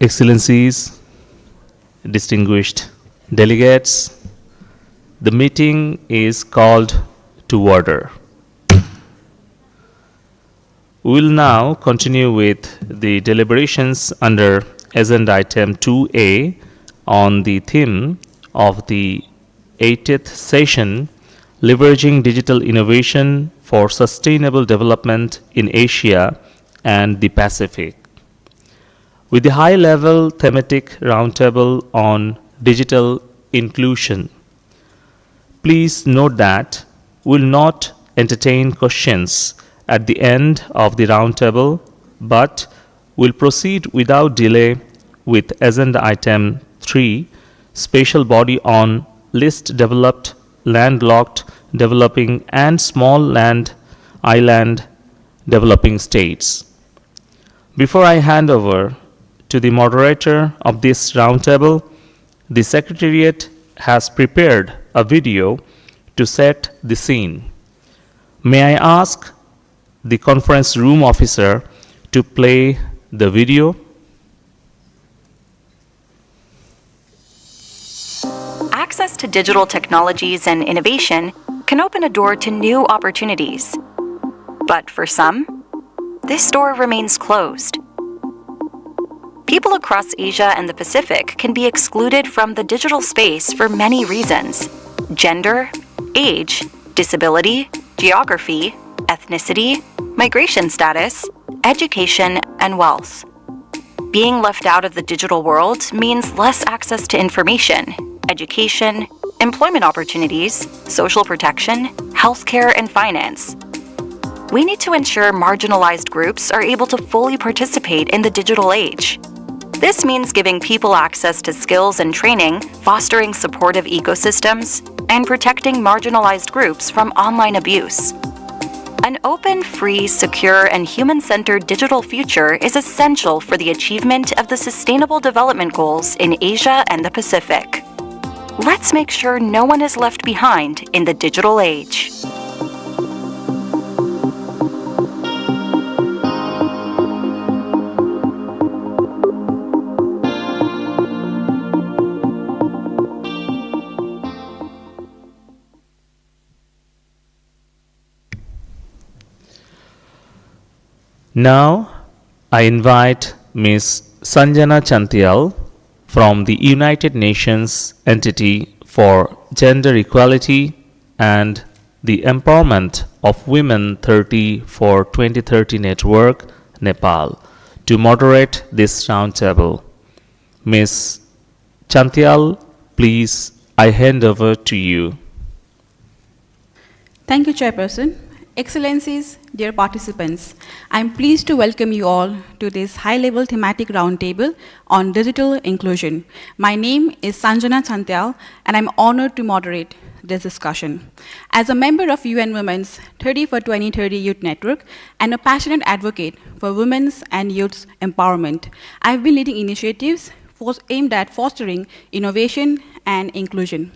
Excellencies, distinguished delegates, the meeting is called to order. We will now continue with the deliberations under agenda item 2A on the theme of the 80th session, Leveraging Digital Innovation for Sustainable Development in Asia and the Pacific, with the high-level thematic roundtable on digital inclusion. Please note that we will not entertain questions at the end of the roundtable, but will proceed without delay with agenda item 3, Special Body on Least Developed, Landlocked, Developing and Small Land Island Developing States. Before I hand over to the moderator of this roundtable, the Secretariat has prepared a video to set the scene. May I ask the conference room officer to play the video? Access to digital technologies and innovation can open a door to new opportunities. But for some, this door remains closed. People across Asia and the Pacific can be excluded from the digital space for many reasons: gender, age, disability, geography, ethnicity, migration status, education, and wealth. Being left out of the digital world means less access to information, education, employment opportunities, social protection, healthcare, and finance. We need to ensure marginalized groups are able to fully participate in the digital age. This means giving people access to skills and training, fostering supportive ecosystems, and protecting marginalized groups from online abuse. An open, free, secure, and human-centered digital future is essential for the achievement of the Sustainable Development Goals in Asia and the Pacific. Let's make sure no one is left behind in the digital age. Now, I invite Ms. Sanjana Chantial from the United Nations Entity for Gender Equality and the Empowerment of Women 30 for 2030 Network, Nepal, to moderate this roundtable. Ms. Chantial, please, I hand over to you. Thank you, Chairperson. Excellencies, dear participants, I am pleased to welcome you all to this high-level thematic roundtable on digital inclusion. My name is Sanjana Chantial, and I'm honored to moderate this discussion. As a member of UN Women's 30 for 2030 Youth Network and a passionate advocate for women's and youth's empowerment, I've been leading initiatives aimed at fostering innovation and inclusion.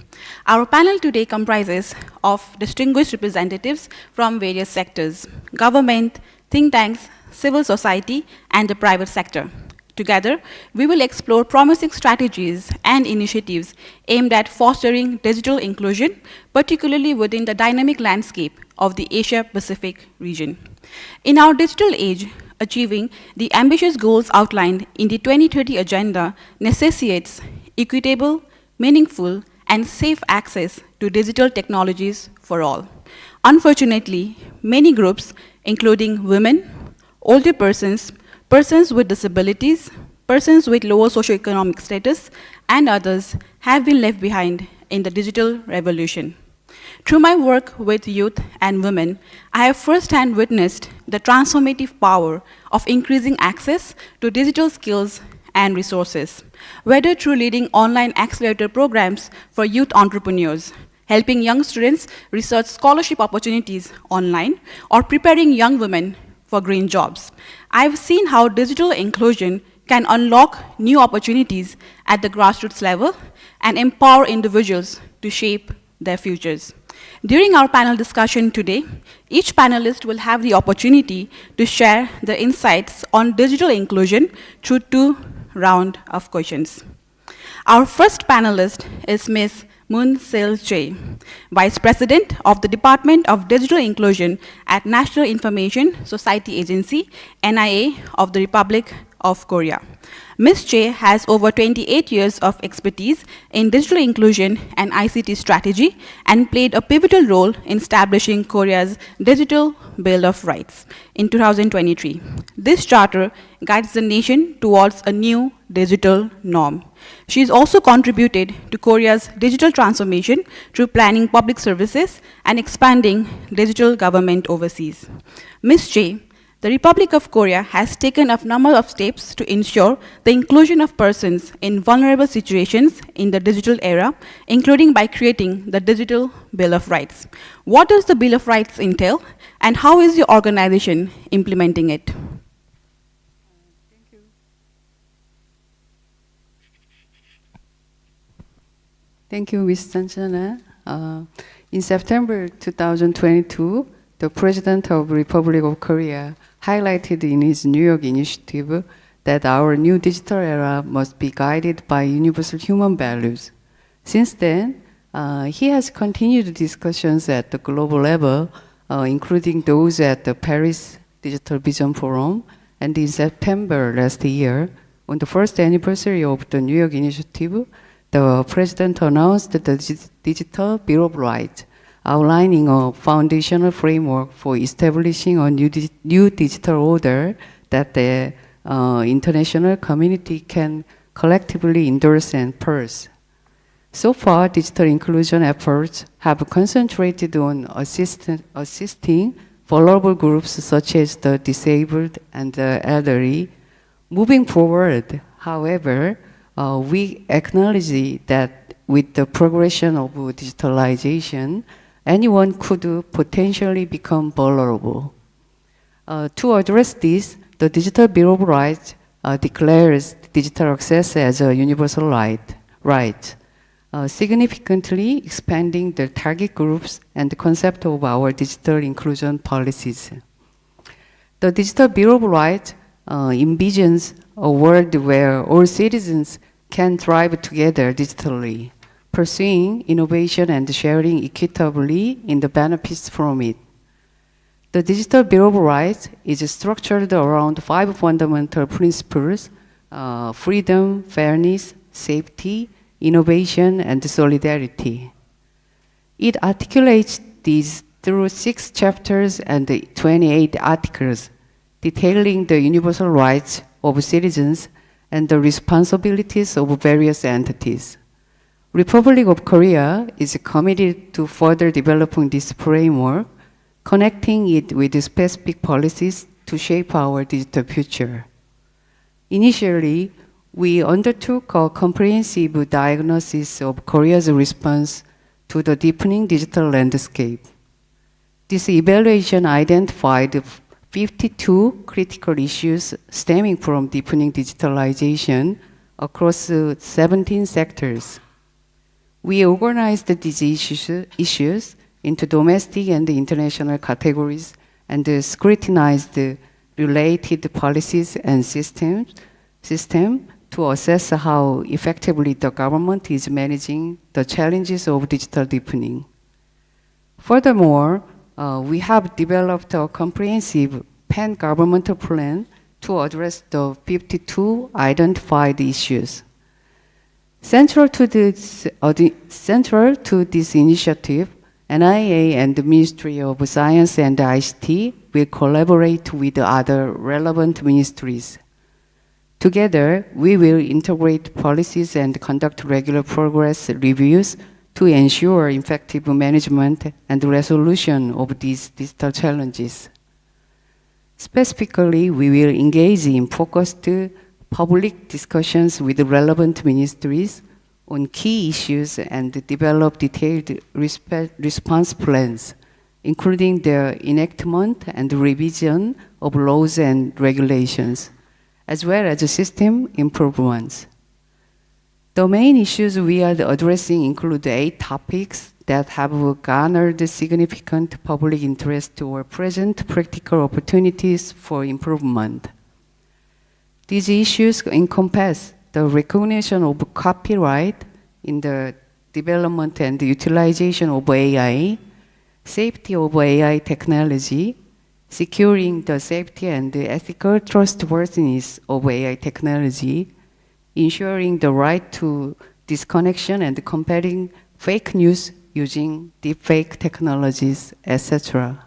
Our panel today comprises of distinguished representatives from various sectors: government, think tanks, civil society, and the private sector. Together, we will explore promising strategies and initiatives aimed at fostering digital inclusion, particularly within the dynamic landscape of the Asia-Pacific region. In our digital age, achieving the ambitious goals outlined in the 2030 Agenda necessitates equitable, meaningful, and safe access to digital technologies for all. Unfortunately, many groups, including women, older persons, persons with disabilities, persons with lower socioeconomic status, and others, have been left behind in the digital revolution. Through my work with youth and women, I have firsthand witnessed the transformative power of increasing access to digital skills and resources, whether through leading online accelerator programs for youth entrepreneurs, helping young students research scholarship opportunities online, or preparing young women for green jobs. I've seen how digital inclusion can unlock new opportunities at the grassroots level and empower individuals to shape their futures. During our panel discussion today, each panelist will have the opportunity to share their insights on digital inclusion through two round of questions. Our first panelist is Ms. Moon Sel-jae, Vice President of the Department of Digital Inclusion at National Information Society Agency, NIA, of the Republic of Korea. Ms. Jae has over 28 years of expertise in digital inclusion and ICT strategy and played a pivotal role in establishing Korea's Digital Bill of Rights in 2023. This charter guides the nation towards a new digital norm. She has also contributed to Korea's digital transformation through planning public services and expanding digital government overseas. Ms. Jae, the Republic of Korea has taken a number of steps to ensure the inclusion of persons in vulnerable situations in the digital era, including by creating the Digital Bill of Rights. What does the Bill of Rights entail, and how is your organization implementing it? Thank you, Ms. Sanjana. In September 2022, the President of the Republic of Korea highlighted in his New York initiative that our new digital era must be guided by universal human values. Since then, he has continued discussions at the global level, including those at the Paris Digital Vision Forum, and in September last year, on the first anniversary of the New York initiative, the President announced the Digital Bill of Rights, outlining a foundational framework for establishing a new digital order that the international community can collectively endorse and purse. So far, digital inclusion efforts have concentrated on assisting vulnerable groups such as the disabled and the elderly. Moving forward, however, we acknowledge that with the progression of digitalization, anyone could potentially become vulnerable. To address this, the Digital Bill of Rights declares digital access as a universal right, significantly expanding the target groups and the concept of our digital inclusion policies. The Digital Bill of Rights envisions a world where all citizens can thrive together digitally, pursuing innovation and sharing equitably in the benefits from it. The Digital Bill of Rights is structured around 5 fundamental principles: freedom, fairness, safety, innovation, and solidarity. It articulates these through 6 chapters and 28 articles, detailing the universal rights of citizens and the responsibilities of various entities. Republic of Korea is committed to further developing this framework, connecting it with specific policies to shape our digital future. Initially, we undertook a comprehensive diagnosis of Korea's response to the deepening digital landscape. This evaluation identified 52 critical issues stemming from deepening digitalization across 17 sectors. We organized these issues into domestic and international categories and scrutinized related policies and systems to assess how effectively the government is managing the challenges of digital deepening. Furthermore, we have developed a comprehensive pan-governmental plan to address the 52 identified issues. Central to this initiative, NIA and the Ministry of Science and ICT will collaborate with other relevant ministries. Together, we will integrate policies and conduct regular progress reviews to ensure effective management and resolution of these digital challenges. Specifically, we will engage in focused public discussions with relevant ministries on key issues and develop detailed response plans, including the enactment and revision of laws and regulations, as well as system improvements. The main issues we are addressing include 8 topics that have garnered significant public interest or present practical opportunities for improvement. These issues encompass the recognition of copyright in the development and utilization of AI, safety of AI technology, securing the safety and the ethical trustworthiness of AI technology, ensuring the right to disconnection and combating fake news using deepfake technologies, etc.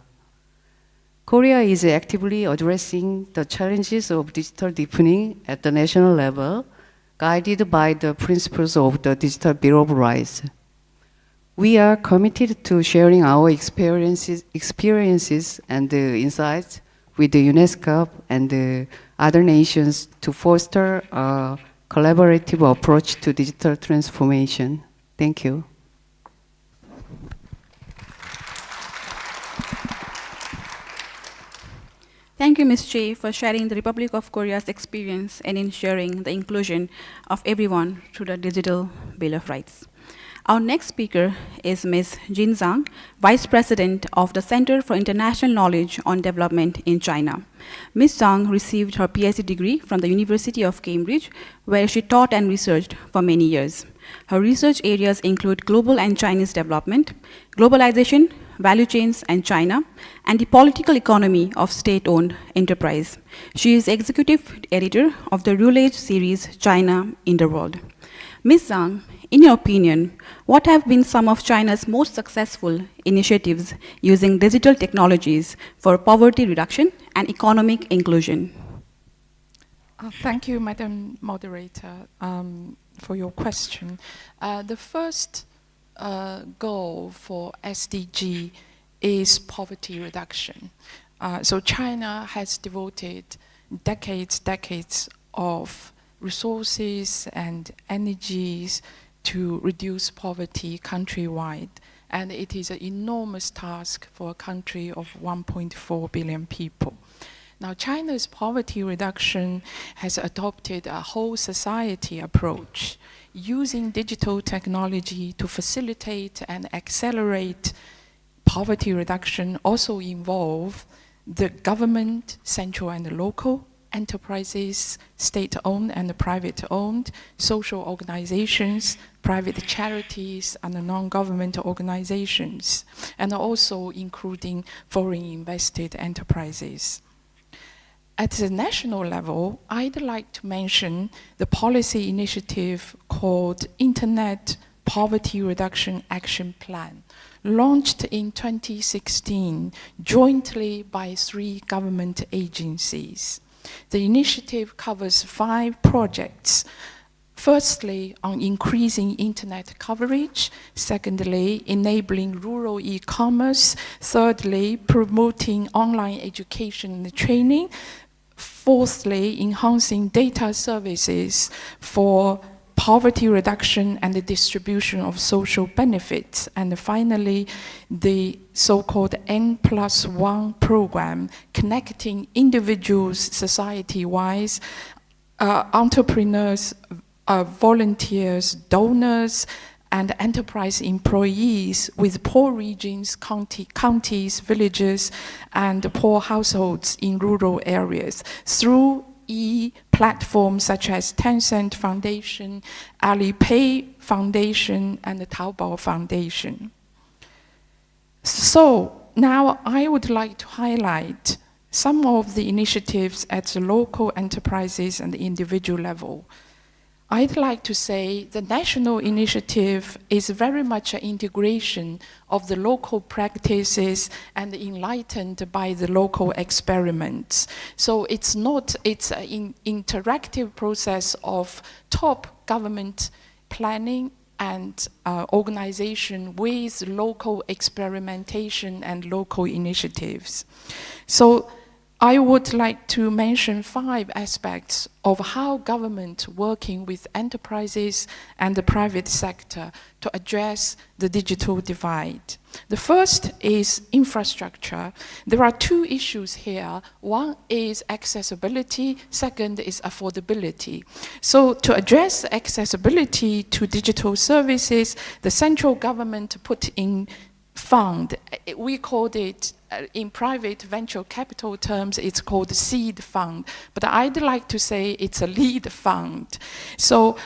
Korea is actively addressing the challenges of digital deepening at the national level, guided by the principles of the Digital Bill of Rights. We are committed to sharing our experiences and insights with the UNESCO and the other nations to foster a collaborative approach to digital transformation. Thank you. Thank you, Ms. Choi, for sharing the Republic of Korea's experience in ensuring the inclusion of everyone through the Digital Bill of Rights. Our next speaker is Ms. Jin Zhang, Vice President of the Center for International Knowledge on Development in China. Ms. Zhang received her PhD degree from the University of Cambridge, where she taught and researched for many years. Her research areas include global and Chinese development, globalization, value chains, and China, and the political economy of state-owned enterprise. She is executive editor of the Routledge series, China in the World. Ms. Zhang, in your opinion, what have been some of China's most successful initiatives using digital technologies for poverty reduction and economic inclusion? Thank you, Madam Moderator, for your question. The first goal for SDG is poverty reduction. So China has devoted decades of resources and energies to reduce poverty countrywide. And it is an enormous task for a country of 1.4 billion people. Now, China's poverty reduction has adopted a whole society approach, using digital technology to facilitate and accelerate poverty reduction also involve the government, central and local, enterprises, state-owned and private-owned, social organizations, private charities, and non-government organizations, and also including foreign invested enterprises. At the national level, I'd like to mention the policy initiative called Internet Poverty Reduction Action Plan, launched in 2016 jointly by 3 government agencies. The initiative covers 5 projects. Firstly, on increasing internet coverage. Secondly, enabling rural e-commerce. Thirdly, promoting online education and training. Fourthly, enhancing data services for poverty reduction and the distribution of social benefits. And finally, the so-called N+1 program, connecting individuals society-wise, entrepreneurs, volunteers, donors, and enterprise employees with poor regions, counties, villages, and poor households in rural areas through e-platforms such as Tencent Foundation, Alipay Foundation, and the Taobao Foundation. So now I would like to highlight some of the initiatives at the local enterprises and the individual level. I'd like to say the national initiative is very much an integration of the local practices and enlightened by the local experiments. So it's an interactive process of top government planning and organization with local experimentation and local initiatives. So I would like to mention 5 aspects of how government working with enterprises and the private sector to address the digital divide. The first is infrastructure. There are 2 issues here. One is accessibility, second is affordability. So to address accessibility to digital services, the central government put in fund. We called it, in private venture capital terms, it's called seed fund. But I'd like to say it's a lead fund. So,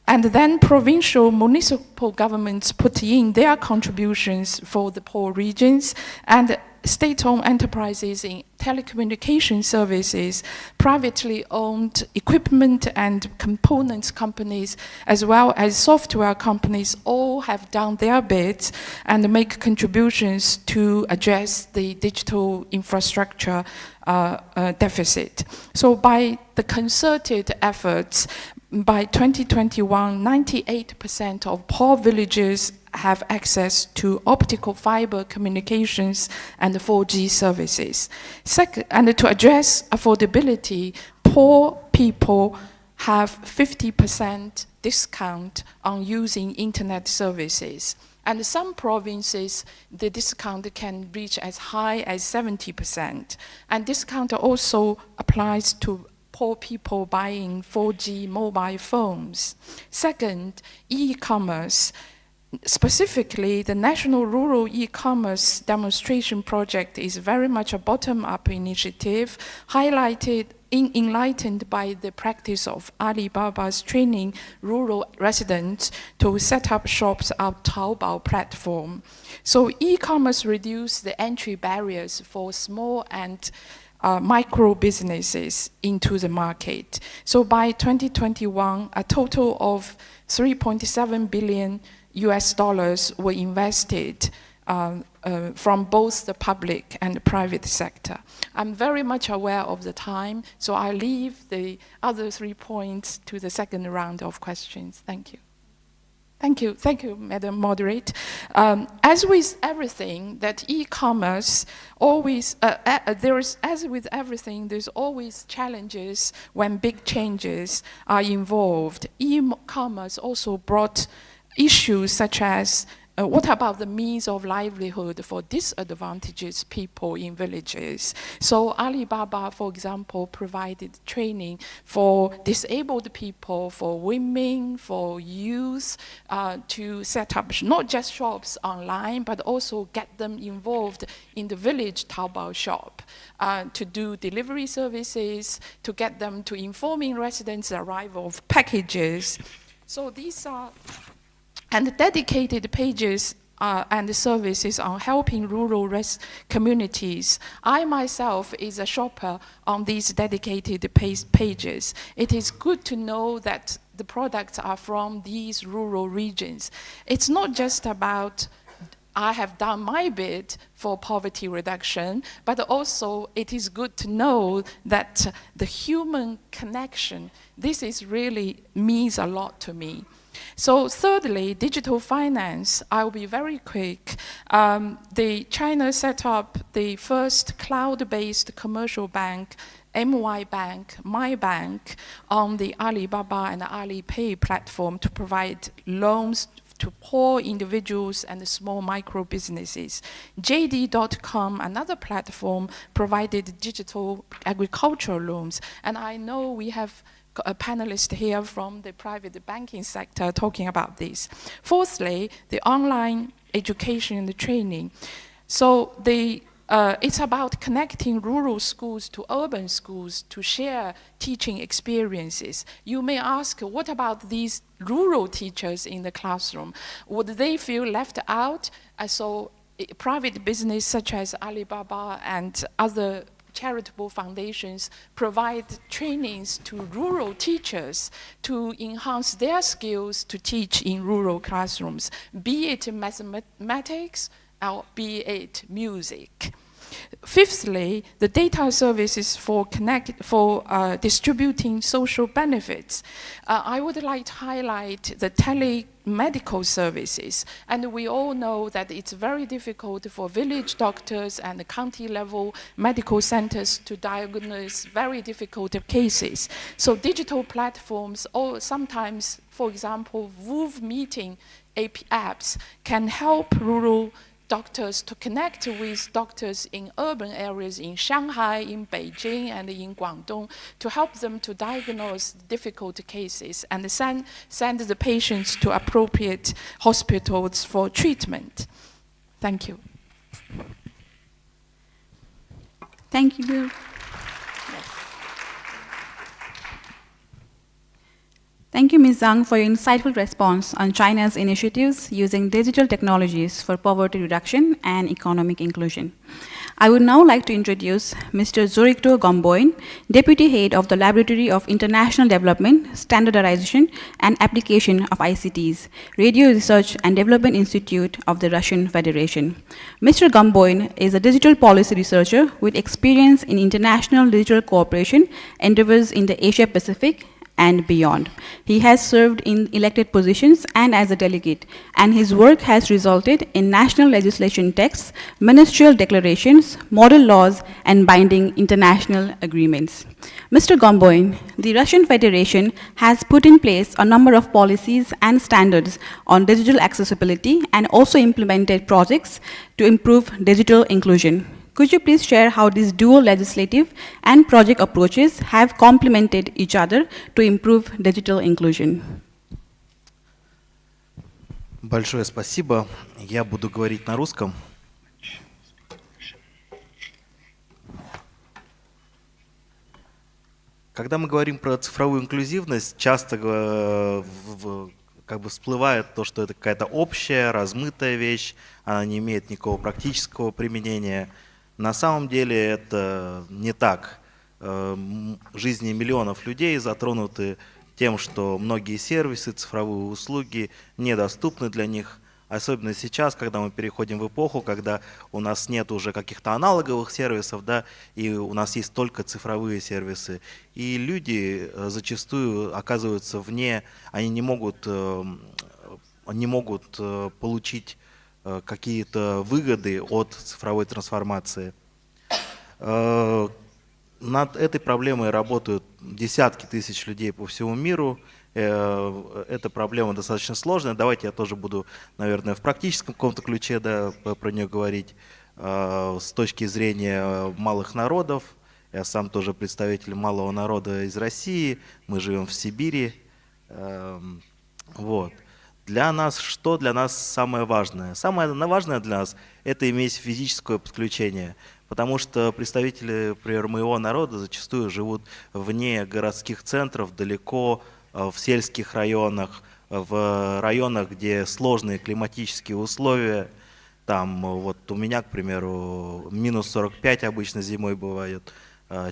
and then provincial municipal governments put in their contributions for the poor regions, and state-owned enterprises in telecommunication services, privately owned equipment and components companies, as well as software companies, all have done their bits and make contributions to address the digital infrastructure deficit. So by the concerted efforts, by 2021, 98% of poor villages have access to optical fiber communications and 4G services. And to address affordability, poor people have 50% discount on using internet services. And some provinces, the discount can reach as high as 70%. And discount also applies to poor people buying 4G mobile phones. Second, e-commerce. Specifically, the National Rural E-Commerce Demonstration Project is very much a bottom-up initiative, enlightened by the practice of Alibaba's training rural residents to set up shops on Taobao platform. So e-commerce reduces the entry barriers for small and micro businesses into the market. So by 2021, a total of 3.7 billion US dollars were invested from both the public and the private sector. I'm very much aware of the time, so I'll leave the other 3 points to the second round of questions. Thank you. Thank you, Madam Moderate. As with everything, that e-commerce always, as with everything, there's always challenges when big changes are involved. E-commerce also brought issues such as what about the means of livelihood for disadvantaged people in villages? So Alibaba, for example, provided training for disabled people, for women, for youth, to set up not just shops online, but also get them involved in the village Taobao shop, to do delivery services, to get them to informing residents the arrival of packages. So these are and dedicated pages and services on helping rural communities. I myself is a shopper on these dedicated pages. It is good to know that the products are from these rural regions. It's not just about I have done my bit for poverty reduction, but also it is good to know that the human connection, this is really means a lot to me. So thirdly, digital finance. I'll be very quick. China set up the first cloud-based commercial bank, MY Bank, My Bank, on the Alibaba and Alipay platform to provide loans to poor individuals and small micro businesses. JD.com, another platform, provided digital agricultural loans. And I know we have a panelist here from the private banking sector talking about this. Fourthly, the online education and the training. So it's about connecting rural schools to urban schools to share teaching experiences. You may ask, what about these rural teachers in the classroom? Would they feel left out? So private business such as Alibaba and other charitable foundations provide trainings to rural teachers to enhance their skills to teach in rural classrooms, be it mathematics or be it music. Fifthly, the data services for distributing social benefits. I would like to highlight the telemedical services. And we all know that it's very difficult for village doctors and the county level medical centers to diagnose very difficult cases. So digital platforms, or sometimes, for example, VooV meeting apps can help rural doctors to connect with doctors in urban areas in Shanghai, in Beijing, and in Guangdong to help them to diagnose difficult cases and send the patients to appropriate hospitals for treatment. Thank you. Thank you. Thank you, Ms. Zhang, for your insightful response on China's initiatives using digital technologies for poverty reduction and economic inclusion. I would now like to introduce Mr. Zorikto Gomboin, Deputy Head of the Laboratory of International Development, Standardization, and Application of ICTs, Radio Research and Development Institute of the Russian Federation. Mr. Gomboin is a digital policy researcher with experience in international digital cooperation endeavors in the Asia-Pacific and beyond. He has served in elected positions and as a delegate, and his work has resulted in national legislation texts, ministerial declarations, model laws, and binding international agreements. Mr. Gomboin, the Russian Federation has put in place a number of policies and standards on digital accessibility and also implemented projects to improve digital inclusion. Could you please share how these dual legislative and project approaches have complemented each other to improve digital inclusion? Большое спасибо. Я буду говорить на русском. Когда мы говорим про цифровую инклюзивность, часто как бы всплывает то, что это какая-то общая, размытая вещь, она не имеет никакого практического применения. На самом деле это не так. Жизни миллионов людей затронуты тем, что многие сервисы, цифровые услуги недоступны для них. Особенно сейчас, когда мы переходим в эпоху, когда у нас нет уже каких-то аналоговых сервисов, да, и у нас есть только цифровые сервисы. И люди зачастую оказываются вне, они не могут получить какие-то выгоды от цифровой трансформации. Над этой проблемой работают десятки тысяч людей по всему миру. Эта проблема достаточно сложная. Давайте я тоже буду, наверное, в практическом каком-то ключе, да, про нее говорить. С точки зрения малых народов. Я сам тоже представитель малого народа из России. Мы живем в Сибири. Вот. Для нас, что для нас самое важное? Самое важное для нас – это иметь физическое подключение, потому что представители, например, моего народа зачастую живут вне городских центров, далеко, в сельских районах, в районах, где сложные климатические условия. Там вот у меня, к примеру, минус 45 обычно зимой бывает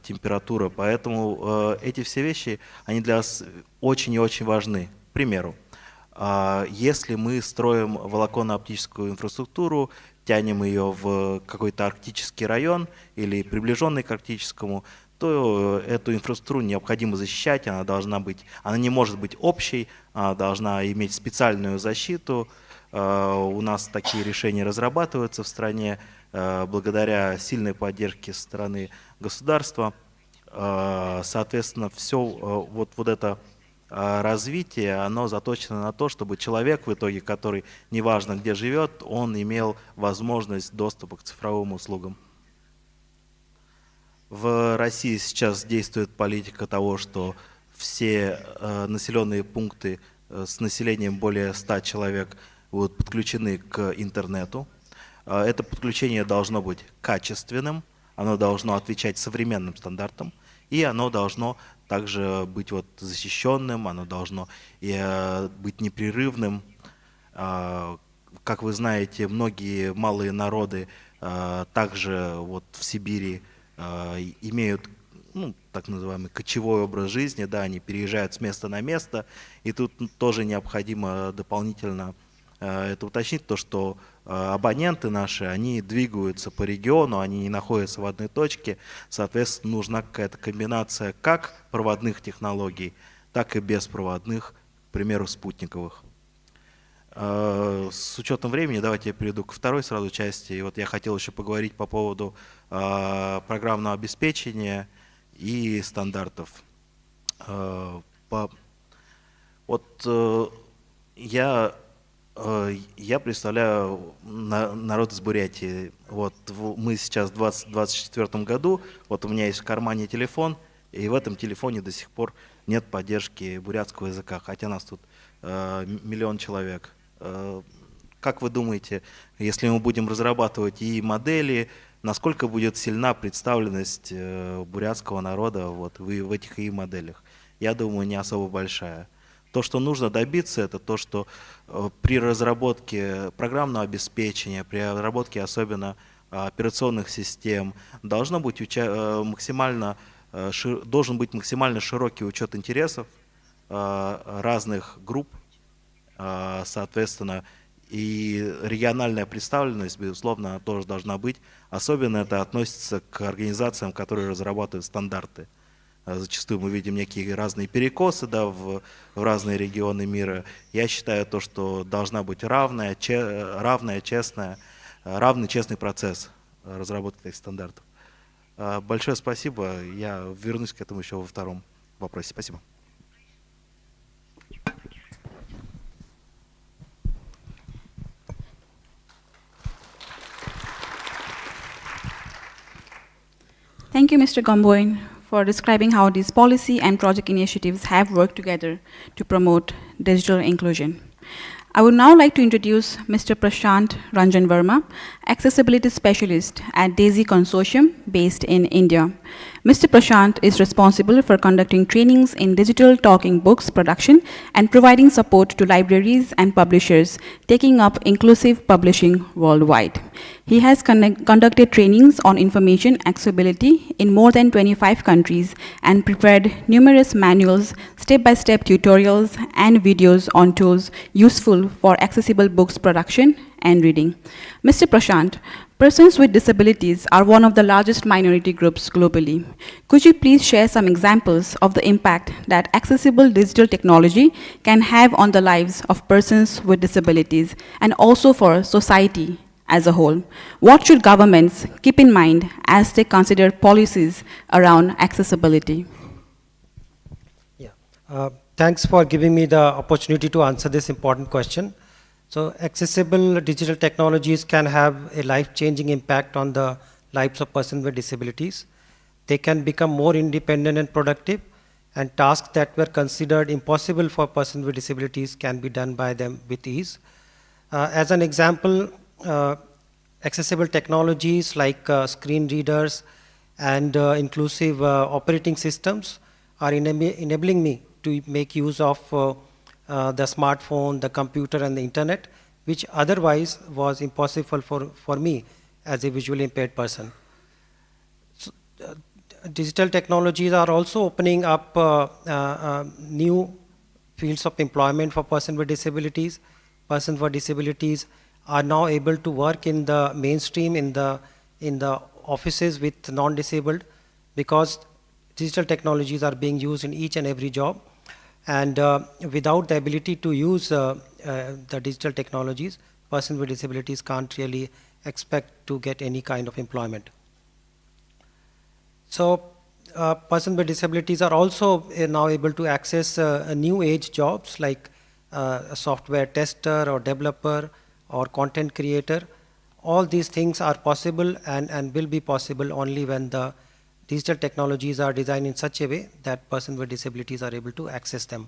температура, поэтому эти все вещи, они для нас очень и очень важны. К примеру, если мы строим волоконно-оптическую инфраструктуру, тянем ее в какой-то арктический район или приближенный к арктическому, то эту инфраструктуру необходимо защищать, она не может быть общей, она должна иметь специальную защиту. У нас такие решения разрабатываются в стране благодаря сильной поддержке со стороны государства. Соответственно, все вот это развитие, оно заточено на то, чтобы человек в итоге, который неважно где живет, он имел возможность доступа к цифровым услугам. В России сейчас действует политика того, что все населенные пункты с населением более 100 человек будут подключены к интернету. Это подключение должно быть качественным, оно должно отвечать современным стандартам, и оно должно также быть защищенным, оно должно быть непрерывным. Как вы знаете, многие малые народы также в Сибири имеют так называемый кочевой образ жизни, да, они переезжают с места на место, и тут тоже необходимо дополнительно это уточнить, то, что абоненты наши, они двигаются по региону, они не находятся в одной точке, соответственно, нужна какая-то комбинация как проводных технологий, так и беспроводных, к примеру, спутниковых. С учетом времени давайте я перейду к второй сразу части. И я хотел еще поговорить по поводу программного обеспечения и стандартов. Я представляю народ из Бурятии. Мы сейчас в 2024 году, у меня есть в кармане телефон, и в этом телефоне до сих пор нет поддержки бурятского языка, хотя нас тут 1 миллион человек. Как вы думаете, если мы будем разрабатывать и модели, насколько будет сильна представленность бурятского народа вот в этих ИИ-моделях? Я думаю, не особо большая. То, что нужно добиться, это то, что при разработке программного обеспечения, при разработке особенно операционных систем должен быть максимально широкий учет интересов разных групп, соответственно, и региональная представленность, безусловно, тоже должна быть. Особенно это относится к организациям, которые разрабатывают стандарты. Зачастую мы видим некие разные перекосы, да, в разные регионы мира. Я считаю, что должна быть равный, честный процесс разработки этих стандартов. Большое спасибо. Я вернусь к этому еще во втором вопросе. Спасибо. Thank you, Mr. Gomboin, for describing how these policy and project initiatives have worked together to promote digital inclusion. I would now like to introduce Mr. Prashant Ranjan Verma, Accessibility Specialist at DAISY Consortium based in India. Mr. Prashant is responsible for conducting trainings in digital talking books production and providing support to libraries and publishers taking up inclusive publishing worldwide. He has conducted trainings on information accessibility in more than 25 countries and prepared numerous manuals, step-by-step tutorials, and videos on tools useful for accessible books production and reading. Mr. Prashant, persons with disabilities are one of the largest minority groups globally. Could you please share some examples of the impact that accessible digital technology can have on the lives of persons with disabilities and also for society as a whole? What should governments keep in mind as they consider policies around accessibility? Yeah. Thanks for giving me the opportunity to answer this important question. So accessible digital technologies can have a life-changing impact on the lives of persons with disabilities. They can become more independent and productive, and tasks that were considered impossible for persons with disabilities can be done by them with ease. As an example, accessible technologies like screen readers and inclusive operating systems are enabling me to make use of the smartphone, the computer, and the internet, which otherwise was impossible for me as a visually impaired person. So, digital technologies are also opening up new fields of employment for persons with disabilities. Persons with disabilities are now able to work in the mainstream in the offices with non-disabled, because digital technologies are being used in each and every job. And without the ability to use the digital technologies, persons with disabilities can't really expect to get any kind of employment. So persons with disabilities are also now able to access new age jobs like a software tester or developer or content creator. All these things are possible and will be possible only when the digital technologies are designed in such a way that persons with disabilities are able to access them.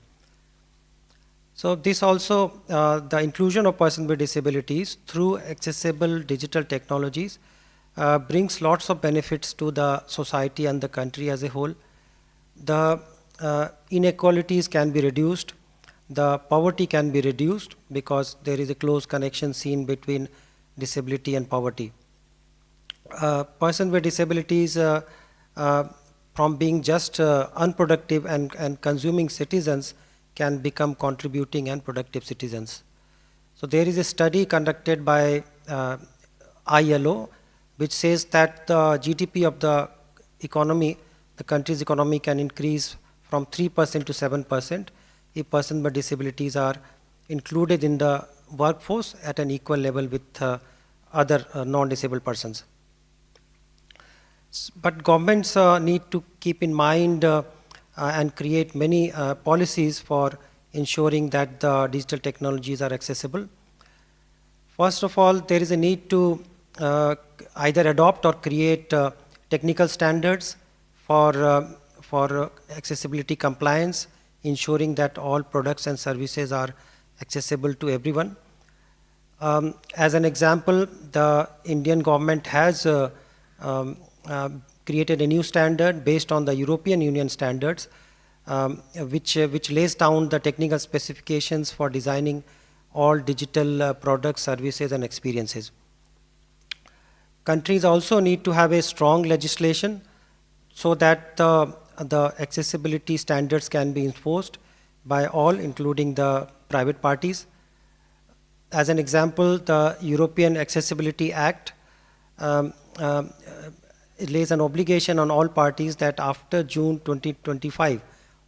So this also, the inclusion of persons with disabilities through accessible digital technologies brings lots of benefits to the society and the country as a whole. The inequalities can be reduced, the poverty can be reduced, because there is a close connection seen between disability and poverty. Persons with disabilities from being just unproductive and consuming citizens can become contributing and productive citizens. So there is a study conducted by ILO which says that the GDP of the economy, the country's economy, can increase from 3% to 7% if persons with disabilities are included in the workforce at an equal level with other non-disabled persons. But governments need to keep in mind and create many policies for ensuring that the digital technologies are accessible. First of all, there is a need to either adopt or create technical standards for accessibility compliance, ensuring that all products and services are accessible to everyone. As an example, the Indian government has created a new standard based on the European Union standards, which lays down the technical specifications for designing all digital products, services, and experiences. Countries also need to have a strong legislation so that the accessibility standards can be enforced by all, including the private parties. As an example, the European Accessibility Act it lays an obligation on all parties that after June 2025,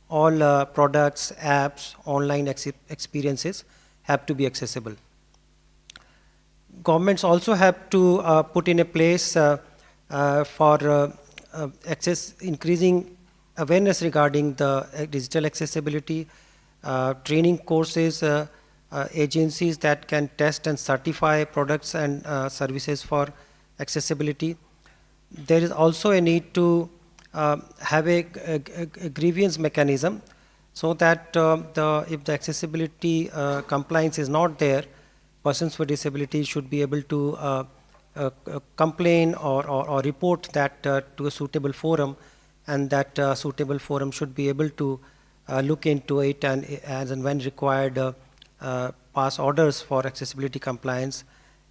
all products, apps, online experiences have to be accessible. Governments also have to put in a place for increasing awareness regarding the digital accessibility, training courses, agencies that can test and certify products and services for accessibility. There is also a need to have a grievance mechanism so that if the accessibility compliance is not there, persons with disabilities should be able to complain or report that to a suitable forum, and that suitable forum should be able to look into it and as and when required pass orders for accessibility compliance.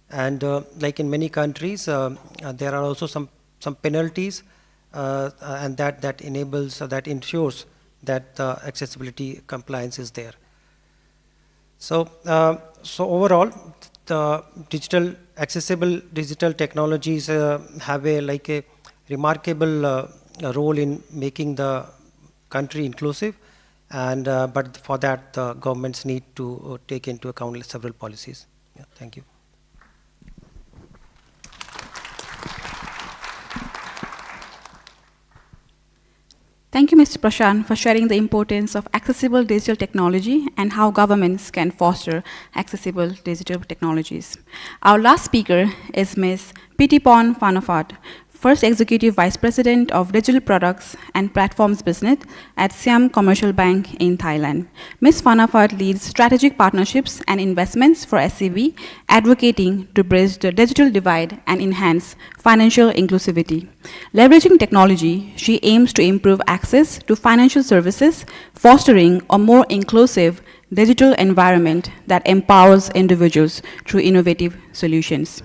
And like in many countries, there are also some penalties, and that enables, that ensures that the accessibility compliance is there. So, so overall, the accessible digital technologies have a remarkable role in making the country inclusive, and but for that, the governments need to take into account several policies. Yeah, thank you. Thank you, Mr. Prashant, for sharing the importance of accessible digital technology and how governments can foster accessible digital technologies. Our last speaker is Ms. Pitipon Phanafat, First Executive Vice President of Digital Products and Platforms Business at Siam Commercial Bank in Thailand. Ms. Phanafat leads strategic partnerships and investments for SCB, advocating to bridge the digital divide and enhance financial inclusivity. Leveraging technology, she aims to improve access to financial services, fostering a more inclusive digital environment that empowers individuals through innovative solutions.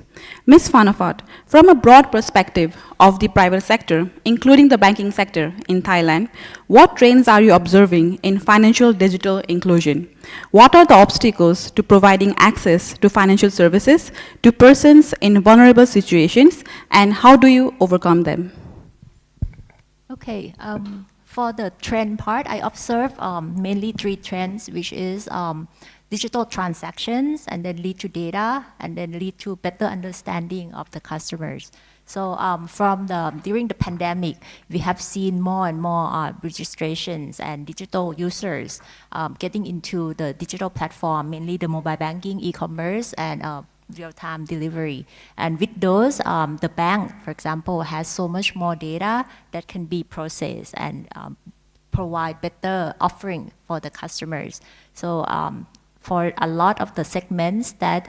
Ms. Phanafat, from a broad perspective of the private sector, including the banking sector in Thailand, what trends are you observing in financial digital inclusion? What are the obstacles to providing access to financial services to persons in vulnerable situations, and how do you overcome them? Okay. For the trend part, I observe mainly three trends, which is digital transactions, and then lead to data, and then lead to better understanding of the customers. So during the pandemic, we have seen more and more registrations and digital users getting into the digital platform, mainly the mobile banking, e-commerce, and real-time delivery. And with those, the bank, for example, has so much more data that can be processed and provide better offering for the customers. So for a lot of the segments that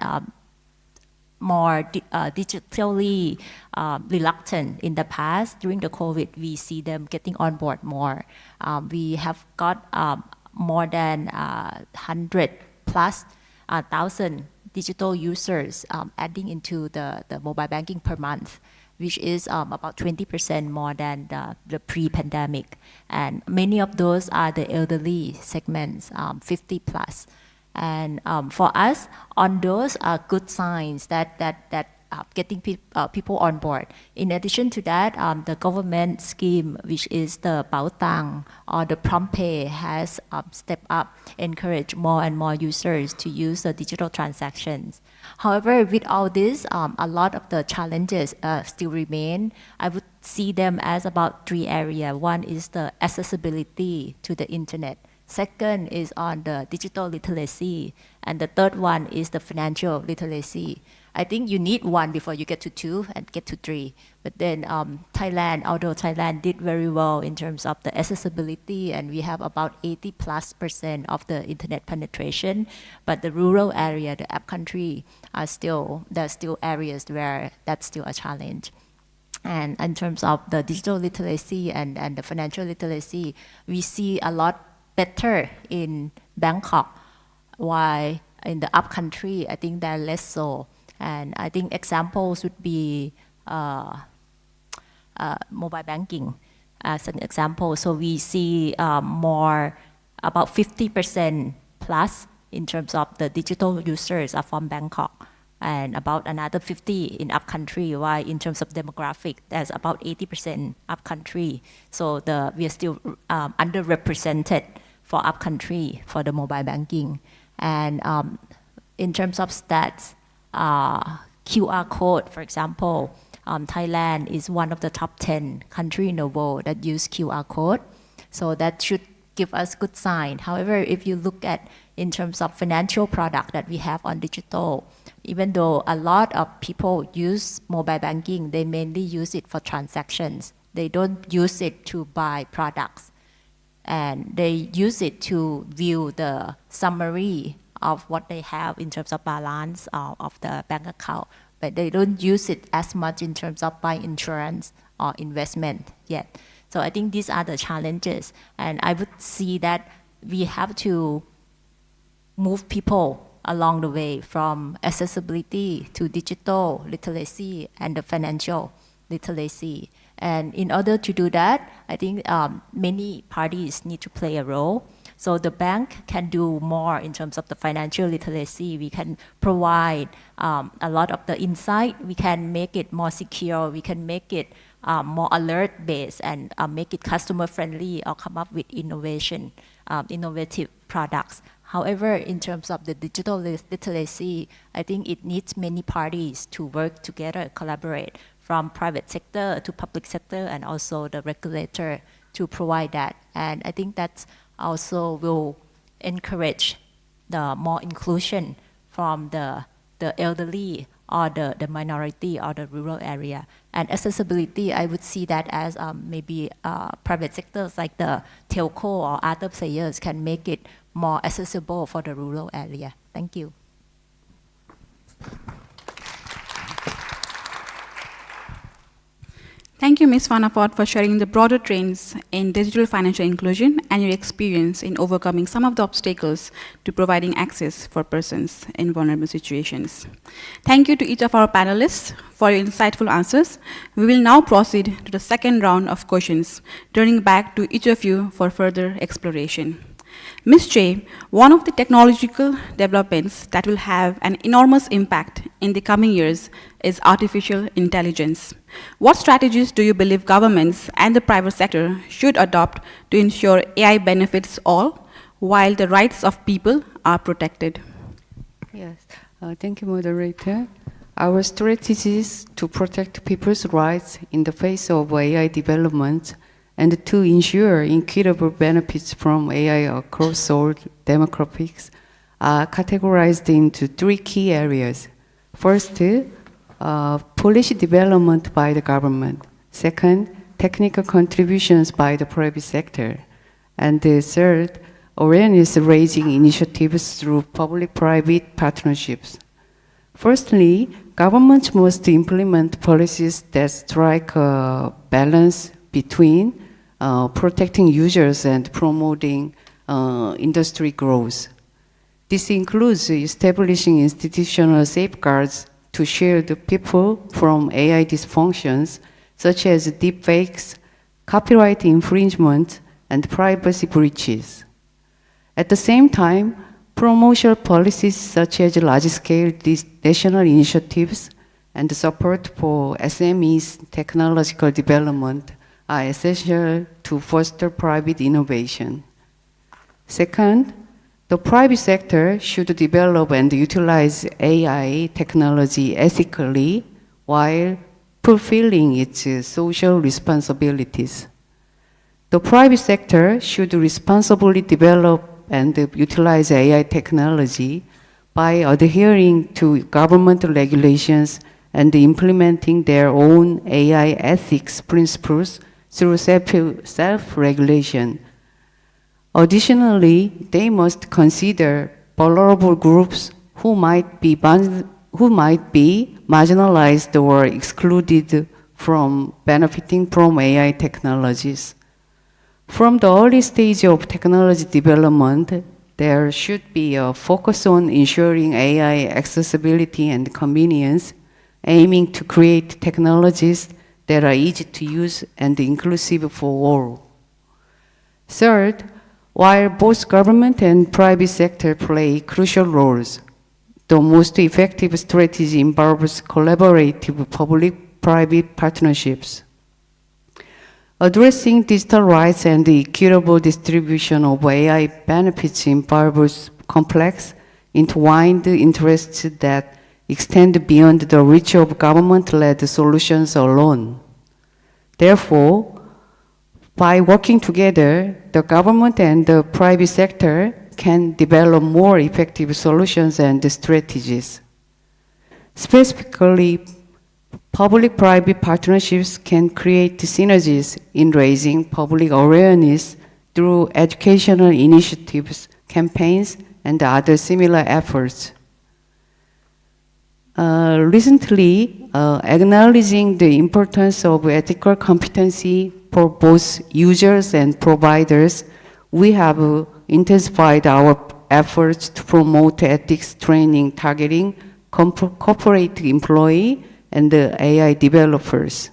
more digitally reluctant in the past, during the COVID, we see them getting on board more. We have got more than 100 plus thousand digital users adding into the mobile banking per month, which is about 20% more than the pre-pandemic. And many of those are the elderly segments, 50 plus. And for us, on those are good signs that getting people on board. In addition to that, the government scheme, which is the Bao Tang or the Prompt Pay, has stepped up, encourage more and more users to use the digital transactions. However, with all this, a lot of the challenges still remain. I would see them as about three areas. One is the accessibility to the internet. Second is on the digital literacy. And the third one is the financial literacy. I think you need one before you get to 2 and get to 3. But then Thailand, although Thailand did very well in terms of the accessibility, and we have about 80+% of the internet penetration, but the rural area, the upcountry, there's still areas where that's still a challenge. And in terms of the digital literacy and the financial literacy, we see a lot better in Bangkok, while in the upcountry, I think they're less so. And I think examples would be mobile banking as an example. So we see more, about 50% plus in terms of the digital users are from Bangkok, and about another 50 in upcountry, while in terms of demographic, there's about 80% upcountry. So we are still underrepresented for upcountry for the mobile banking. And in terms of stats, QR code, for example, Thailand is one of the top 10 countries in the world that use QR code. So that should give us good sign. However, if you look at in terms of financial product that we have on digital, even though a lot of people use mobile banking, they mainly use it for transactions. They don't use it to buy products. And they use it to view the summary of what they have in terms of balance of the bank account. But they don't use it as much in terms of buying insurance or investment yet. So I think these are the challenges. And I would see that we have to move people along the way from accessibility to digital literacy and the financial literacy. And in order to do that, I think many parties need to play a role. So the bank can do more in terms of the financial literacy. We can provide a lot of the insight. We can make it more secure. We can make it more alert-based and make it customer-friendly or come up with innovative products. However, in terms of the digital literacy, I think it needs many parties to work together, collaborate, from private sector to public sector and also the regulator to provide that. And I think that also will encourage the more inclusion from the elderly or the minority or the rural area. And accessibility, I would see that as maybe private sectors like the telco or other players can make it more accessible for the rural area. Thank you. Thank you, Ms. Vanaport, for sharing the broader trends in digital financial inclusion and your experience in overcoming some of the obstacles to providing access for persons in vulnerable situations. Thank you to each of our panelists for your insightful answers. We will now proceed to the second round of questions, turning back to each of you for further exploration. Ms. Che, one of the technological developments that will have an enormous impact in the coming years is artificial intelligence. What strategies do you believe governments and the private sector should adopt to ensure AI benefits all, while the rights of people are protected? Yes, thank you, moderator. Our strategies to protect people's rights in the face of AI development and to ensure equitable benefits from AI across all demographics are categorized into 3 key areas. First, policy development by the government. Second, technical contributions by the private sector. And third, awareness-raising initiatives through public-private partnerships. Firstly, governments must implement policies that strike a balance between protecting users and promoting industry growth. This includes establishing institutional safeguards to shield people from AI dysfunctions, such as deepfakes, copyright infringement, and privacy breaches. At the same time, promotional policies such as large-scale national initiatives and support for SMEs' technological development are essential to foster private innovation. Second, the private sector should develop and utilize AI technology ethically while fulfilling its social responsibilities. The private sector should responsibly develop and utilize AI technology by adhering to government regulations and implementing their own AI ethics principles through self-regulation. Additionally, they must consider vulnerable groups who might be marginalized or excluded from benefiting from AI technologies. From the early stage of technology development, there should be a focus on ensuring AI accessibility and convenience, aiming to create technologies that are easy to use and inclusive for all. Third, while both government and private sector play crucial roles, the most effective strategy involves collaborative public-private partnerships. Addressing digital rights and the equitable distribution of AI benefits involves complex, intertwined interests that extend beyond the reach of government-led solutions alone. Therefore, by working together, the government and the private sector can develop more effective solutions and strategies. Specifically, public-private partnerships can create synergies in raising public awareness through educational initiatives, campaigns, and other similar efforts. Recently, acknowledging the importance of ethical competency for both users and providers, we have intensified our efforts to promote ethics training targeting corporate employee and the AI developers.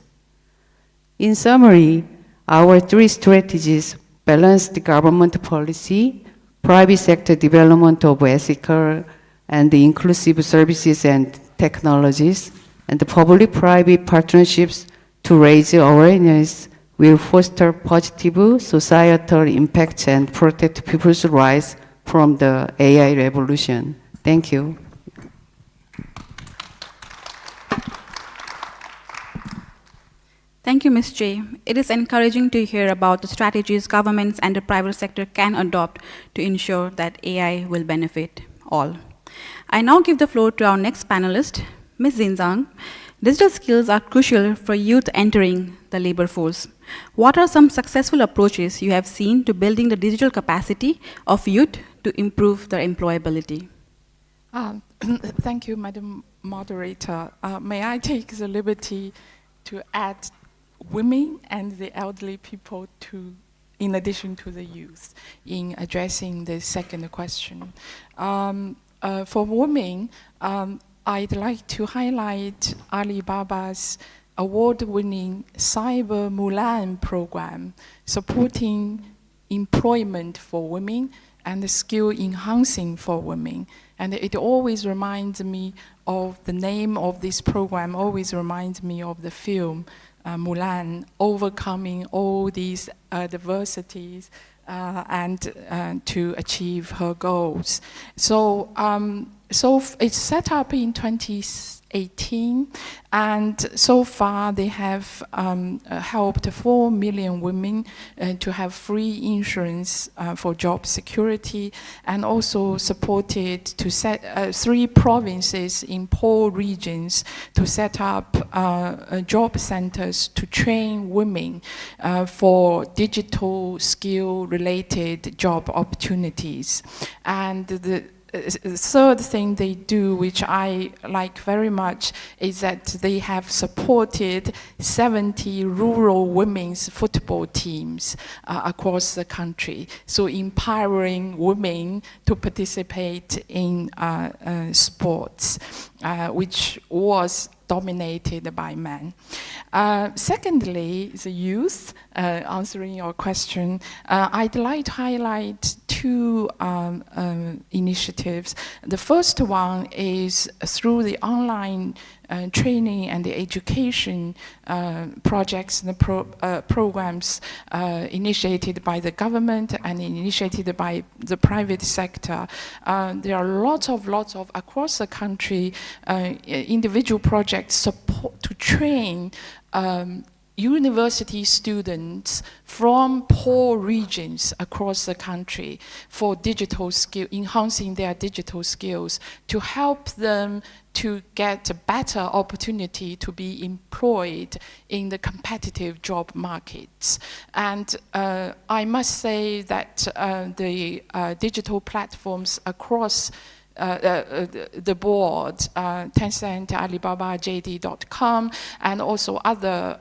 In summary, our three strategies: balanced government policy, private sector development of ethical and inclusive services and technologies, and the public-private partnerships to raise awareness, will foster positive societal impacts and protect people's rights from the AI revolution. Thank you. Thank you, Ms. J. It is encouraging to hear about the strategies governments and the private sector can adopt to ensure that AI will benefit all. I now give the floor to our next panelist, Ms. Zinzang. Digital skills are crucial for youth entering the labor force. What are some successful approaches you have seen to building the digital capacity of youth to improve their employability? Thank you, Madam Moderator. May I take the liberty to add women and the elderly people in addition to the youth, in addressing the second question. For women, I'd like to highlight Alibaba's award-winning Cyber Mulan program, supporting employment for women and skill enhancing for women. And it always reminds me of the name of this program, always reminds me of the film Mulan, overcoming all these adversities and to achieve her goals. So it's set up in 2018, and so far they have helped 4 million women to have free insurance for job security, and also supported to set 3 provinces in poor regions to set up job centers to train women for digital skill-related job opportunities. And the third thing they do, which I like very much, is that they have supported 70 rural women's football teams across the country. So empowering women to participate in sports, which was dominated by men. Secondly, the youth, answering your question, I'd like to highlight 2 initiatives. The first one is through the online training and the education projects and programs initiated by the government and initiated by the private sector. There are lots of across the country individual projects support to train university students from poor regions across the country for digital skill, enhancing their digital skills to help them to get a better opportunity to be employed in the competitive job markets. And I must say that the digital platforms across the board, Tencent, Alibaba, JD.com, and also other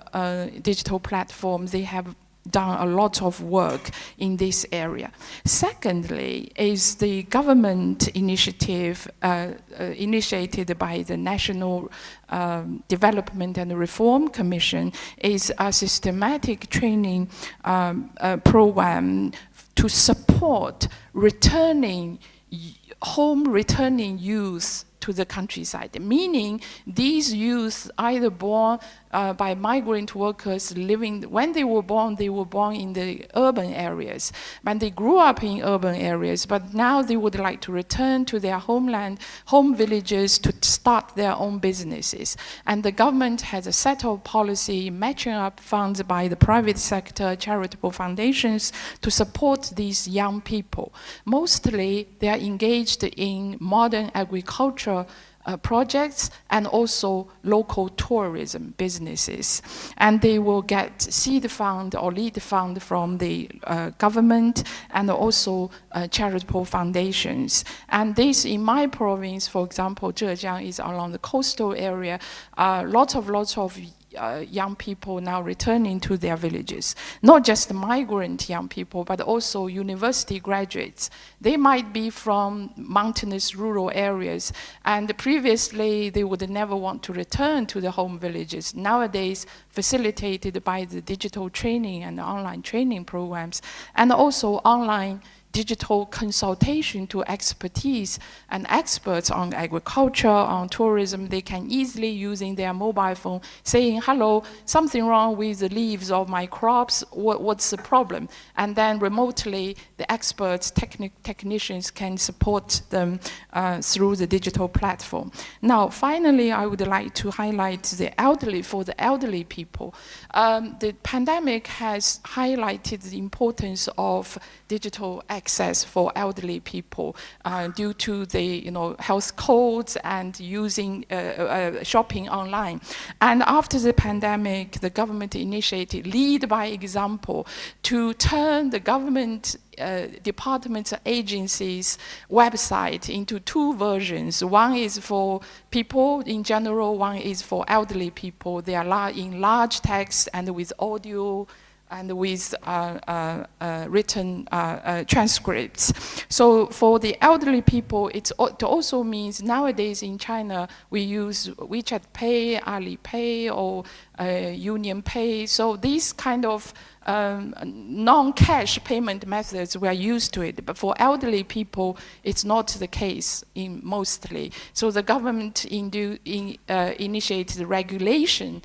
digital platforms, they have done a lot of work in this area. Secondly, is the government initiative initiated by the National Development and Reform Commission is a systematic training program to support returning youth to the countryside, meaning these youth either born by migrant workers living, when they were born in the urban areas, and they grew up in urban areas, but now they would like to return to their homeland, home villages to start their own businesses. And the government has a set of policy matching up funds by the private sector, charitable foundations to support these young people. Mostly they are engaged in modern agriculture projects and also local tourism businesses. And they will get seed fund or lead fund from the government and also charitable foundations. And this, in my province, for example, Zhejiang is along the coastal area, lots of young people now returning to their villages. Not just migrant young people, but also university graduates. They might be from mountainous rural areas, and previously they would never want to return to the home villages. Nowadays, facilitated by the digital training and online training programs, and also online digital consultation to expertise and experts on agriculture, on tourism, they can easily, using their mobile phone, saying, hello, something wrong with the leaves of my crops, what's the problem? And then remotely, the experts, technicians can support them through the digital platform. Now, finally, I would like to highlight the elderly, for the elderly people. The pandemic has highlighted the importance of digital access for elderly people due to the health codes and using shopping online. And after the pandemic, the government initiated, lead by example, to turn the government departments and agencies' website into two versions. One is for people in general, one is for elderly people. They are in large text and with audio and with written transcripts. So for the elderly people, it also means nowadays in China, we use WeChat Pay, Alipay, or Union Pay. So these kind of non-cash payment methods, we are used to it. But for elderly people, it's not the case mostly. So the government initiated regulation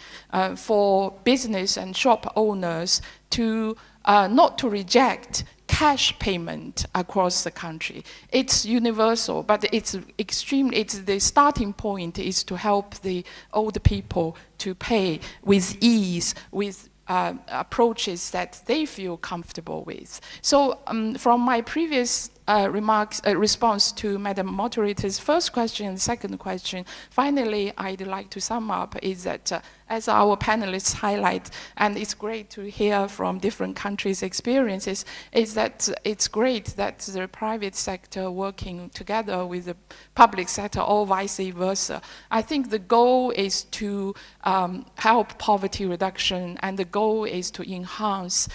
for business and shop owners to not to reject cash payment across the country. It's universal, but the starting point is to help the older people to pay with ease, with approaches that they feel comfortable with. So from my previous response to Madam Moderator's first question and second question, finally, I'd like to sum up is that as our panelists highlight, and it's great to hear from different countries' experiences, is that it's great that the private sector working together with the public sector or vice versa. I think the goal is to help poverty reduction, and the goal is to enhance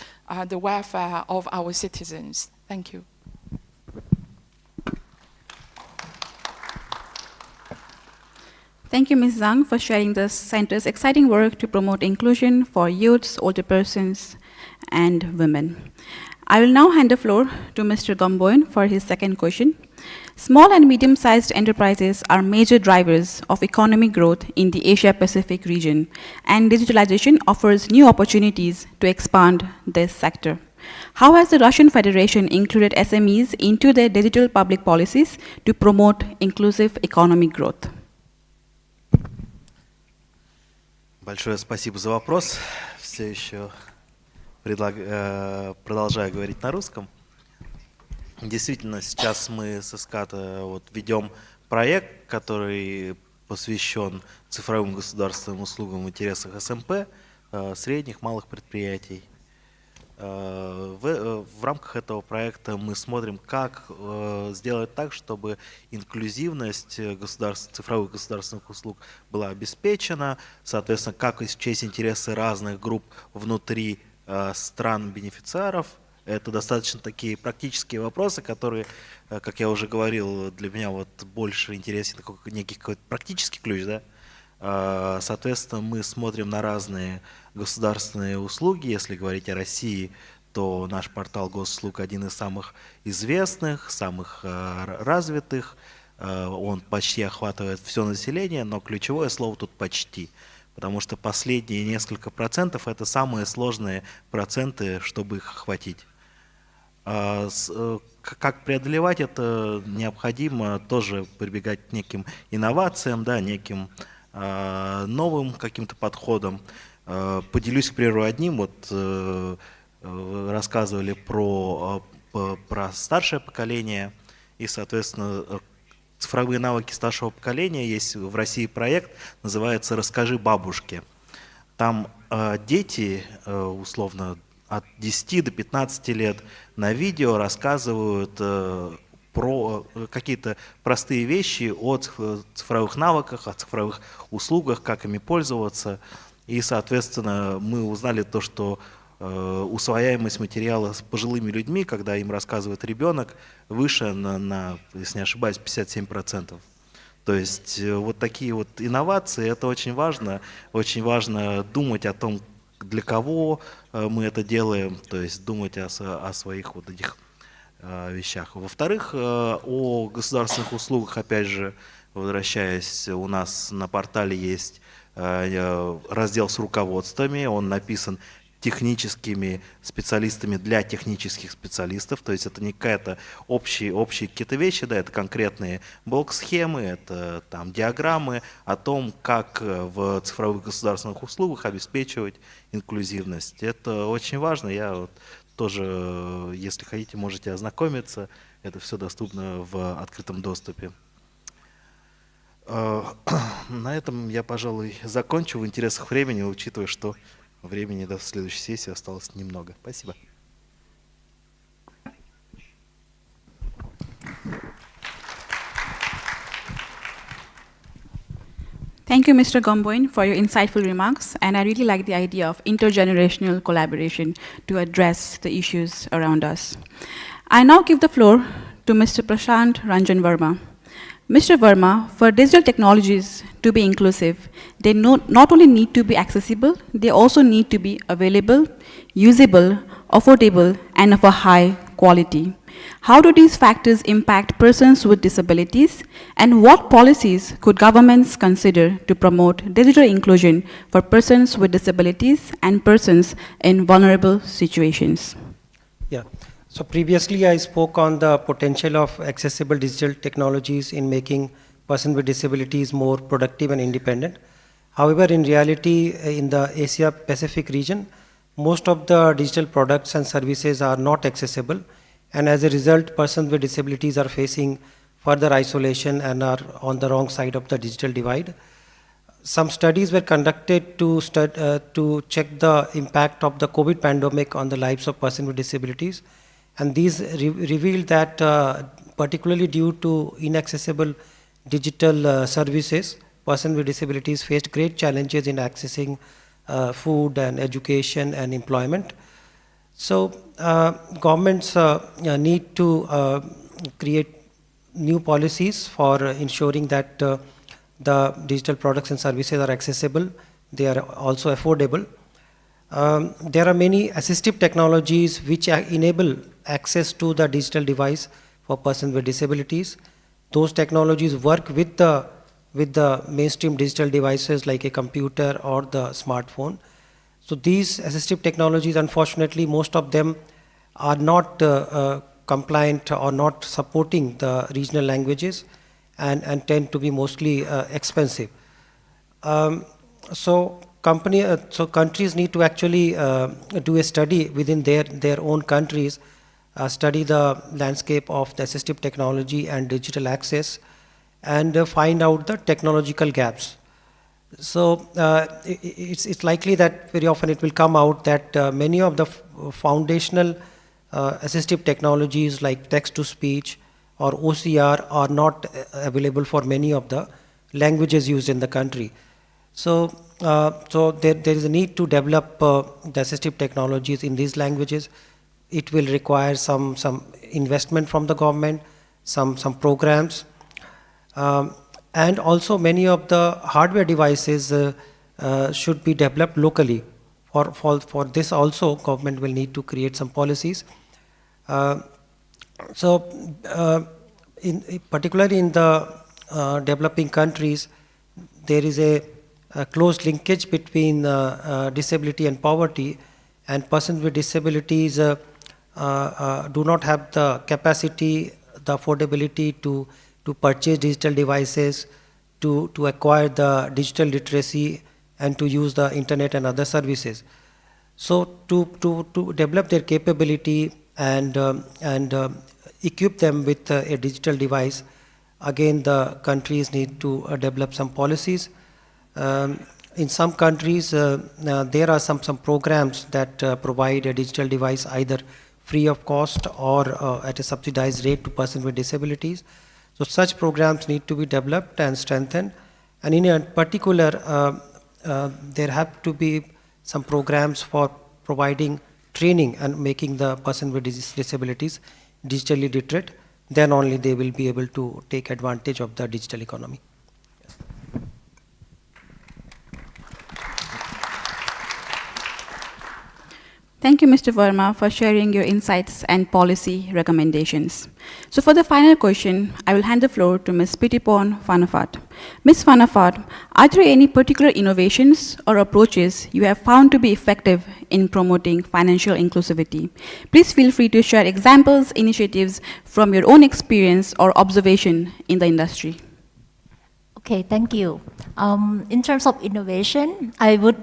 the welfare of our citizens. Thank you. Thank you, Ms. Zhang, for sharing the center's exciting work to promote inclusion for youths, older persons, and women. I will now hand the floor to Mr. Gomboin for his second question. Small and medium-sized enterprises are major drivers of economic growth in the Asia-Pacific region, and digitalization offers new opportunities to expand this sector. How has the Russian Federation included SMEs into their digital public policies to promote inclusive economic growth? Большое спасибо за вопрос. все еще продолжаю говорить на русском. Действительно, сейчас мы с ESCAP вот ведем проект, который посвящен цифровым государственным услугам в интересах СМП, средних, малых предприятий. В рамках этого проекта мы смотрим, как сделать так, чтобы инклюзивность цифровых государственных услуг была обеспечена, соответственно, как учесть интересы разных групп внутри стран-бенефициаров. Это достаточно такие практические вопросы, которые, как я уже говорил, для меня вот больше интересен некий какой-то практический ключ, да? Соответственно, мы смотрим на разные государственные услуги. Если говорить о России, то наш портал госуслуг один из самых известных, самых развитых. Он почти охватывает все население, но ключевое слово тут «почти». Потому что последние несколько процентов – это самые сложные проценты, чтобы их охватить. Как преодолевать это, необходимо тоже прибегать к неким инновациям, да, неким новым каким-то подходом. Поделюсь, к примеру, одним. Вот рассказывали про старшее поколение, и, соответственно, цифровые навыки старшего поколения. Есть в России проект, называется «Расскажи бабушке». Там дети, условно, от 10 до 15 лет на видео рассказывают про какие-то простые вещи о цифровых навыках, о цифровых услугах, как ими пользоваться. И, соответственно, мы узнали то, что усвояемость материала с пожилыми людьми, когда им рассказывает ребенок, выше на, если не ошибаюсь, 57%. То есть вот такие вот инновации, это очень важно думать о том, для кого мы это делаем, то есть думать о своих вот этих вещах. Во-вторых, о государственных услугах, опять же, возвращаясь, у нас на портале есть раздел с руководствами, он написан техническими специалистами для технических специалистов, то есть это не какая-то общие какие-то вещи, да, это конкретные блок-схемы, это там диаграммы о том, как в цифровых государственных услугах обеспечивать инклюзивность. Это очень важно, я вот тоже, если хотите, можете ознакомиться, это все доступно в открытом доступе. На этом я, пожалуй, закончу в интересах времени, учитывая, что времени до следующей сессии осталось немного. Спасибо. Thank you, Mr. Gomboin, for your insightful remarks, and I really like the idea of intergenerational collaboration to address the issues around us. I now give the floor to Mr. Prashant Ranjan Verma. Mr. Verma, for digital technologies to be inclusive, they not only need to be accessible, they also need to be available, usable, affordable, and of a high quality. How do these factors impact persons with disabilities, and what policies could governments consider to promote digital inclusion for persons with disabilities and persons in vulnerable situations? Yeah. So previously I spoke on the potential of accessible digital technologies in making persons with disabilities more productive and independent. However, in reality, in the Asia Pacific region, most of the digital products and services are not accessible, and as a result, persons with disabilities are facing further isolation and are on the wrong side of the digital divide. Some studies were conducted to check the impact of the COVID pandemic on the lives of persons with disabilities. And these revealed that particularly due to inaccessible digital services, persons with disabilities faced great challenges in accessing food and education and employment. So governments need to create new policies for ensuring that the digital products and services are accessible, they are also affordable. There are many assistive technologies which enable access to the digital device for persons with disabilities. Those technologies work with the mainstream digital devices like a computer or the smartphone. So these assistive technologies, unfortunately, most of them are not compliant or not supporting the regional languages and tend to be mostly expensive. So so countries need to actually do a study within their own countries, study the landscape of the assistive technology and digital access, and find out the technological gaps. So it's likely that very often it will come out that many of the foundational assistive technologies like text-to-speech or OCR are not available for many of the languages used in the country. So, there is a need to develop the assistive technologies in these languages. It will require some investment from the government, some programs, and also many of the hardware devices should be developed locally. For this also, government will need to create some policies. Particularly in the developing countries, there is a close linkage between disability and poverty, and persons with disabilities do not have the capacity, the affordability to purchase digital devices, to acquire the digital literacy, and to use the internet and other services. So to develop their capability and equip them with a digital device, again the countries need to develop some policies. In some countries, there are some programs that provide a digital device either free of cost or at a subsidized rate to persons with disabilities. So such programs need to be developed and strengthened. And in particular, there have to be some programs for providing training and making the person with disabilities digitally literate. Then only they will be able to take advantage of the digital economy. Thank you, Mr. Verma, for sharing your insights and policy recommendations. So for the final question, I will hand the floor to Ms. Pitipon Fanafat. Ms. Fanafat, are there any particular innovations or approaches you have found to be effective in promoting financial inclusivity? Please feel free to share examples, initiatives from your own experience or observation in the industry. Okay, thank you. In terms of innovation, I would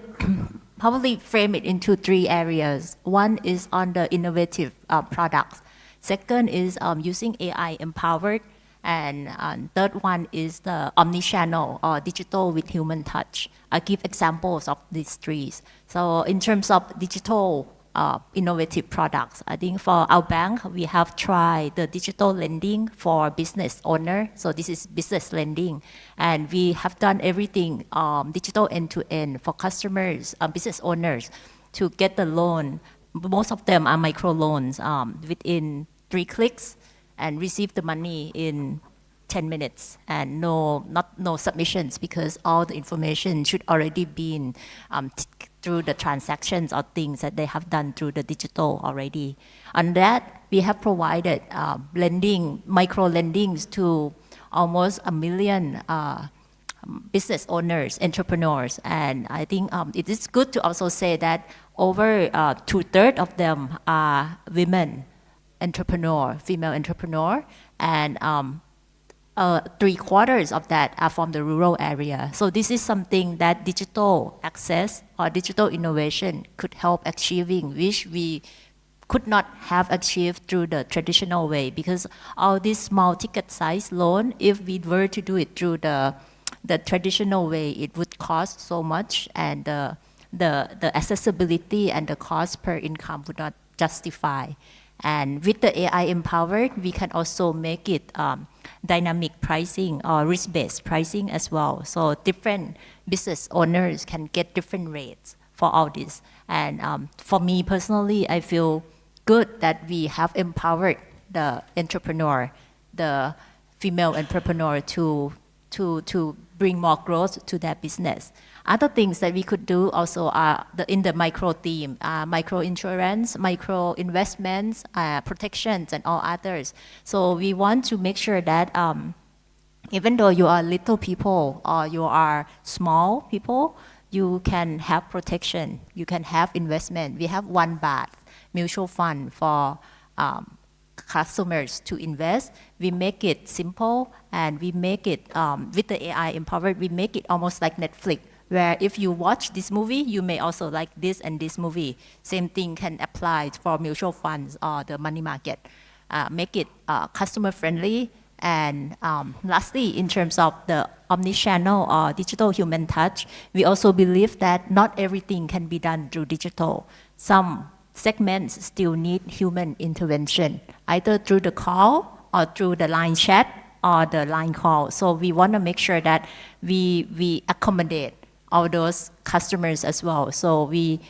probably frame it into 3 areas. One is on the innovative products. Second is using AI empowered. And third one is the omnichannel or digital with human touch. I'll give examples of these 3. So in terms of digital innovative products, I think for our bank, we have tried the digital lending for business owner. So this is business lending. And we have done everything digital end-to-end for customers, business owners to get the loan. Most of them are micro loans within 3 clicks and receive the money in 10 minutes and no submissions because all the information should already be through the transactions or things that they have done through the digital already. On that, we have provided micro lendings to almost 1 million business owners, entrepreneurs. And I think it is good to also say that over 2/3 of them are women entrepreneur, female entrepreneur, and 3/4 of that are from the rural area. So this is something that digital access or digital innovation could help achieving, which we could not have achieved through the traditional way, because all these small ticket size loan, if we were to do it through the traditional way, it would cost so much, and the accessibility and the cost per income would not justify. And with the AI empowered, we can also make it dynamic pricing or risk-based pricing as well. So different business owners can get different rates for all this. And for me personally, I feel good that we have empowered the entrepreneur, the female entrepreneur to bring more growth to their business. Other things that we could do also are in the micro theme, micro insurance, micro investments, protections, and all others. So we want to make sure that even though you are little people or you are small people, you can have protection, you can have investment. We have 1 baht mutual fund for customers to invest. We make it simple and we make it, with the AI empowered, we make it almost like Netflix. where if you watch this movie, you may also like this and this movie. Same thing can apply for mutual funds or the money market. Make it customer friendly. And lastly, in terms of the omnichannel or digital human touch, we also believe that not everything can be done through digital. Some segments still need human intervention, either through the call or through the line chat or the line call. So we want to make sure that we accommodate all those customers as well. So we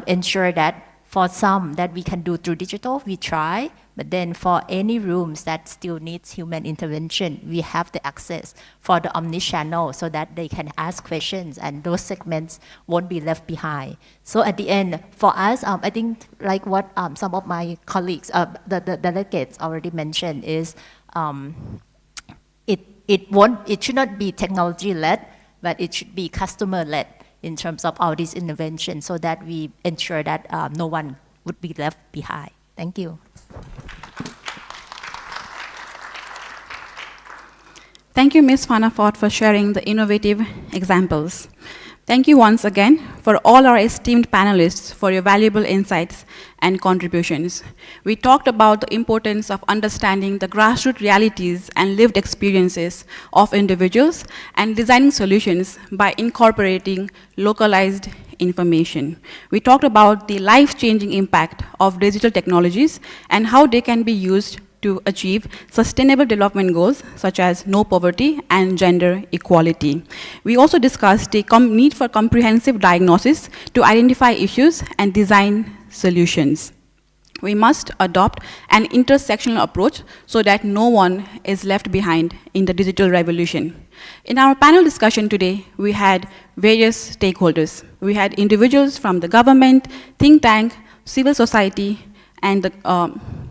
ensure that for some that we can do through digital, we try, but then for any rooms that still needs human intervention, we have the access for the omnichannel so that they can ask questions and those segments won't be left behind. So at the end, for us, I think like what some of my colleagues, the delegates already mentioned is it should not be technology-led, but it should be customer-led in terms of all these innovations so that we ensure that no one would be left behind. Thank you. Thank you, Ms. Fanafort, for sharing the innovative examples. Thank you once again for all our esteemed panelists for your valuable insights and contributions. We talked about the importance of understanding the grassroots realities and lived experiences of individuals and designing solutions by incorporating localized information. We talked about the life-changing impact of digital technologies and how they can be used to achieve sustainable development goals such as no poverty and gender equality. We also discussed the need for comprehensive diagnosis to identify issues and design solutions. We must adopt an intersectional approach so that no one is left behind in the digital revolution. In our panel discussion today, we had various stakeholders. We had individuals from the government, think tank, civil society, and the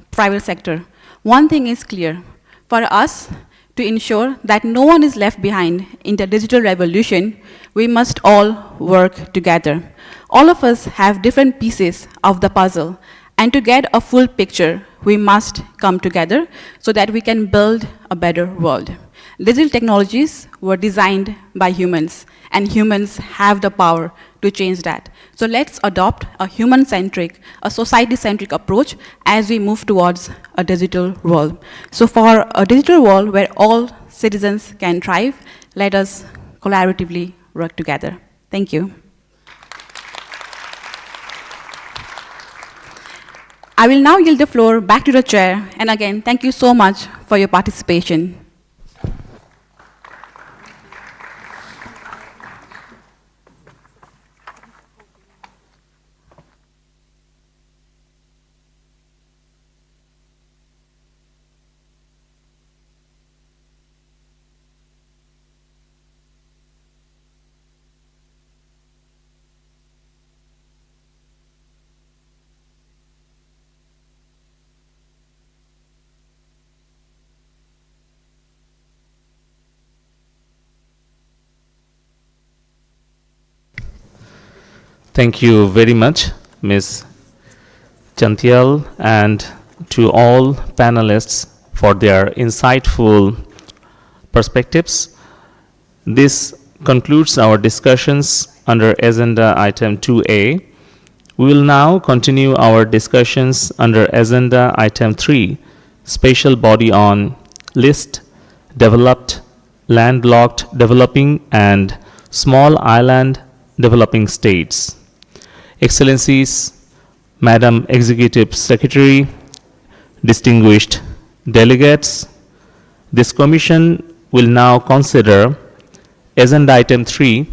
private sector. One thing is clear, for us to ensure that no one is left behind in the digital revolution, we must all work together. All of us have different pieces of the puzzle, and to get a full picture, we must come together so that we can build a better world. Digital technologies were designed by humans, and humans have the power to change that. So let's adopt a human-centric, a society-centric approach as we move towards a digital world. So for a digital world where all citizens can thrive, let us collaboratively work together. Thank you. I will now yield the floor back to the chair, and again, thank you so much for your participation. Thank you very much, Ms. Chantial, and to all panelists for their insightful perspectives. This concludes our discussions under Agenda Item 2A. We will now continue our discussions under Agenda Item 3, Special Body on List, Developed, Landlocked, Developing, and Small Island Developing States. Excellencies, Madam Executive Secretary, distinguished delegates, this commission will now consider Agenda Item 3,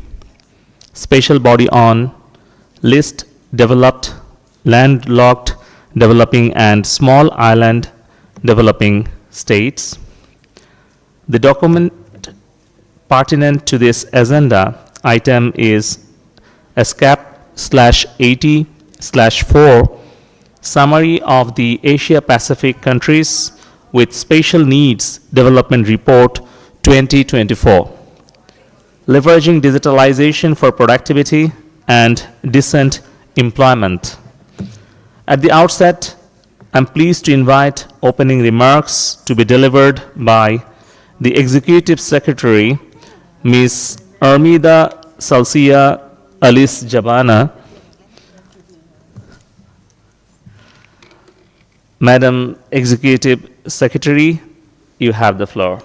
Special Body on List, Developed, Landlocked, Developing, and Small Island Developing States. The document pertinent to this agenda item is ESCAP/80/4, Summary of the Asia Pacific Countries with Special Needs Development Report 2024, Leveraging Digitalization for Productivity and Decent Employment. At the outset, I'm pleased to invite opening remarks to be delivered by the Executive Secretary, Ms. Armida Salsia Alice Jabana. Madam Executive Secretary, you have the floor.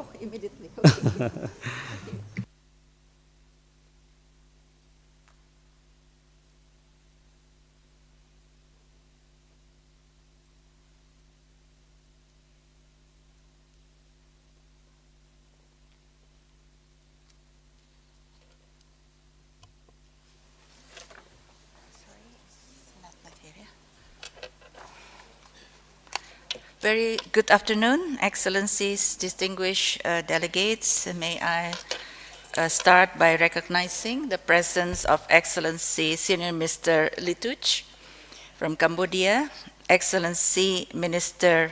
Very good afternoon, Excellencies, distinguished delegates. May I start by recognizing the presence of Excellency Senior Minister Lituch from Cambodia, Excellency Minister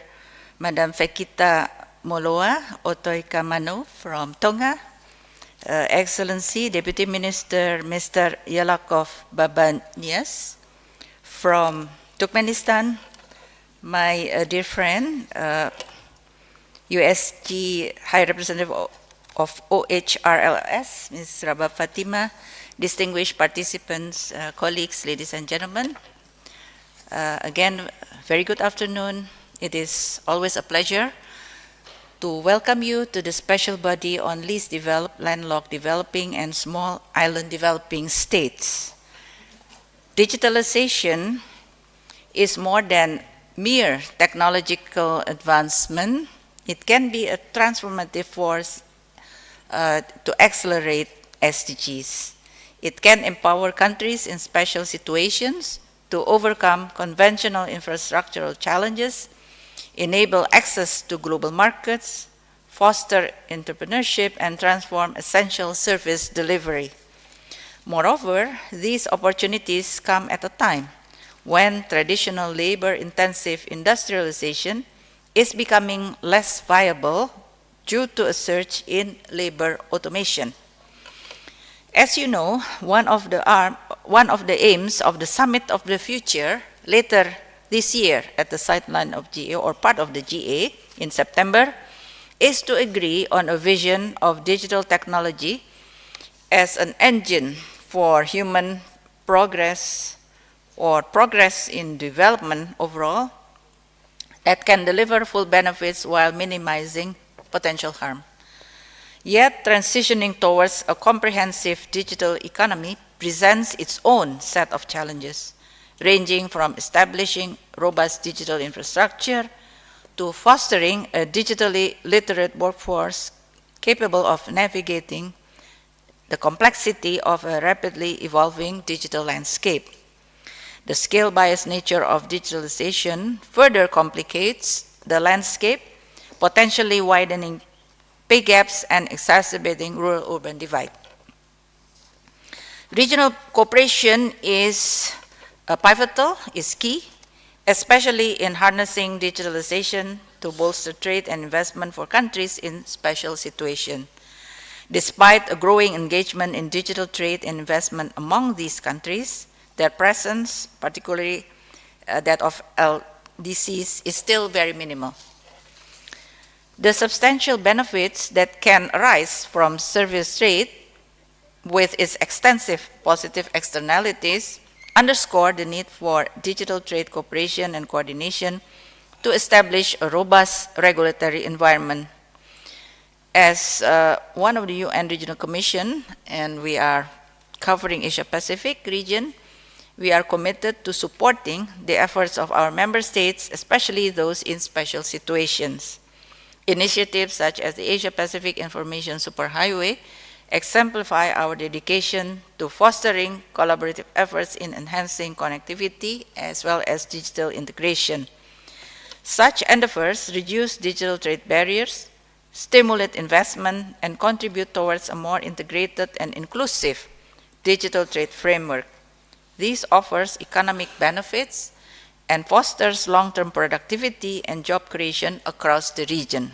Madam Fekita Moloa Otoy Kamano from Tonga, Excellency Deputy Minister Mr. Yalakov Babanyas from Turkmenistan, my dear friend, USG High Representative of OHRLS, Ms. Rabab Fatima, distinguished participants, colleagues, ladies and gentlemen. Again, very good afternoon. It is always a pleasure to welcome you to the special body on least developed, landlocked developing and small island developing states. Digitalization is more than mere technological advancement. It can be a transformative force to accelerate SDGs. It can empower countries in special situations to overcome conventional infrastructural challenges, enable access to global markets, foster entrepreneurship, and transform essential service delivery. Moreover, these opportunities come at a time when traditional labor-intensive industrialization is becoming less viable due to a surge in labor automation. As you know, one of the aims of the Summit of the Future later this year at the sideline of GA, or part of the GA in September, is to agree on a vision of digital technology as an engine for human progress or progress in development overall that can deliver full benefits while minimizing potential harm. Yet, transitioning towards a comprehensive digital economy presents its own set of challenges, ranging from establishing robust digital infrastructure to fostering a digitally literate workforce capable of navigating the complexity of a rapidly evolving digital landscape. The scale-biased nature of digitalization further complicates the landscape, potentially widening pay gaps and exacerbating rural-urban divide. Regional cooperation is pivotal, is key, especially in harnessing digitalization to bolster trade and investment for countries in special situations. Despite a growing engagement in digital trade and investment among these countries, their presence, particularly that of LDCs, is still very minimal. The substantial benefits that can arise from service trade with its extensive positive externalities underscore the need for digital trade cooperation and coordination to establish a robust regulatory environment. As one of the UN Regional Commission, and we are covering Asia-Pacific region, we are committed to supporting the efforts of our member states, especially those in special situations. Initiatives such as the Asia-Pacific Information Superhighway exemplify our dedication to fostering collaborative efforts in enhancing connectivity as well as digital integration. Such endeavors reduce digital trade barriers, stimulate investment, and contribute towards a more integrated and inclusive digital trade framework. This offers economic benefits and fosters long-term productivity and job creation across the region.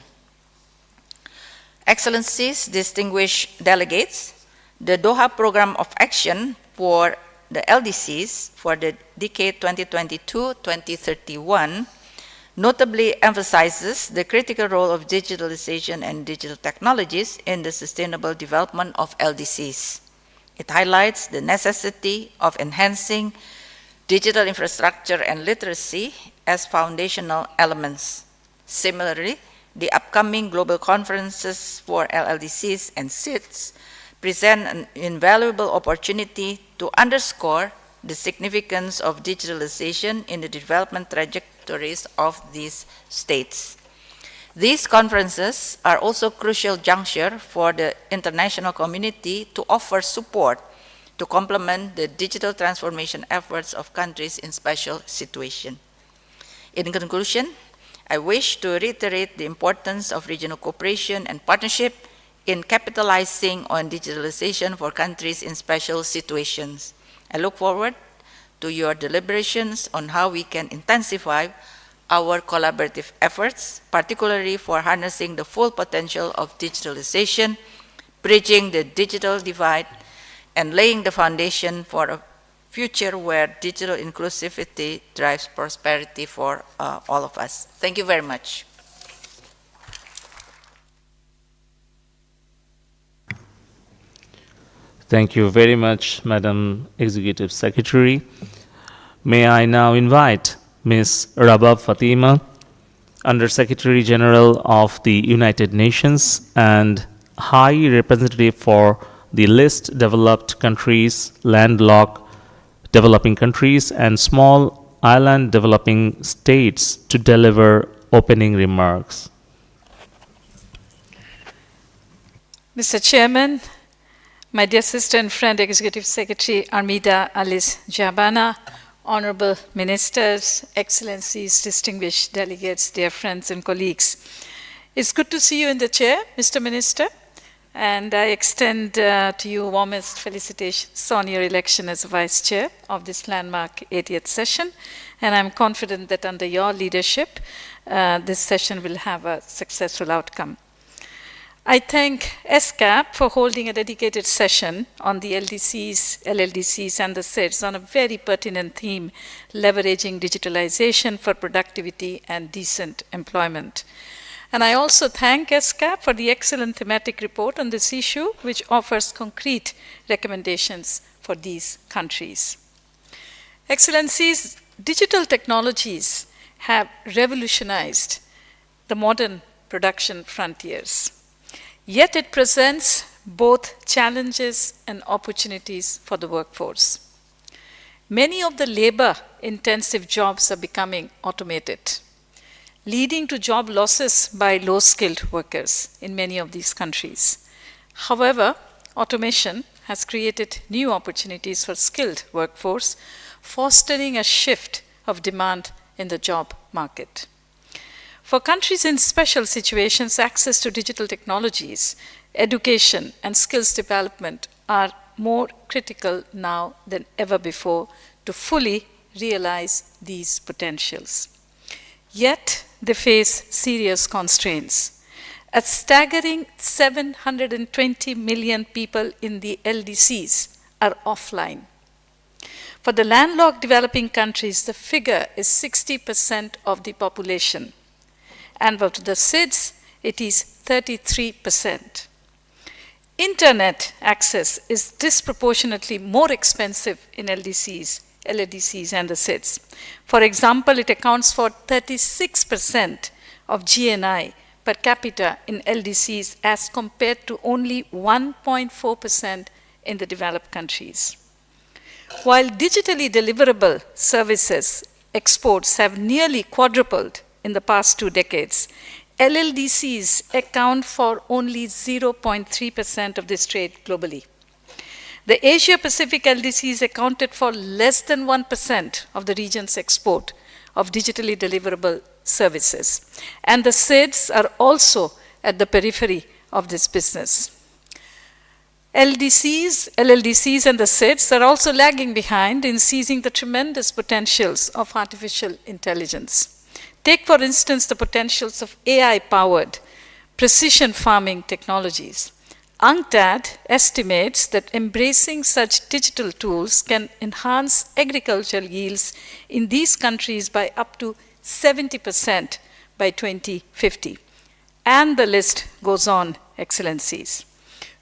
Excellencies, distinguished delegates, the Doha Program of Action for the LDCs for the decade 2022-2031 notably emphasizes the critical role of digitalization and digital technologies in the sustainable development of LDCs. It highlights the necessity of enhancing digital infrastructure and literacy as foundational elements. Similarly, the upcoming global conferences for LLDCs and SIDS present an invaluable opportunity to underscore the significance of digitalization in the development trajectories of these states. These conferences are also crucial juncture for the international community to offer support to complement the digital transformation efforts of countries in special situations. In conclusion, I wish to reiterate the importance of regional cooperation and partnership in capitalizing on digitalization for countries in special situations. I look forward to your deliberations on how we can intensify our collaborative efforts, particularly for harnessing the full potential of digitalization, bridging the digital divide, and laying the foundation for a future where digital inclusivity drives prosperity for all of us. Thank you very much. Thank you very much, Madam Executive Secretary. May I now invite Ms. Rabab Fatima, Under Secretary General of the United Nations and High Representative for the least developed countries, landlocked developing countries, and small island developing states to deliver opening remarks. Mr. Chairman, my dear sister and friend, Executive Secretary Armida Alice Jabana, Honorable Ministers, Excellencies, distinguished delegates, dear friends and colleagues. It's good to see you in the chair, Mr. Minister, and I extend to you warmest felicitations on your election as Vice Chair of this landmark 80th session, and I'm confident that under your leadership, this session will have a successful outcome. I thank ESCAP for holding a dedicated session on the LDCs, LLDCs, and the SIDS on a very pertinent theme, leveraging digitalization for productivity and decent employment. And I also thank ESCAP for the excellent thematic report on this issue, which offers concrete recommendations for these countries. Excellencies, digital technologies have revolutionized the modern production frontiers. Yet it presents both challenges and opportunities for the workforce. Many of the labor-intensive jobs are becoming automated, leading to job losses by low-skilled workers in many of these countries. However, automation has created new opportunities for skilled workforce, fostering a shift of demand in the job market. For countries in special situations, access to digital technologies, education, and skills development are more critical now than ever before to fully realize these potentials. Yet, they face serious constraints. A staggering 720 million people in the LDCs are offline. For the landlocked developing countries, the figure is 60% of the population. And for the SIDS, it is 33%. Internet access is disproportionately more expensive in LDCs, and the SIDS. For example, it accounts for 36% of GNI per capita in LDCs as compared to only 1.4% in the developed countries. While digitally deliverable services exports have nearly quadrupled in the past 2 decades, LLDCs account for only 0.3% of this trade globally. The Asia-Pacific LDCs accounted for less than 1% of the region's export of digitally deliverable services. And the SIDS are also at the periphery of this business. LDCs, LLDCs, and the SIDS are also lagging behind in seizing the tremendous potentials of artificial intelligence. Take, for instance, the potentials of AI-powered precision farming technologies. UNCTAD estimates that embracing such digital tools can enhance agricultural yields in these countries by up to 70% by 2050. And the list goes on, Excellencies.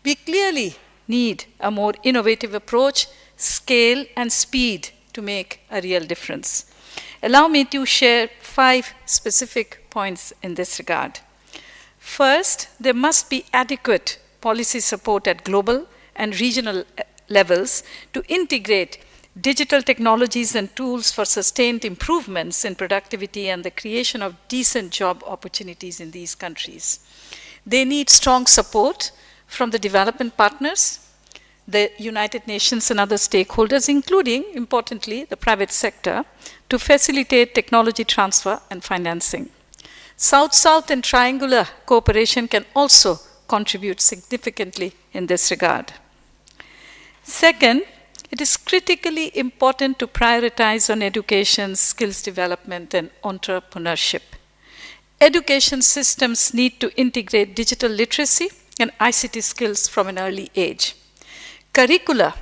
We clearly need a more innovative approach, scale, and speed to make a real difference. Allow me to share 5 specific points in this regard. First, there must be adequate policy support at global and regional levels to integrate digital technologies and tools for sustained improvements in productivity and the creation of decent job opportunities in these countries. They need strong support from the development partners, the United Nations and other stakeholders, including, importantly, the private sector, to facilitate technology transfer and financing. South-South and triangular cooperation can also contribute significantly in this regard. Second, it is critically important to prioritize on education, skills development, and entrepreneurship. Education systems need to integrate digital literacy and ICT skills from an early age. Curricula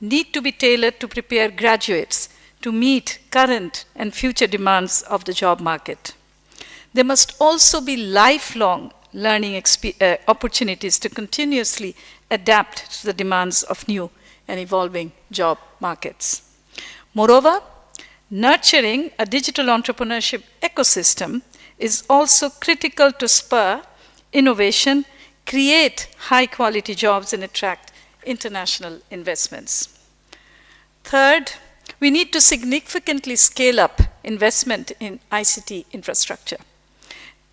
need to be tailored to prepare graduates to meet current and future demands of the job market. There must also be lifelong learning opportunities to continuously adapt to the demands of new and evolving job markets. Moreover, nurturing a digital entrepreneurship ecosystem is also critical to spur innovation, create high-quality jobs, and attract international investments. Third, we need to significantly scale up investment in ICT infrastructure.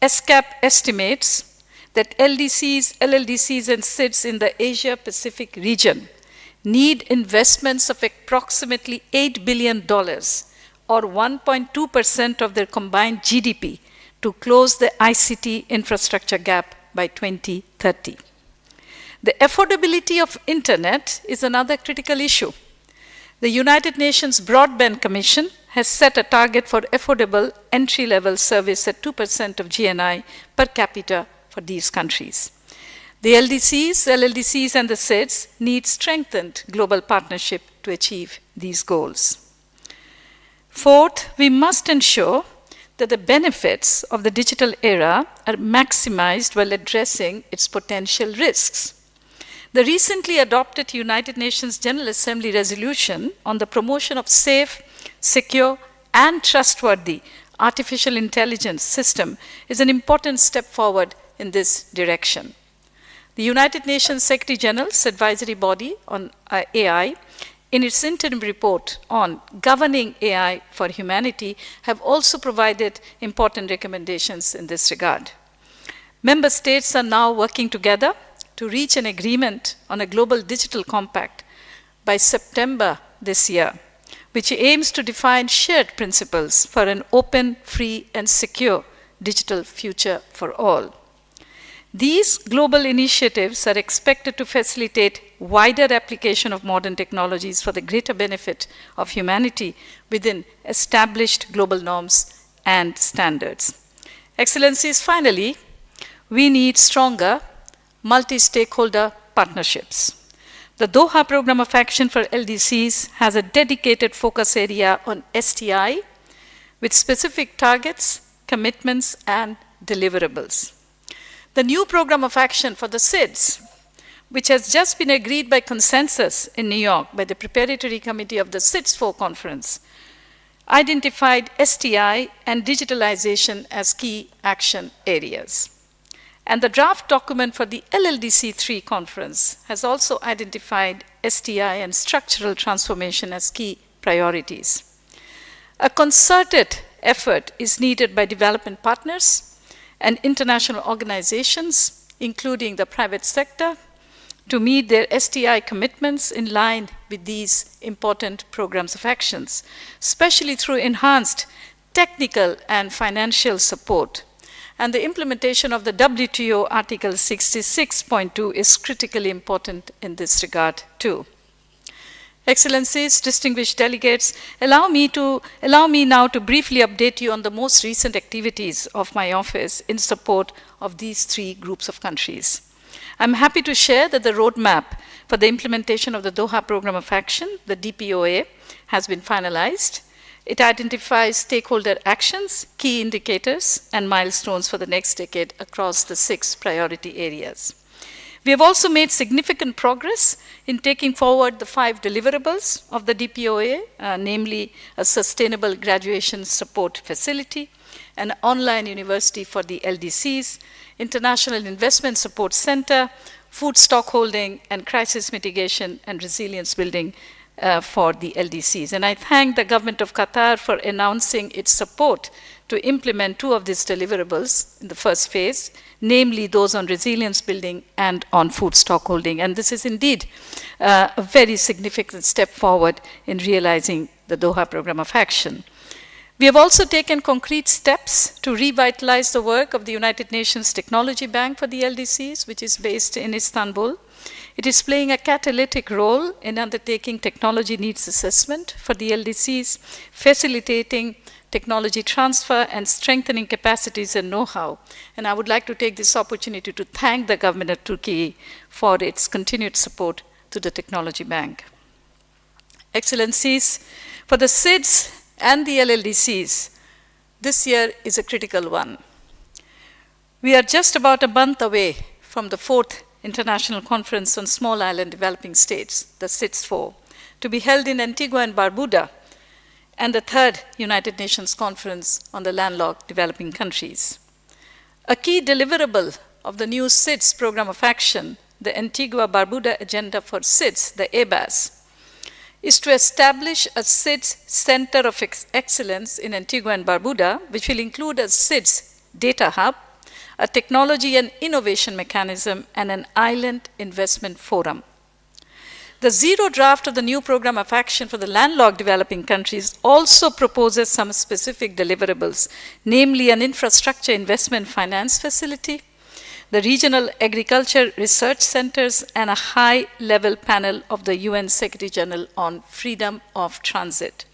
ESCAP estimates that LDCs, LLDCs, and SIDS in the Asia-Pacific region need investments of approximately $8 billion, or 1.2% of their combined GDP, to close the ICT infrastructure gap by 2030. The affordability of internet is another critical issue. The United Nations Broadband Commission has set a target for affordable entry-level service at 2% of GNI per capita for these countries. The LDCs, LLDCs, and the SIDS need strengthened global partnership to achieve these goals. Fourth, we must ensure that the benefits of the digital era are maximized while addressing its potential risks. The recently adopted United Nations General Assembly resolution on the promotion of safe, secure, and trustworthy artificial intelligence system is an important step forward in this direction. The United Nations Secretary General's advisory body on AI, in its interim report on governing AI for humanity, have also provided important recommendations in this regard. Member states are now working together to reach an agreement on a global digital compact by September this year, which aims to define shared principles for an open, free, and secure digital future for all. These global initiatives are expected to facilitate wider application of modern technologies for the greater benefit of humanity within established global norms and standards. Excellencies, finally, we need stronger multi-stakeholder partnerships. The Doha Program of Action for LDCs has a dedicated focus area on STI with specific targets, commitments, and deliverables. The new Program of Action for the SIDS, which has just been agreed by consensus in New York by the Preparatory Committee of the SIDS 4 conference, identified STI and digitalization as key action areas. And the draft document for the LLDC 3 conference has also identified STI and structural transformation as key priorities. A concerted effort is needed by development partners and international organizations, including the private sector, to meet their STI commitments in line with these important programs of actions, especially through enhanced technical and financial support. And the implementation of the WTO Article 66.2 is critically important in this regard too. Excellencies, distinguished delegates, allow me now to briefly update you on the most recent activities of my office in support of these 3 groups of countries. I'm happy to share that the roadmap for the implementation of the Doha Program of Action, the DPOA, has been finalized. It identifies stakeholder actions, key indicators, and milestones for the next decade across the 6 priority areas. We have also made significant progress in taking forward the 5 deliverables of the DPOA, namely a sustainable graduation support facility, an online university for the LDCs, International Investment Support Center, food stockholding, and crisis mitigation and resilience building for the LDCs. And I thank the government of Qatar for announcing its support to implement 2 of these deliverables in the first phase, namely those on resilience building and on food stockholding. And this is indeed a very significant step forward in realizing the Doha Program of Action. We have also taken concrete steps to revitalize the work of the United Nations Technology Bank for the LDCs, which is based in Istanbul. It is playing a catalytic role in undertaking technology needs assessment for the LDCs, facilitating technology transfer and strengthening capacities and know-how. And I would like to take this opportunity to thank the government of Turkey for its continued support to the Technology Bank. Excellencies, for the SIDS and the LLDCs, this year is a critical one. We are just about a month away from the 4th International Conference on Small Island Developing States, the SIDS-4, to be held in Antigua and Barbuda, and the 3rd United Nations Conference on the Landlocked Developing Countries. A key deliverable of the new SIDS Program of Action, the Antigua-Barbuda Agenda for SIDS, the ABAS, is to establish a SIDS Center of Excellence in Antigua and Barbuda, which will include a SIDS data hub, a technology and innovation mechanism, and an island investment forum. The zero draft of the new program of action for the landlocked developing countries also proposes some specific deliverables, namely an infrastructure investment finance facility, the regional agriculture research centers, and a high-level panel of the UN Secretary General on freedom of transit.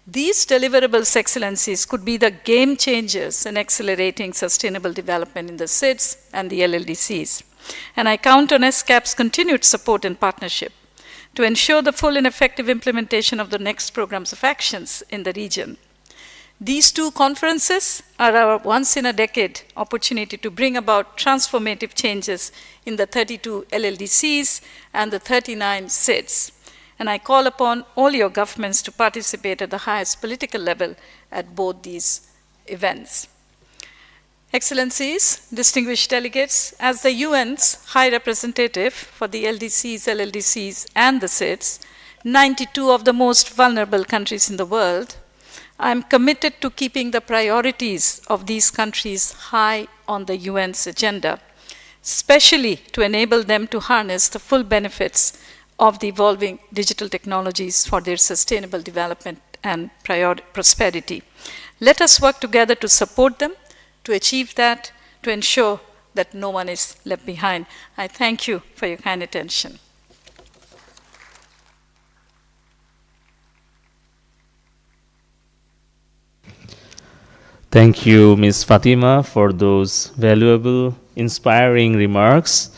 These deliverables, Excellencies, could be the game changers in accelerating sustainable development in the SIDS and the LLDCs. And I count on ESCAP's continued support and partnership to ensure the full and effective implementation of the next programs of actions in the region. These 2 conferences are our once-in-a-decade opportunity to bring about transformative changes in the 32 LLDCs and the 39 SIDS. And I call upon all your governments to participate at the highest political level at both these events. Excellencies, distinguished delegates, as the UN's High Representative for the LDCs, LLDCs, and the SIDS, 92 of the most vulnerable countries in the world, I am committed to keeping the priorities of these countries high on the UN's agenda, especially to enable them to harness the full benefits of the evolving digital technologies for their sustainable development and prosperity. Let us work together to support them, to achieve that, to ensure that no one is left behind. I thank you for your kind attention. Thank you, Ms. Fatima, for those valuable, inspiring remarks.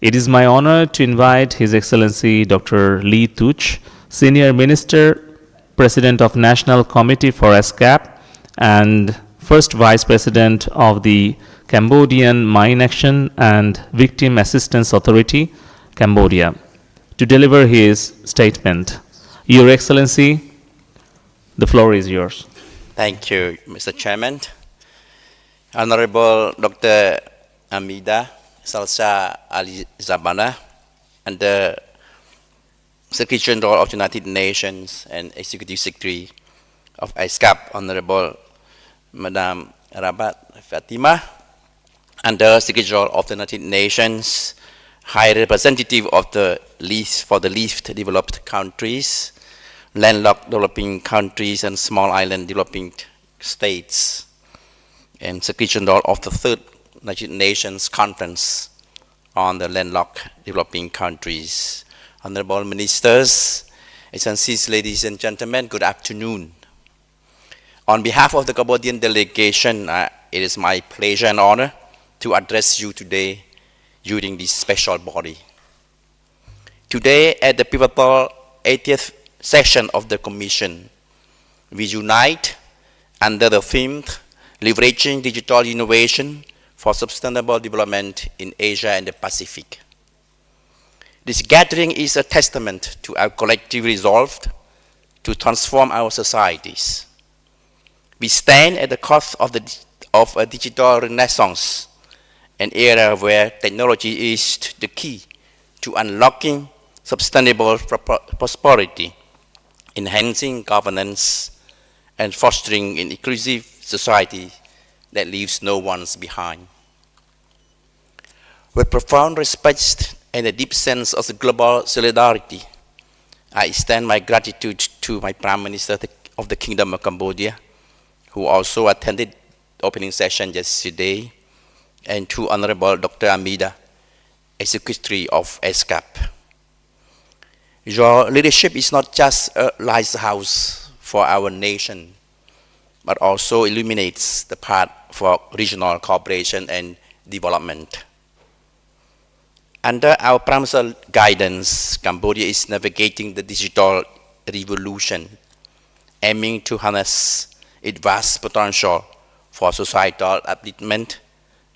It is my honor to invite His Excellency Dr. Lee Tuch, Senior Minister, President of National Committee for ESCAP, and First Vice President of the Cambodian Mine Action and Victim Assistance Authority, Cambodia, to deliver his statement. Your Excellency, the floor is yours. Thank you, Mr. Chairman. Honorable Dr. Amida Salsa Ali Zabana, and the Secretary General of the United Nations and Executive Secretary of ESCAP, Honorable Madame Rabat Fatima, and the Secretary General of the United Nations, High Representative of the least developed countries, landlocked developing countries, and small island developing states, and Secretary General of the 3rd United Nations Conference on the landlocked developing countries. Honorable Ministers, Excellencies, ladies and gentlemen, good afternoon. On behalf of the Cambodian delegation, it is my pleasure and honor to address you today during this special body. Today, at the pivotal 80th session of the Commission, we unite under the theme Leveraging Digital Innovation for sustainable development in Asia and the Pacific. This gathering is a testament to our collective resolve to transform our societies. We stand at the cusp of a digital renaissance, an era where technology is the key to unlocking sustainable prosperity, enhancing governance, and fostering an inclusive society that leaves no one behind. With profound respect and a deep sense of global solidarity, I extend my gratitude to my Prime Minister of the Kingdom of Cambodia, who also attended the opening session yesterday, and to Honorable Dr. Amida, Secretary of ESCAP. Your leadership is not just a lighthouse for our nation, but also illuminates the path for regional cooperation and development. Under our Prime Minister's guidance, Cambodia is navigating the digital revolution, aiming to harness its vast potential for societal upliftment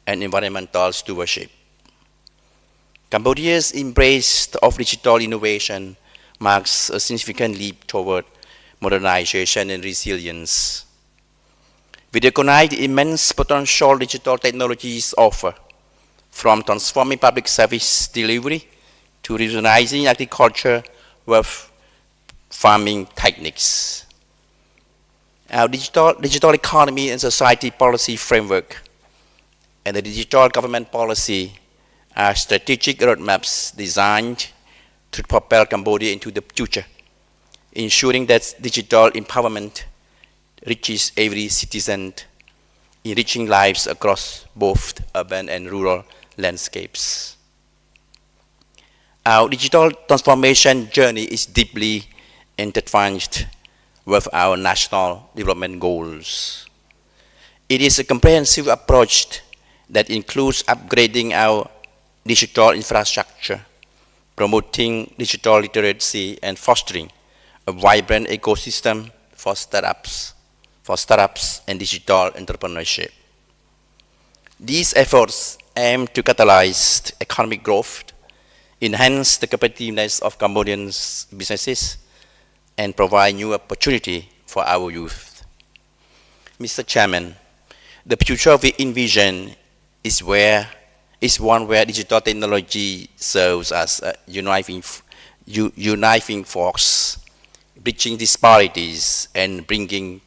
and environmental stewardship. Cambodia's embrace of digital innovation marks a significant leap toward modernization and resilience. We recognize the immense potential digital technologies offer, from transforming public service delivery to revolutionizing agriculture with farming techniques. Our digital economy and society policy framework and the digital government policy are strategic roadmaps designed to propel Cambodia into the future, ensuring that digital empowerment reaches every citizen, enriching lives across both urban and rural landscapes. Our digital transformation journey is deeply intertwined with our national development goals. It is a comprehensive approach that includes upgrading our digital infrastructure, promoting digital literacy, and fostering a vibrant ecosystem for startups and digital entrepreneurship. These efforts aim to catalyze economic growth, enhance the competitiveness of Cambodian businesses, and provide new opportunity for our youth. Mr. Chairman, the future we envision is one where digital technology serves as a uniting force, bridging disparities and bringing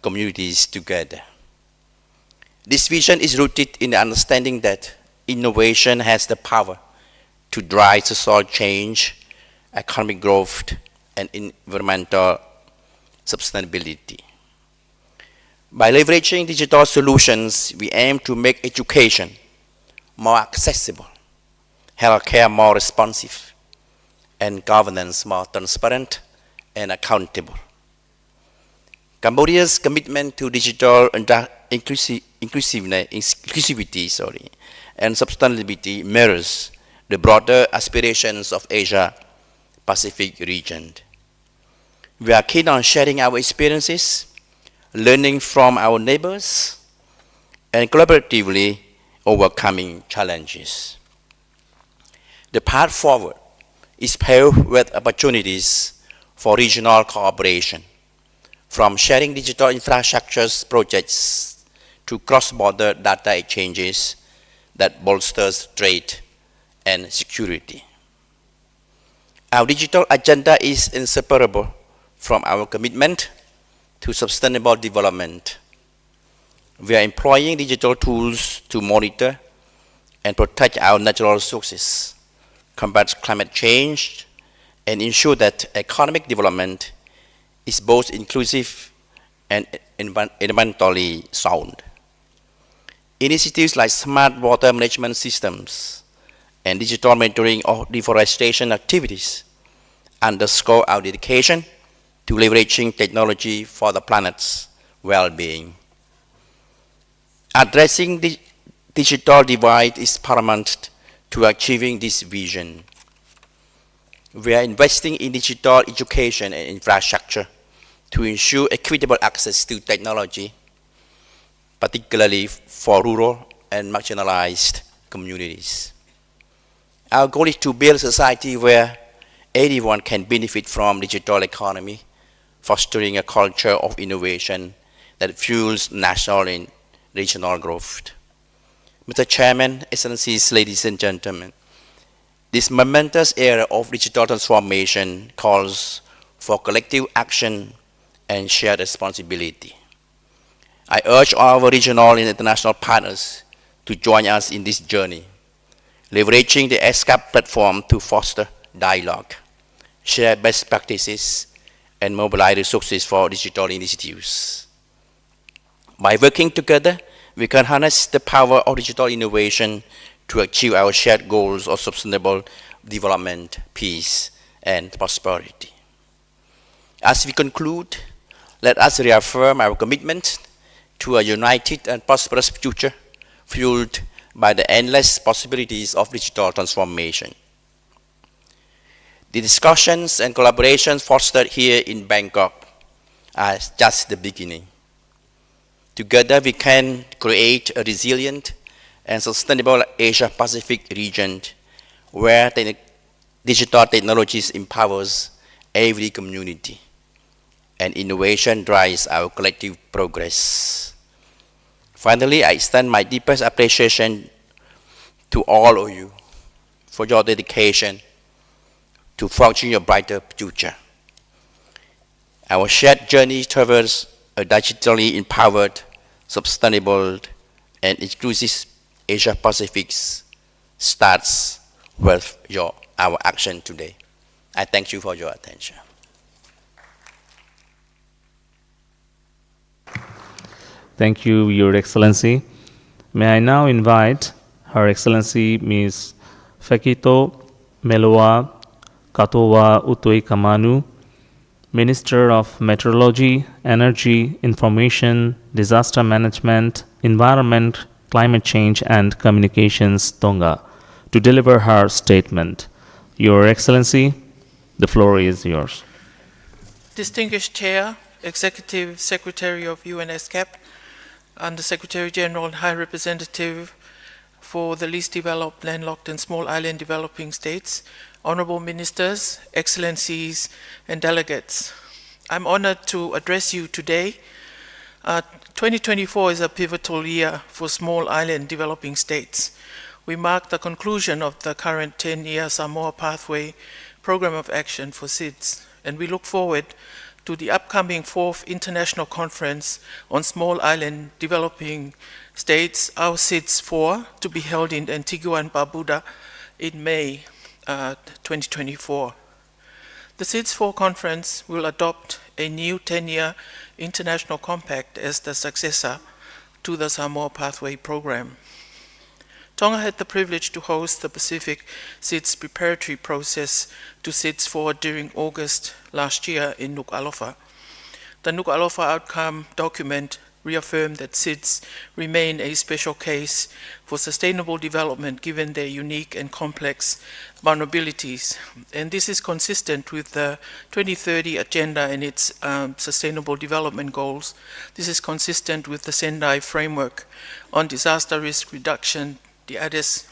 communities together. This vision is rooted in the understanding that innovation has the power to drive social change, economic growth, and environmental sustainability. By leveraging digital solutions, we aim to make education more accessible, healthcare more responsive, and governance more transparent and accountable. Cambodia's commitment to digital inclusivity and sustainability mirrors the broader aspirations of Asia-Pacific region. We are keen on sharing our experiences, learning from our neighbors, and collaboratively overcoming challenges. The path forward is paved with opportunities for regional cooperation, from sharing digital infrastructures projects to cross-border data exchanges that bolsters trade and security. Our digital agenda is inseparable from our commitment to sustainable development. We are employing digital tools to monitor and protect our natural resources, combat climate change, and ensure that economic development is both inclusive and environmentally sound. Initiatives like smart water management systems and digital monitoring of deforestation activities underscore our dedication to leveraging technology for the planet's well-being. Addressing the digital divide is paramount to achieving this vision. We are investing in digital education and infrastructure to ensure equitable access to technology, particularly for rural and marginalized communities. Our goal is to build a society where everyone can benefit from digital economy, fostering a culture of innovation that fuels national and regional growth. Mr. Chairman, Excellencies, ladies and gentlemen, this momentous era of digital transformation calls for collective action and shared responsibility. I urge our regional and international partners to join us in this journey, leveraging the ESCAP platform to foster dialogue, share best practices, and mobilize resources for digital initiatives. By working together, we can harness the power of digital innovation to achieve our shared goals of sustainable development, peace, and prosperity. As we conclude, let us reaffirm our commitment to a united and prosperous future fueled by the endless possibilities of digital transformation. The discussions and collaborations fostered here in Bangkok are just the beginning. Together we can create a resilient and sustainable Asia-Pacific region where digital technologies empowers every community and innovation drives our collective progress. Finally, I extend my deepest appreciation to all of you for your dedication to forging a brighter future. Our shared journey towards a digitally empowered, sustainable, and inclusive Asia-Pacific starts with our action today. I thank you for your attention. Thank you, Your Excellency. May I now invite Her Excellency Ms. Fekito Meloa Katoa Utoi Kamanu, Minister of Meteorology, Energy, Information, Disaster Management, Environment, Climate Change and Communications, Tonga, to deliver her statement. Your Excellency, the floor is yours. Distinguished Chair, Executive Secretary of UN ESCAP, Under Secretary General and High Representative for the least developed, landlocked and small island developing states, Honorable Ministers, Excellencies and delegates. I'm honored to address you today. 2024 is a pivotal year for small island developing states. We mark the conclusion of the current 10-year Samoa Pathway Program of Action for SIDS, and we look forward to the upcoming 4th International Conference on Small Island Developing States, our SIDS 4, to be held in Antigua and Barbuda in May 2024. The SIDS 4 conference will adopt a new 10-year international compact as the successor to the Samoa Pathway Program. Tonga had the privilege to host the Pacific SIDS preparatory process to SIDS 4 during August last year in Nuku'alofa. The Nuku'alofa outcome document reaffirmed that SIDS remain a special case for sustainable development given their unique and complex vulnerabilities. And this is consistent with the 2030 agenda and its sustainable development goals. This is consistent with the Sendai framework on disaster risk reduction, the Addis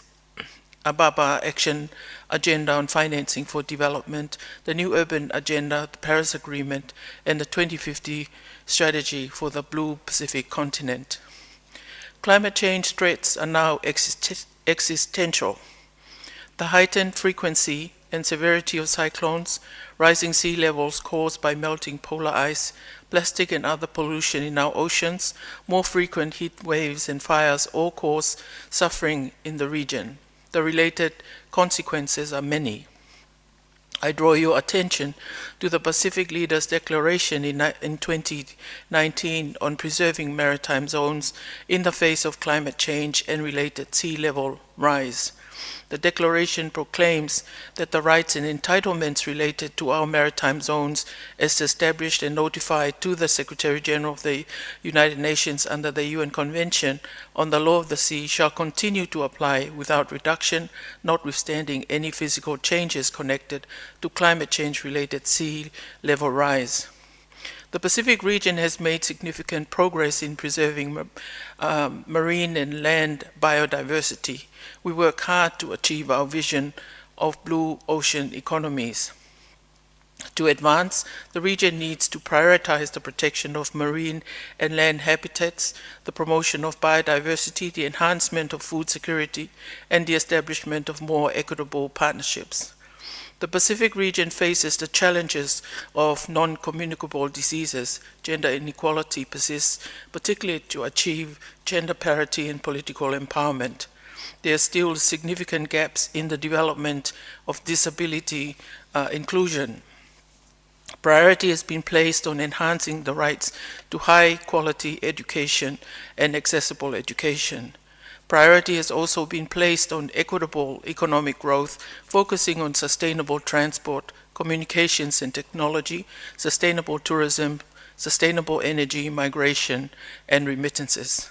Ababa Action Agenda on Financing for Development, the New Urban Agenda, the Paris Agreement, and the 2050 Strategy for the Blue Pacific Continent. Climate change threats are now existential. The heightened frequency and severity of cyclones, rising sea levels caused by melting polar ice, plastic and other pollution in our oceans, more frequent heat waves and fires all cause suffering in the region. The related consequences are many. I draw your attention to the Pacific Leaders' Declaration in 2019 on preserving maritime zones in the face of climate change and related sea level rise. The declaration proclaims that the rights and entitlements related to our maritime zones, as established and notified to the Secretary General of the United Nations under the UN Convention on the Law of the Sea, shall continue to apply without reduction, notwithstanding any physical changes connected to climate change-related sea level rise. The Pacific region has made significant progress in preserving marine and land biodiversity. We work hard to achieve our vision of blue ocean economies. To advance, the region needs to prioritize the protection of marine and land habitats, the promotion of biodiversity, the enhancement of food security, and the establishment of more equitable partnerships. The Pacific region faces the challenges of non-communicable diseases. Gender inequality persists, particularly to achieve gender parity and political empowerment. There are still significant gaps in the development of disability inclusion. Priority has been placed on enhancing the rights to high-quality education and accessible education. Priority has also been placed on equitable economic growth, focusing on sustainable transport, communications and technology, sustainable tourism, sustainable energy, migration, and remittances.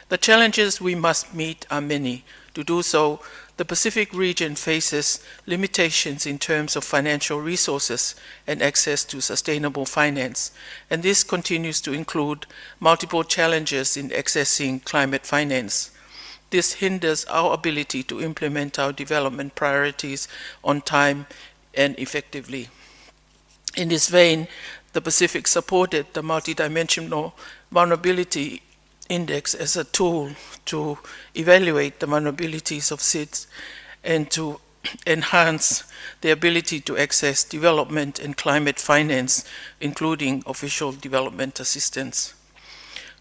The challenges we must meet are many. To do so, the Pacific region faces limitations in terms of financial resources and access to sustainable finance, and this continues to include multiple challenges in accessing climate finance. This hinders our ability to implement our development priorities on time and effectively. In this vein, the Pacific supported the Multidimensional Vulnerability Index as a tool to evaluate the vulnerabilities of SIDS and to enhance the ability to access development and climate finance, including official development assistance.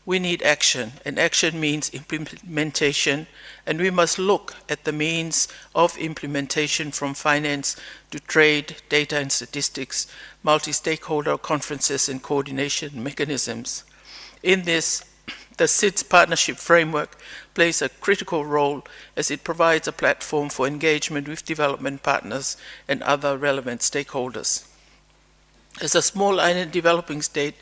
We need action, and action means implementation, and we must look at the means of implementation from finance to trade, data and statistics, multi-stakeholder conferences and coordination mechanisms. In this, the SIDS partnership framework plays a critical role as it provides a platform for engagement with development partners and other relevant stakeholders. As a small island developing state,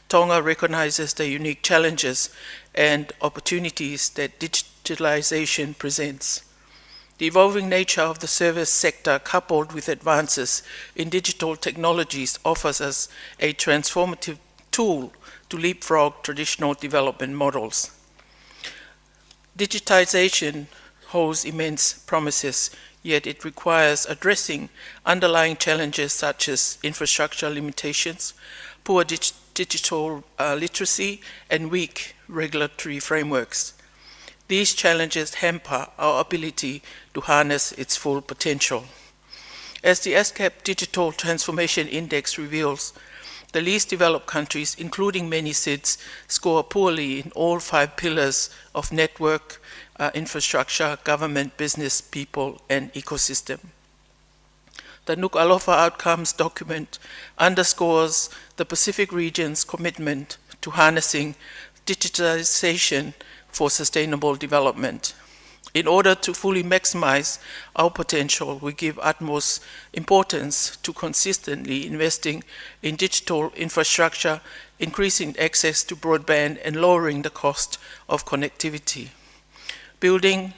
Tonga recognizes the unique challenges and opportunities that digitalization presents. The evolving nature of the service sector, coupled with advances in digital technologies, offers us a transformative tool to leapfrog traditional development models. Digitization holds immense promises, yet it requires addressing underlying challenges such as infrastructure limitations, poor digital literacy, and weak regulatory frameworks. These challenges hamper our ability to harness its full potential. As the ESCAP Digital Transformation Index reveals, the least developed countries, including many SIDS, score poorly in all 5 pillars of network, infrastructure, government, business, people, and ecosystem. The Nuku'alofa Outcomes document underscores the Pacific region's commitment to harnessing digitalization for sustainable development. In order to fully maximize our potential, we give utmost importance to consistently investing in digital infrastructure, increasing access to broadband, and lowering the cost of connectivity. Building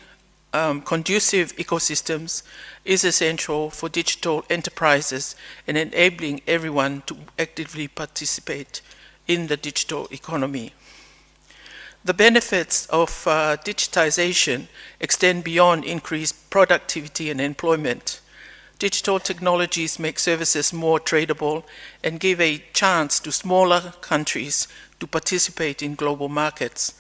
conducive ecosystems is essential for digital enterprises and enabling everyone to actively participate in the digital economy. The benefits of digitization extend beyond increased productivity and employment. Digital technologies make services more tradable and give a chance to smaller countries to participate in global markets.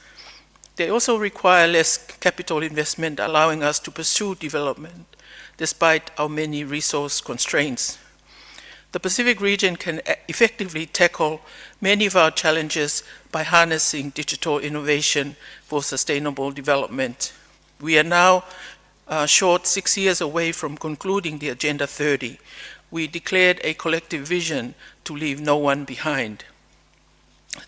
They also require less capital investment, allowing us to pursue development despite our many resource constraints. The Pacific region can effectively tackle many of our challenges by harnessing digital innovation for sustainable development. We are now short 6 years away from concluding the Agenda 30. We declared a collective vision to leave no one behind.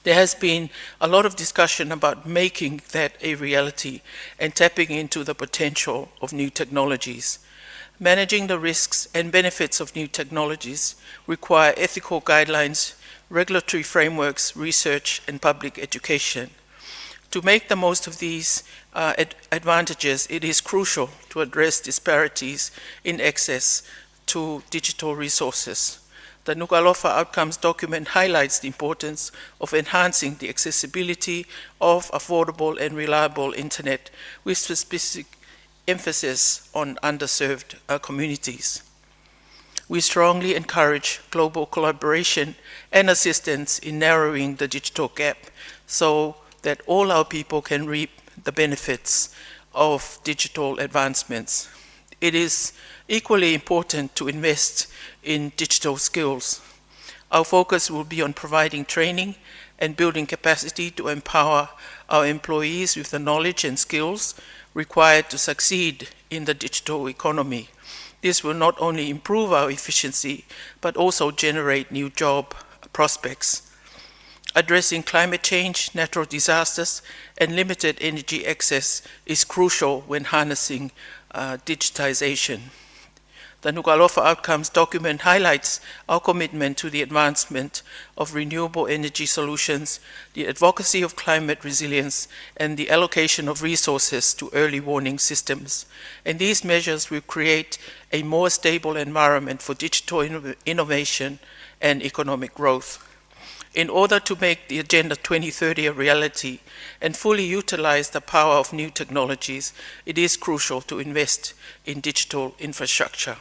There has been a lot of discussion about making that a reality and tapping into the potential of new technologies. Managing the risks and benefits of new technologies require ethical guidelines, regulatory frameworks, research, and public education. To make the most of these advantages, it is crucial to address disparities in access to digital resources. The Nuku'alofa Outcomes document highlights the importance of enhancing the accessibility of affordable and reliable internet with specific emphasis on underserved communities. We strongly encourage global collaboration and assistance in narrowing the digital gap so that all our people can reap the benefits of digital advancements. It is equally important to invest in digital skills. Our focus will be on providing training and building capacity to empower our employees with the knowledge and skills required to succeed in the digital economy. This will not only improve our efficiency, but also generate new job prospects. Addressing climate change, natural disasters, and limited energy access is crucial when harnessing digitization. The Nuku'alofa Outcomes document highlights our commitment to the advancement of renewable energy solutions, the advocacy of climate resilience, and the allocation of resources to early warning systems. And these measures will create a more stable environment for digital innovation and economic growth. In order to make the Agenda 2030 a reality and fully utilize the power of new technologies, it is crucial to invest in digital infrastructure.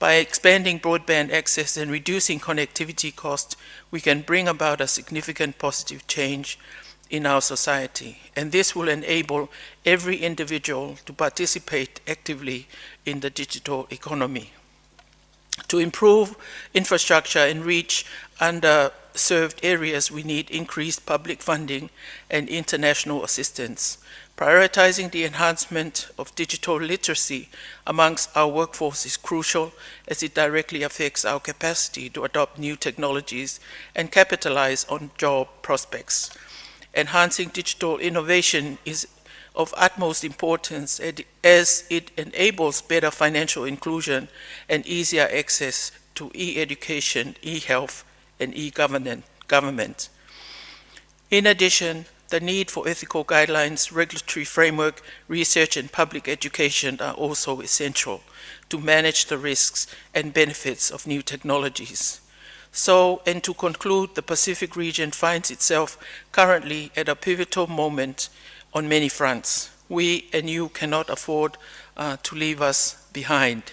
By expanding broadband access and reducing connectivity costs, we can bring about a significant positive change in our society. And this will enable every individual to participate actively in the digital economy. To improve infrastructure and reach underserved areas, we need increased public funding and international assistance. Prioritizing the enhancement of digital literacy amongst our workforce is crucial as it directly affects our capacity to adopt new technologies and capitalize on job prospects. Enhancing digital innovation is of utmost importance as it enables better financial inclusion and easier access to e-education, e-health, and e-government. In addition, the need for ethical guidelines, regulatory framework, research, and public education are also essential to manage the risks and benefits of new technologies. So, and to conclude, the Pacific region finds itself currently at a pivotal moment on many fronts. We and you cannot afford to leave us behind.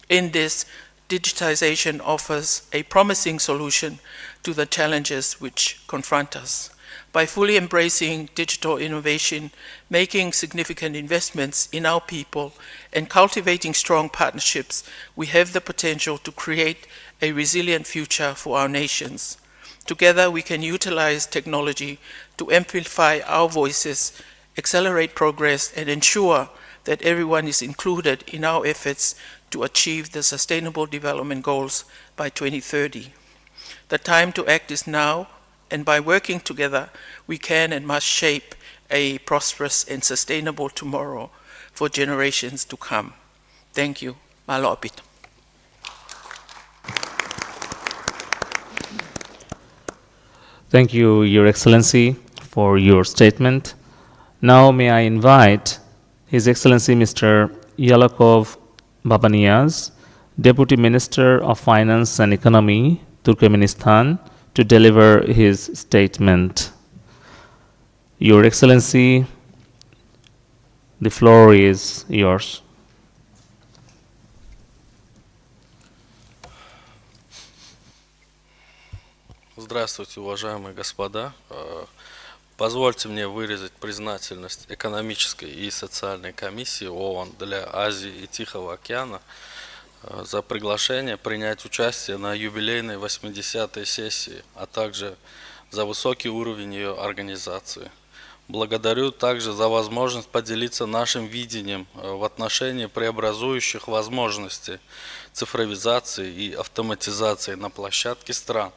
In this, digitization offers a promising solution to the challenges which confront us. By fully embracing digital innovation, making significant investments in our people, and cultivating strong partnerships, we have the potential to create a resilient future for our nations. Together, we can utilize technology to amplify our voices, accelerate progress, and ensure that everyone is included in our efforts to achieve the Sustainable Development Goals by 2030. The time to act is now, and by working together, we can and must shape a prosperous and sustainable tomorrow for generations to come. Thank you. Malo apito. Thank you, Your Excellency, for your statement. Now may I invite His Excellency Mr. Yalakov Babaniaz, Deputy Minister of Finance and Economy, Turkmenistan, to deliver his statement. Your Excellency, the floor is yours. Здравствуйте, уважаемые господа. Позвольте мне выразить признательность экономической и социальной комиссии ООН для Азии и Тихого океана за приглашение принять участие на юбилейной 80-й сессии, а также за высокий уровень ее организации. Благодарю также за возможность поделиться нашим видением в отношении преобразующих возможностей цифровизации и автоматизации на площадке стран,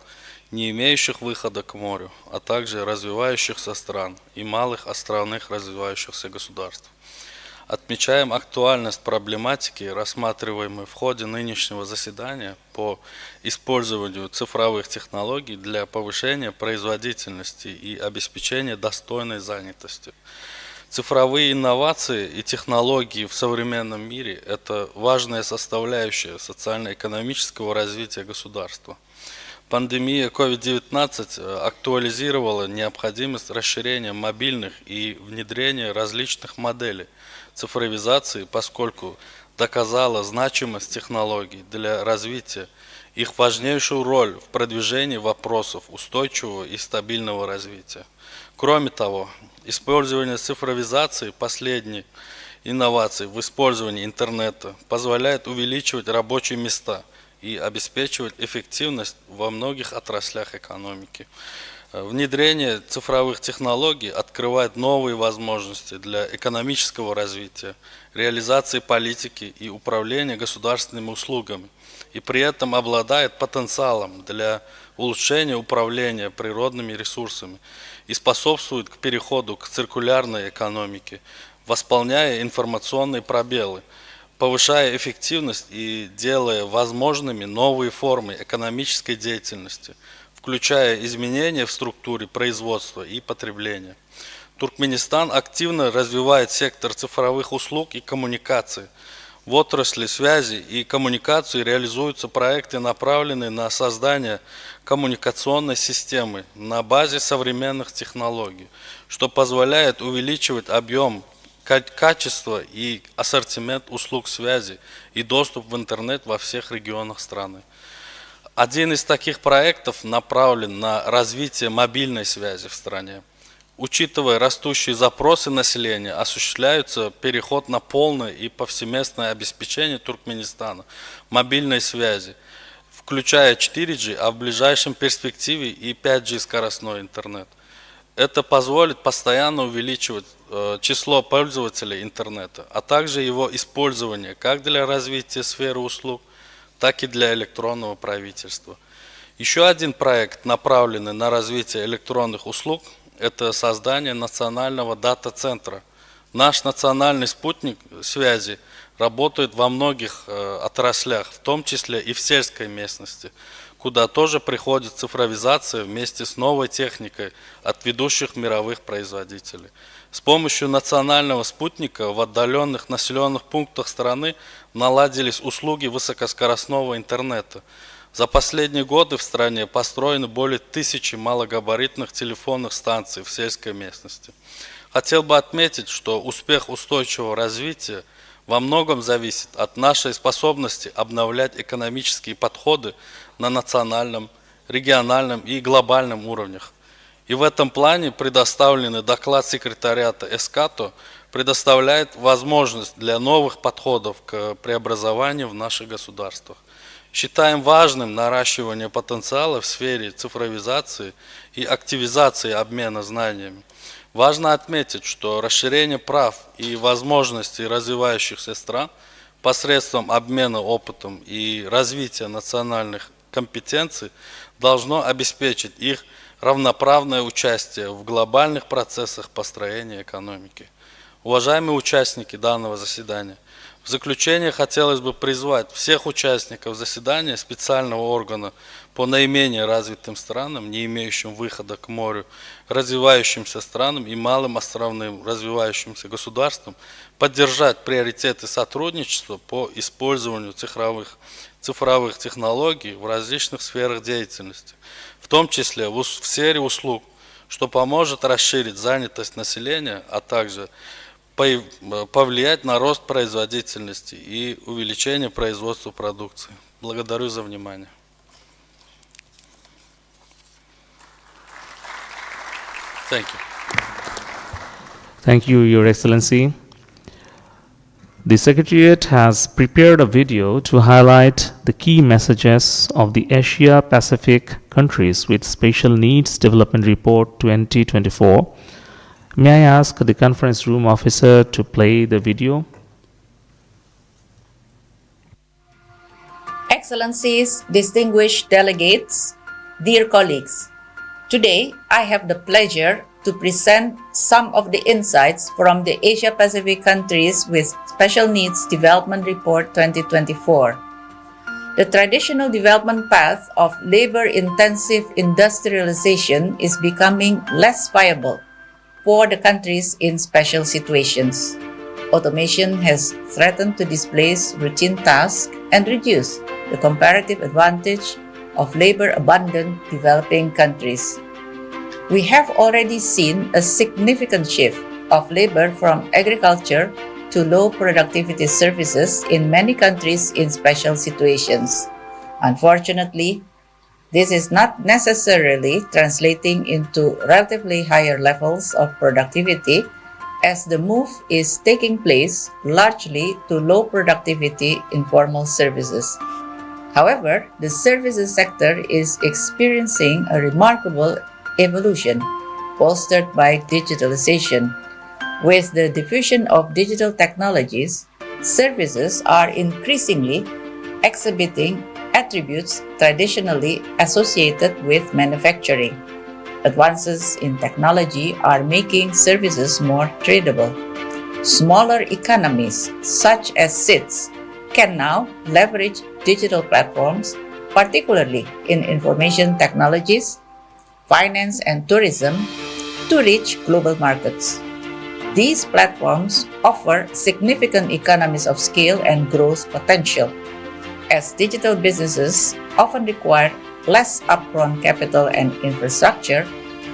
не имеющих выхода к морю, а также развивающихся стран и малых островных развивающихся государств. Отмечаем актуальность проблематики, рассматриваемой в ходе нынешнего заседания по использованию цифровых технологий для повышения производительности и обеспечения достойной занятости. Цифровые инновации и технологии в современном мире – это важная составляющая социально-экономического развития государства. Пандемия COVID-19 актуализировала необходимость расширения мобильных и внедрения различных моделей цифровизации, поскольку доказала значимость технологий для развития, их важнейшую роль в продвижении вопросов устойчивого и стабильного развития. Кроме того, использование цифровизации, последней инновации в использовании интернета, позволяет увеличивать рабочие места и обеспечивать эффективность во многих отраслях экономики. Внедрение цифровых технологий открывает новые возможности для экономического развития, реализации политики и управления государственными услугами, и при этом обладает потенциалом для улучшения управления природными ресурсами и способствует к переходу к циркулярной экономике, восполняя информационные пробелы, повышая эффективность и делая возможными новые формы экономической деятельности, включая изменения в структуре производства и потребления. Туркменистан активно развивает сектор цифровых услуг и коммуникаций. В отрасли связи и коммуникации реализуются проекты, направленные на создание коммуникационной системы на базе современных технологий, что позволяет увеличивать объем, качество и ассортимент услуг связи и доступ в интернет во всех регионах страны. Один из таких проектов направлен на развитие мобильной связи в стране. Учитывая растущие запросы населения, осуществляется переход на полное и повсеместное обеспечение Туркменистана мобильной связи, включая 4G, а в ближайшем перспективе и 5G скоростной интернет. Это позволит постоянно увеличивать число пользователей интернета, а также его использование как для развития сферы услуг, так и для электронного правительства. Еще один проект, направленный на развитие электронных услуг, это создание национального дата-центра. Наш национальный спутник связи работает во многих отраслях, в том числе и в сельской местности, куда тоже приходит цифровизация вместе с новой техникой от ведущих мировых производителей. С помощью национального спутника в отдаленных населенных пунктах страны наладились услуги высокоскоростного интернета. За последние годы в стране построены более 1000 малогабаритных телефонных станций в сельской местности. Хотел бы отметить, что успех устойчивого развития во многом зависит от нашей способности обновлять экономические подходы на национальном, региональном и глобальном уровнях. И в этом плане предоставленный доклад секретариата ESCAP предоставляет возможность для новых подходов к преобразованию в наших государствах. Считаем важным наращивание потенциала в сфере цифровизации и активизации обмена знаниями. Важно отметить, что расширение прав и возможностей развивающихся стран посредством обмена опытом и развития национальных компетенций должно обеспечить их равноправное участие в глобальных процессах построения экономики. Уважаемые участники данного заседания, в заключение хотелось бы призвать всех участников заседания специального органа по наименее развитым странам, не имеющим выхода к морю, развивающимся странам и малым островным развивающимся государствам поддержать приоритеты сотрудничества по использованию цифровых технологий в различных сферах деятельности, в том числе в сфере услуг, что поможет расширить занятость населения, а также повлиять на рост производительности и увеличение производства продукции. Благодарю за внимание. Thank you. Thank you, Your Excellency. The Secretariat has prepared a video to highlight the key messages of the Asia-Pacific countries with Special Needs Development Report 2024. May I ask the conference room officer to play the video? Excellencies, distinguished delegates, dear colleagues, today I have the pleasure to present some of the insights from the Asia-Pacific countries with Special Needs Development Report 2024. The traditional development path of labor-intensive industrialization is becoming less viable, for the countries in special situations. Automation has threatened to displace routine tasks and reduce the comparative advantage of labor-abundant developing countries. We have already seen a significant shift of labor from agriculture to low productivity services in many countries in special situations. Unfortunately, this is not necessarily translating into relatively higher levels of productivity, as the move is taking place largely to low productivity informal services. However, the services sector is experiencing a remarkable evolution, bolstered by digitalization. With the diffusion of digital technologies, services are increasingly exhibiting attributes traditionally associated with manufacturing. Advances in technology are making services more tradable. Smaller economies, such as SIDS, can now leverage digital platforms, particularly in information technologies, finance, and tourism, to reach global markets. These platforms offer significant economies of scale and growth potential, as digital businesses often require less upfront capital and infrastructure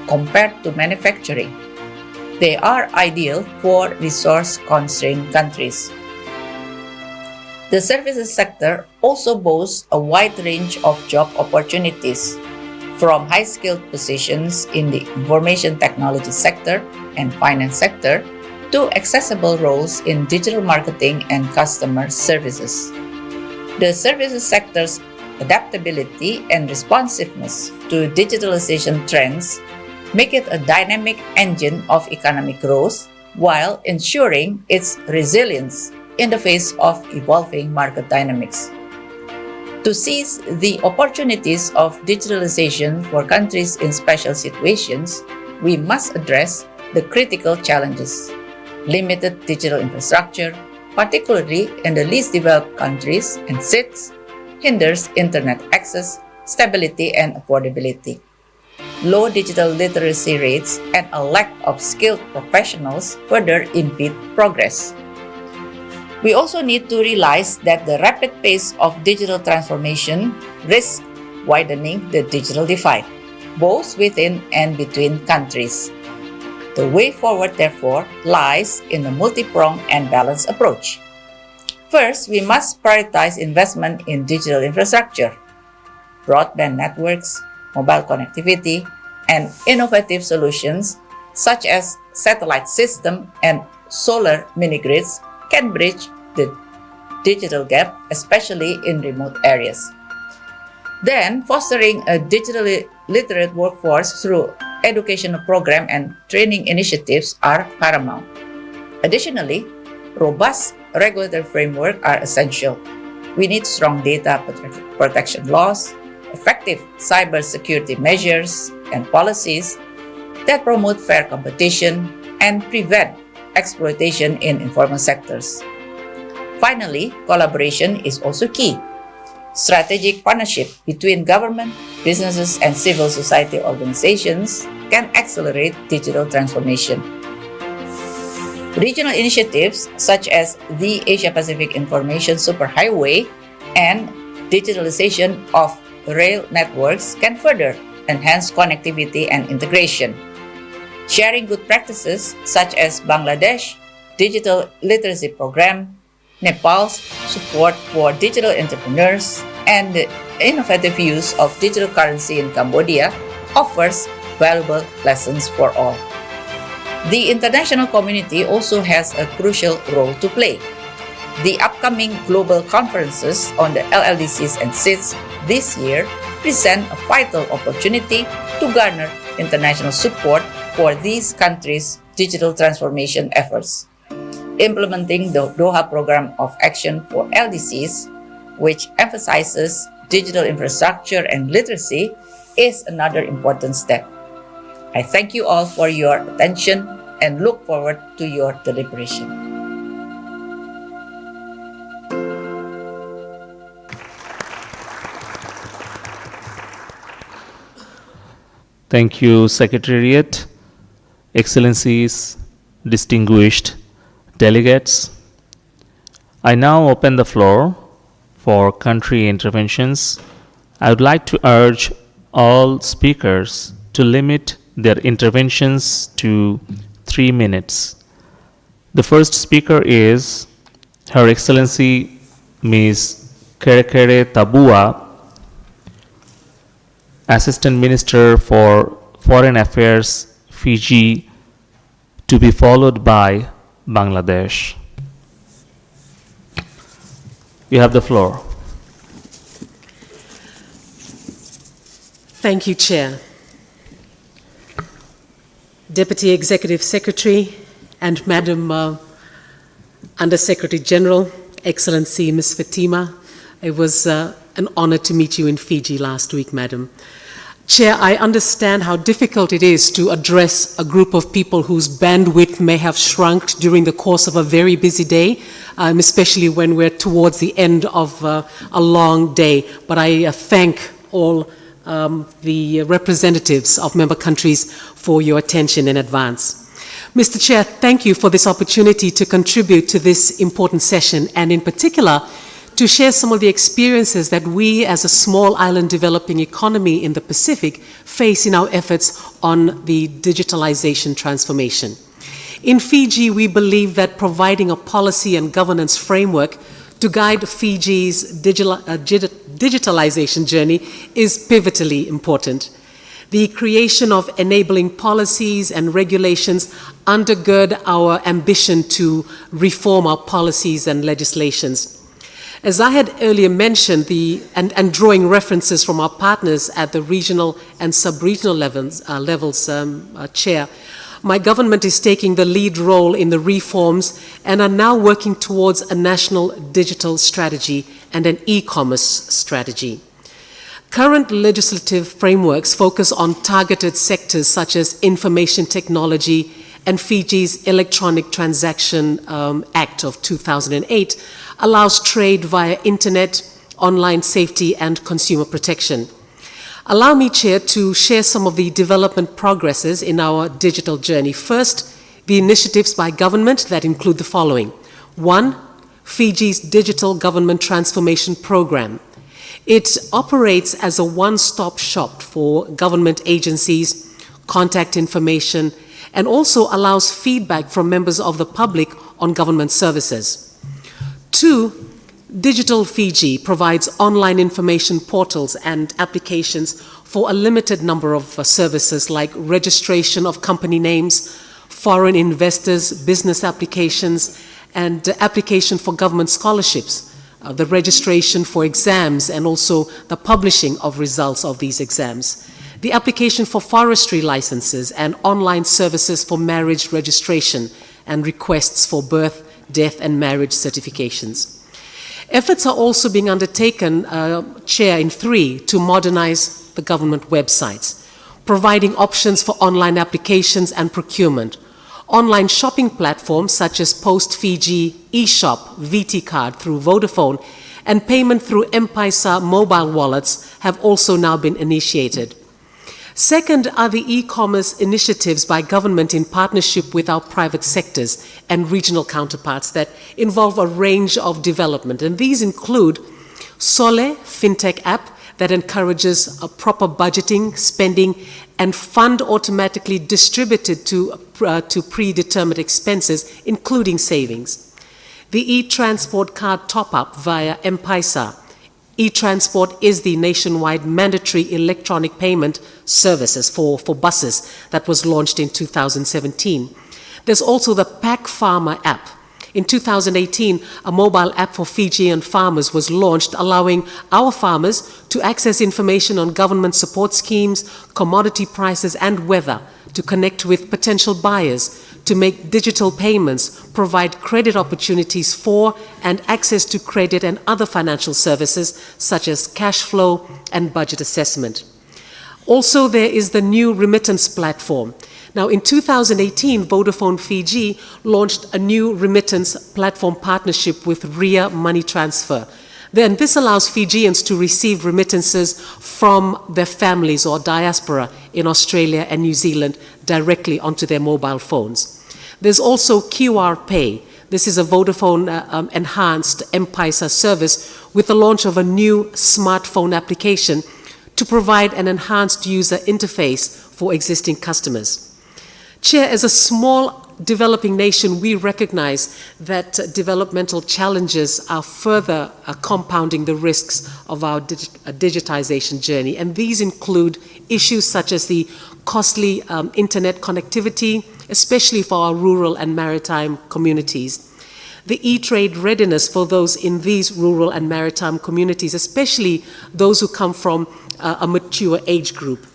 compared to manufacturing. They are ideal for resource-constrained countries. The services sector also boasts a wide range of job opportunities, from high-skilled positions in the information technology sector and finance sector to accessible roles in digital marketing and customer services. The services sector's adaptability and responsiveness to digitalization trends make it a dynamic engine of economic growth while ensuring its resilience in the face of evolving market dynamics. To seize the opportunities of digitalization for countries in special situations, we must address the critical challenges. Limited digital infrastructure, particularly in the least developed countries and SIDS, hinders internet access, stability, and affordability. Low digital literacy rates and a lack of skilled professionals further impede progress. We also need to realize that the rapid pace of digital transformation risks widening the digital divide, both within and between countries. The way forward, therefore, lies in a multi-pronged and balanced approach. First, we must prioritize investment in digital infrastructure. Broadband networks, mobile connectivity, and innovative solutions such as satellite system and solar mini-grids can bridge the digital gap, especially in remote areas. Then, fostering a digitally literate workforce through educational program and training initiatives are paramount. Additionally, robust regulatory framework are essential. We need strong data protection laws, effective cybersecurity measures, and policies that promote fair competition and prevent exploitation in informal sectors. Finally, collaboration is also key. Strategic partnership between government, businesses, and civil society organizations can accelerate digital transformation. Regional initiatives such as the Asia-Pacific Information Superhighway and digitalization of rail networks can further enhance connectivity and integration. Sharing good practices such as Bangladesh digital literacy program, Nepal's support for digital entrepreneurs, and the innovative use of digital currency in Cambodia offers valuable lessons for all. The international community also has a crucial role to play. The upcoming global conferences on the LLDCs and SIDS this year present a vital opportunity to garner international support for these countries' digital transformation efforts. Implementing the Doha Program of Action for LDCs, which emphasizes digital infrastructure and literacy, is another important step. I thank you all for your attention and look forward to your deliberation. Thank you, Secretariat. Excellencies, distinguished delegates, I now open the floor for country interventions. I would like to urge all speakers to limit their interventions to 3 minutes. The first speaker is Her Excellency Ms. Kerekere Tabua, Assistant Minister for Foreign Affairs, Fiji, to be followed by Bangladesh. You have the floor. Thank you, Chair. Deputy Executive Secretary and Madam Under-Secretary General, Excellency Ms. Fatima, it was an honor to meet you in Fiji last week, Madam. Chair, I understand how difficult it is to address a group of people whose bandwidth may have shrunk during the course of a very busy day, especially when we're towards the end of a long day. But I thank all the representatives of member countries for your attention in advance. Mr. Chair, thank you for this opportunity to contribute to this important session, and in particular, to share some of the experiences that we as a small island developing economy in the Pacific face in our efforts on the digitalization transformation. In Fiji, we believe that providing a policy and governance framework to guide Fiji's digitalization journey is pivotally important. The creation of enabling policies and regulations undergird our ambition to reform our policies and legislations. As I had earlier mentioned, and drawing references from our partners at the regional and sub-regional levels, Chair, my government is taking the lead role in the reforms and are now working towards a national digital strategy and an e-commerce strategy. Current legislative frameworks focus on targeted sectors such as information technology and Fiji's Electronic Transaction Act of 2008 allows trade via internet, online safety, and consumer protection. Allow me, Chair, to share some of the development progresses in our digital journey. First, the initiatives by government that include the following. 1, Fiji's Digital Government Transformation Program. It operates as a one-stop shop for government agencies, contact information, and also allows feedback from members of the public on government services. 2, Digital Fiji provides online information portals and applications for a limited number of services like registration of company names, foreign investors, business applications, and application for government scholarships, the registration for exams, and also the publishing of results of these exams, the application for forestry licenses, and online services for marriage registration and requests for birth, death, and marriage certifications. Efforts are also being undertaken, Chair, in 3, to modernize the government websites, providing options for online applications and procurement. Online shopping platforms such as Post Fiji, eShop, VT Card through Vodafone, and payment through M-Pesa mobile wallets have also now been initiated. Second are the e-commerce initiatives by government in partnership with our private sectors and regional counterparts that involve a range of development. And these include Sole FinTech app that encourages a proper budgeting, spending, and fund automatically distributed to predetermined expenses, including savings. The e-transport card top-up via M-Pesa. E-transport is the nationwide mandatory electronic payment services for buses that was launched in 2017. There's also the Pack Farmer app. In 2018, a mobile app for Fijian farmers was launched, allowing our farmers to access information on government support schemes, commodity prices, and weather, to connect with potential buyers, to make digital payments, provide credit opportunities for and access to credit and other financial services such as cash flow and budget assessment. Also, there is the new remittance platform. Now, in 2018, Vodafone Fiji launched a new remittance platform partnership with RIA Money Transfer. Then this allows Fijians to receive remittances from their families or diaspora in Australia and New Zealand directly onto their mobile phones. There's also QR Pay. This is a Vodafone enhanced M-Pesa service with the launch of a new smartphone application to provide an enhanced user interface for existing customers. Chair, as a small developing nation, we recognize that developmental challenges are further compounding the risks of our digitization journey. And these include issues such as the costly internet connectivity, especially for our rural and maritime communities. The e-trade readiness for those in these rural and maritime communities, especially those who come from a mature age group.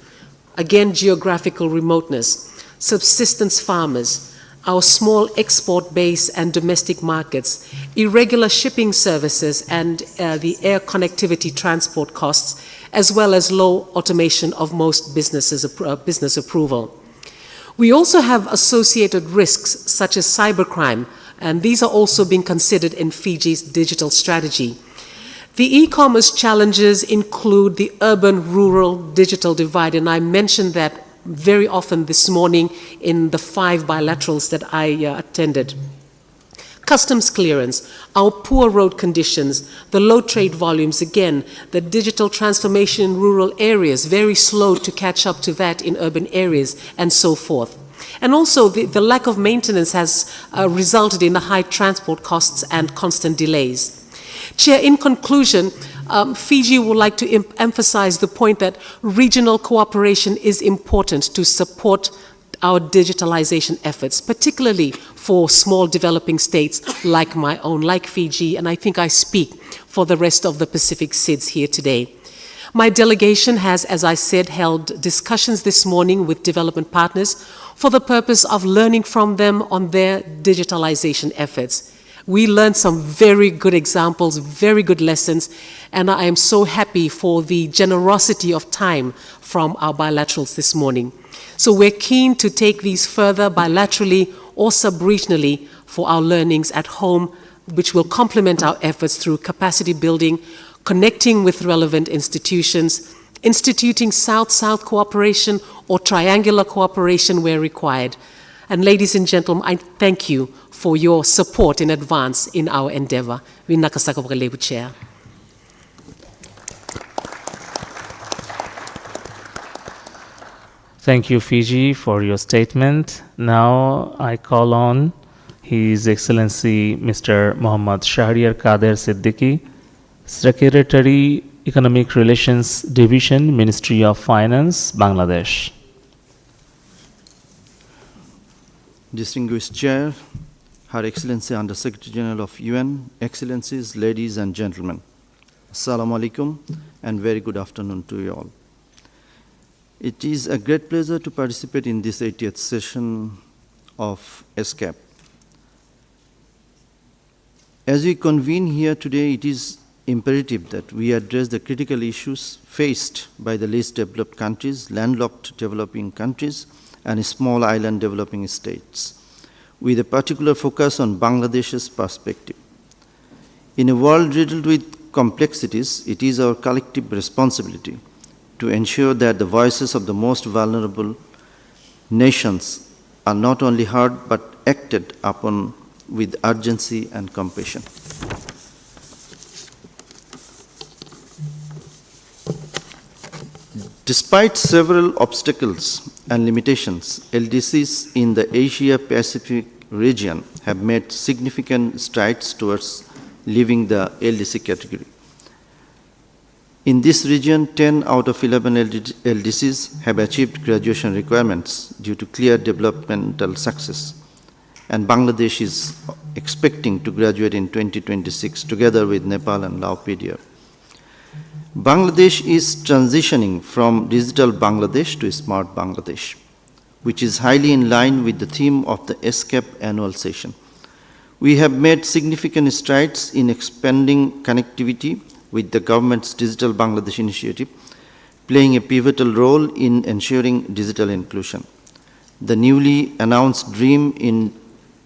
Again, geographical remoteness, subsistence farmers, our small export base and domestic markets, irregular shipping services and the air connectivity transport costs, as well as low automation of most business approval. We also have associated risks such as cybercrime, and these are also being considered in Fiji's digital strategy. The e-commerce challenges include the urban-rural digital divide, and I mentioned that very often this morning in the 5 bilaterals that I attended. Customs clearance, our poor road conditions, the low trade volumes, again, the digital transformation in rural areas, very slow to catch up to that in urban areas, and so forth. And also the lack of maintenance has resulted in the high transport costs and constant delays. Chair, in conclusion, Fiji would like to emphasize the point that regional cooperation is important to support our digitalization efforts, particularly for small developing states like my own, like Fiji, and I think I speak for the rest of the Pacific SIDS here today. My delegation has, as I said, held discussions this morning with development partners for the purpose of learning from them on their digitalization efforts. We learned some very good examples, very good lessons, and I am so happy for the generosity of time from our bilaterals this morning. So we're keen to take these further bilaterally or sub-regionally for our learnings at home, which will complement our efforts through capacity building, connecting with relevant institutions, instituting South-South cooperation or triangular cooperation where required. And ladies and gentlemen, I thank you for your support in advance in our endeavor. Chair. Thank you, Fiji, for your statement. Now I call on His Excellency Mr. Muhammad Shahriar Kader Siddiqui, Secretary, Economic Relations Division, Ministry of Finance, Bangladesh. Distinguished Chair, Her Excellency Under Secretary General of UN, Excellencies, ladies and gentlemen, Assalamu alaikum and very good afternoon to you all. It is a great pleasure to participate in this 80th session of ESCAP. As we convene here today, it is imperative that we address the critical issues faced by the least developed countries, landlocked developing countries, and small island developing states, with a particular focus on Bangladesh's perspective. In a world riddled with complexities, it is our collective responsibility to ensure that the voices of the most vulnerable nations are not only heard but acted upon with urgency and compassion. Despite several obstacles and limitations, LDCs in the Asia-Pacific region have made significant strides towards leaving the LDC category. In this region, 10 out of 11 LDCs have achieved graduation requirements due to clear developmental success, and Bangladesh is expecting to graduate in 2026 together with Nepal and Laos PDR. Bangladesh is transitioning from digital Bangladesh to smart Bangladesh, which is highly in line with the theme of the ESCAP annual session. We have made significant strides in expanding connectivity with the government's Digital Bangladesh initiative, playing a pivotal role in ensuring digital inclusion. The newly announced dream in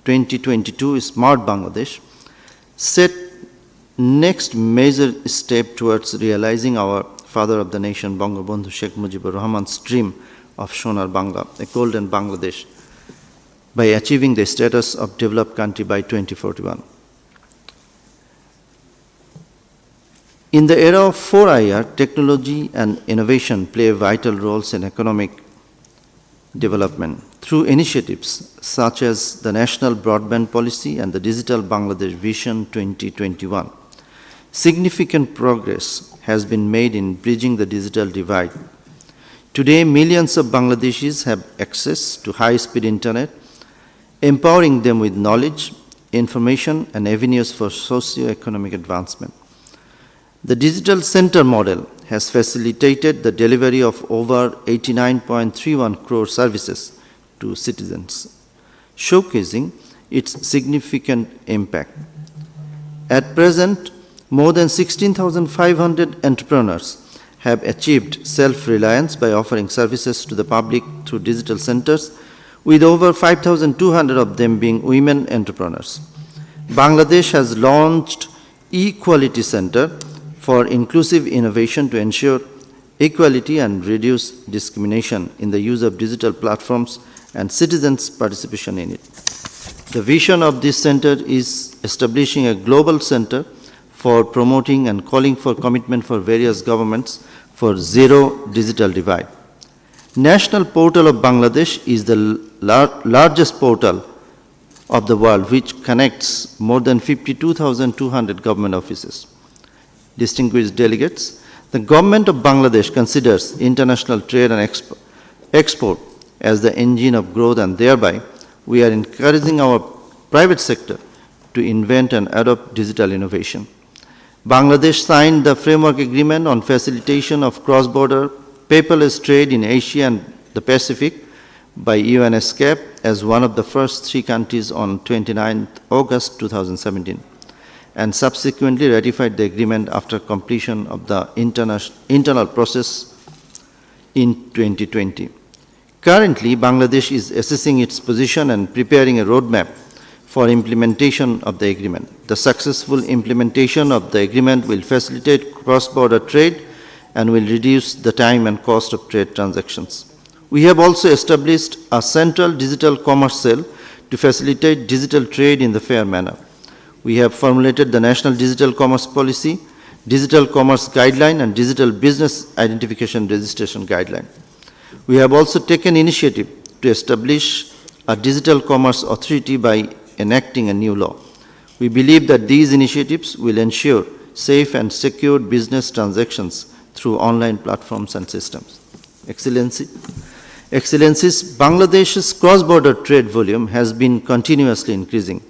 2022, Smart Bangladesh, set next major step towards realizing our father of the nation, Bangabandhu Sheikh Mujibur Rahman's dream of Sonar Bangla, a golden Bangladesh, by achieving the status of developed country by 2041. In the era of 4IR, technology and innovation play vital roles in economic development through initiatives such as the National Broadband Policy and the Digital Bangladesh Vision 2021. Significant progress has been made in bridging the digital divide. Today, millions of Bangladeshis have access to high-speed internet, empowering them with knowledge, information, and avenues for socio-economic advancement. The digital center model has facilitated the delivery of over 89.31 crore services to citizens, showcasing its significant impact. At present, more than 16,500 entrepreneurs have achieved self-reliance by offering services to the public through digital centers, with over 5,200 of them being women entrepreneurs. Bangladesh has launched E-Quality Center for inclusive innovation to ensure equality and reduce discrimination in the use of digital platforms and citizens' participation in it. The vision of this center is establishing a global center for promoting and calling for commitment for various governments for zero digital divide. National Portal of Bangladesh is the largest portal of the world, which connects more than 52,200 government offices. Distinguished delegates, the government of Bangladesh considers international trade and export as the engine of growth, and thereby we are encouraging our private sector to invent and adopt digital innovation. Bangladesh signed the Framework Agreement on Facilitation of Cross-Border Paperless Trade in Asia and the Pacific by ESCAP as one of the first 3 countries on 29 August 2017, and subsequently ratified the agreement after completion of the internal process in 2020. Currently, Bangladesh is assessing its position and preparing a roadmap for implementation of the agreement. The successful implementation of the agreement will facilitate cross-border trade and will reduce the time and cost of trade transactions. We have also established a central digital commerce cell to facilitate digital trade in the fair manner. We have formulated the National Digital Commerce Policy, Digital Commerce Guideline, and Digital Business Identification Registration Guideline. We have also taken initiative to establish a Digital Commerce Authority by enacting a new law. We believe that these initiatives will ensure safe and secure business transactions through online platforms and systems. Excellencies, Bangladesh's cross-border trade volume has been continuously increasing,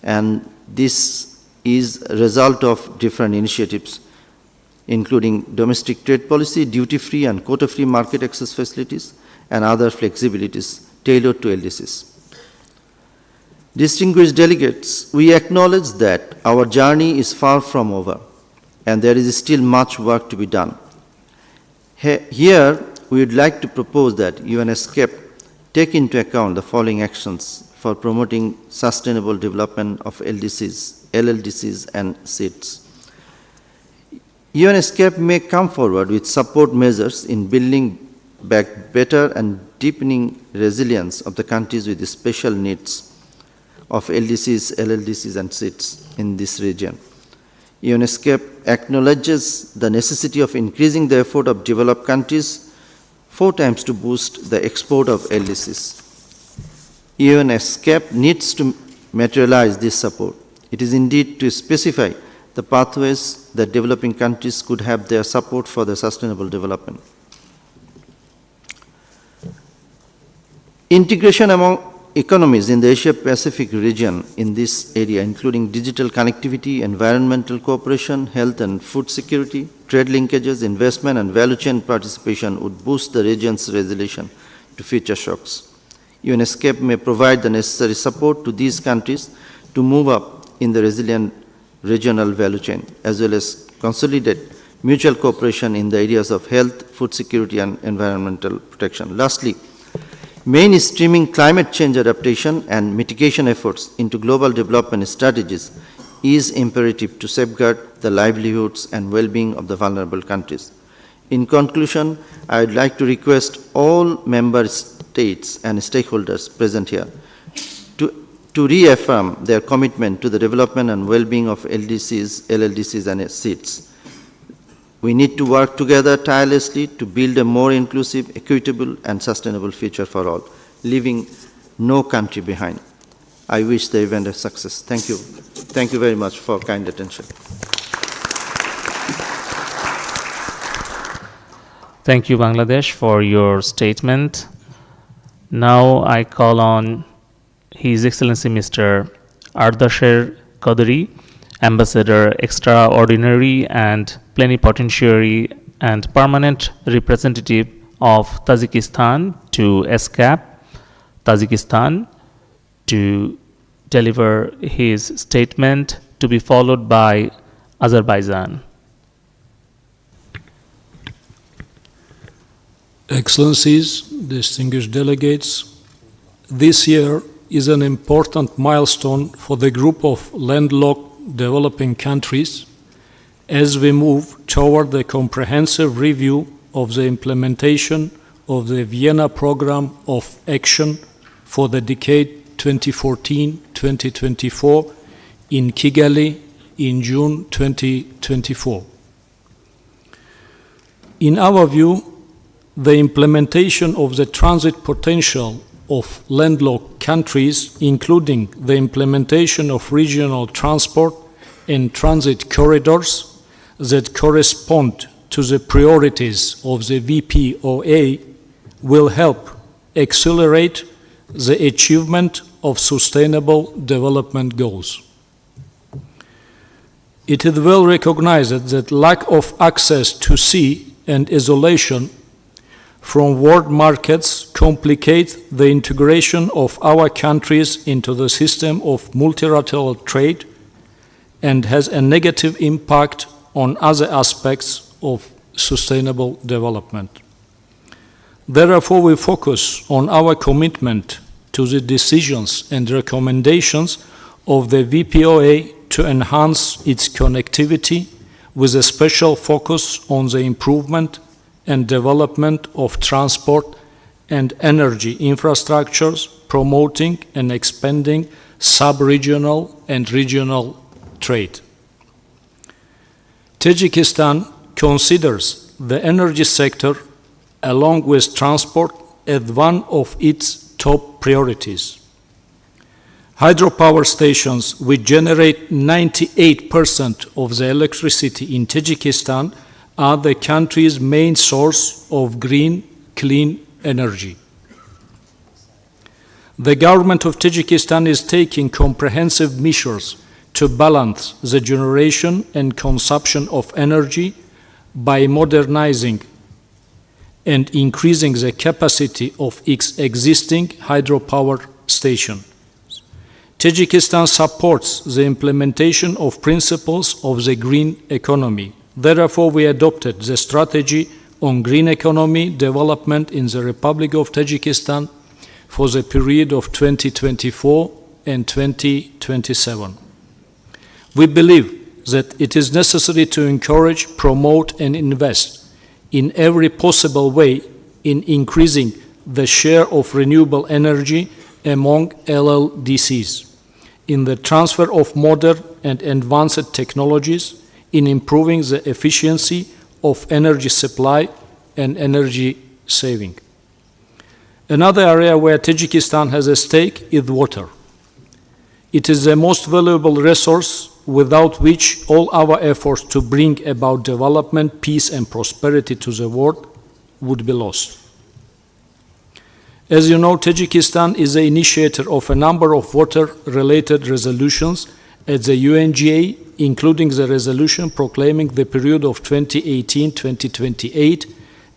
and this is a result of different initiatives, including domestic trade policy, duty-free and quota-free market access facilities, and other flexibilities tailored to LDCs. Distinguished delegates, we acknowledge that our journey is far from over, and there is still much work to be done. Here, we would like to propose that ESCAP take into account the following actions for promoting sustainable development of LDCs, LLDCs, and SIDs. ESCAP may come forward with support measures in building back better and deepening resilience of the countries with special needs of LDCs, LLDCs, and SIDs in this region. ESCAP acknowledges the necessity of increasing the effort of developed countries 4 times to boost the export of LDCs. ESCAP needs to materialize this support. It is indeed to specify the pathways that developing countries could have their support for the sustainable development. Integration among economies in the Asia-Pacific region in this area, including digital connectivity, environmental cooperation, health and food security, trade linkages, investment, and value chain participation would boost the region's resilience to future shocks. ESCAP may provide the necessary support to these countries to move up in the resilient regional value chain, as well as consolidate mutual cooperation in the areas of health, food security, and environmental protection. Lastly, mainstreaming climate change adaptation and mitigation efforts into global development strategies is imperative to safeguard the livelihoods and well-being of the vulnerable countries. In conclusion, I would like to request all member states and stakeholders present here to reaffirm their commitment to the development and well-being of LDCs, LLDCs, and SCIDs. We need to work together tirelessly to build a more inclusive, equitable, and sustainable future for all, leaving no country behind. I wish the event a success. Thank you. Thank you very much for kind attention. Thank you, Bangladesh, for your statement. Now I call on His Excellency Mr. Ardasher Qadri, Ambassador Extraordinary and Plenipotentiary and Permanent Representative of Tajikistan to ESCAP, Tajikistan, to deliver his statement, to be followed by Azerbaijan. Excellencies, distinguished delegates, this year is an important milestone for the group of landlocked developing countries as we move toward the comprehensive review of the implementation of the Vienna Programme of Action for the decade 2014-2024 in Kigali in June 2024. In our view, the implementation of the transit potential of landlocked countries, including the implementation of regional transport and transit corridors that correspond to the priorities of the VPOA, will help accelerate the achievement of sustainable development goals. It is well recognized that lack of access to sea and isolation from world markets complicate the integration of our countries into the system of multilateral trade and has a negative impact on other aspects of sustainable development. Therefore, we focus on our commitment to the decisions and recommendations of the VPOA to enhance its connectivity with a special focus on the improvement and development of transport and energy infrastructures, promoting and expanding sub-regional and regional trade. Tajikistan considers the energy sector, along with transport, as one of its top priorities. Hydropower stations, which generate 98% of the electricity in Tajikistan, are the country's main source of green, clean energy. The government of Tajikistan is taking comprehensive measures to balance the generation and consumption of energy by modernizing and increasing the capacity of its existing hydropower station. Tajikistan supports the implementation of principles of the green economy. Therefore, we adopted the strategy on green economy development in the Republic of Tajikistan for the period of 2024 and 2027. We believe that it is necessary to encourage, promote, and invest in every possible way in increasing the share of renewable energy among LLDCs, in the transfer of modern and advanced technologies, in improving the efficiency of energy supply and energy saving. Another area where Tajikistan has a stake is water. It is the most valuable resource without which all our efforts to bring about development, peace, and prosperity to the world would be lost. As you know, Tajikistan is the initiator of a number of water-related resolutions at the UNGA, including the resolution proclaiming the period of 2018-2028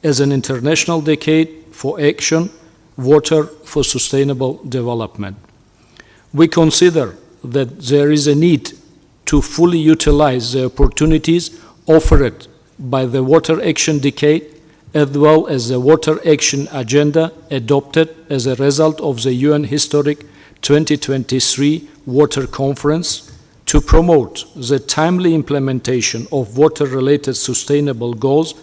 as an international decade for action, water for sustainable development. We consider that there is a need to fully utilize the opportunities offered by the Water Action Decade, as well as the Water Action Agenda adopted as a result of the UN Historic 2023 Water Conference, to promote the timely implementation of water-related sustainable goals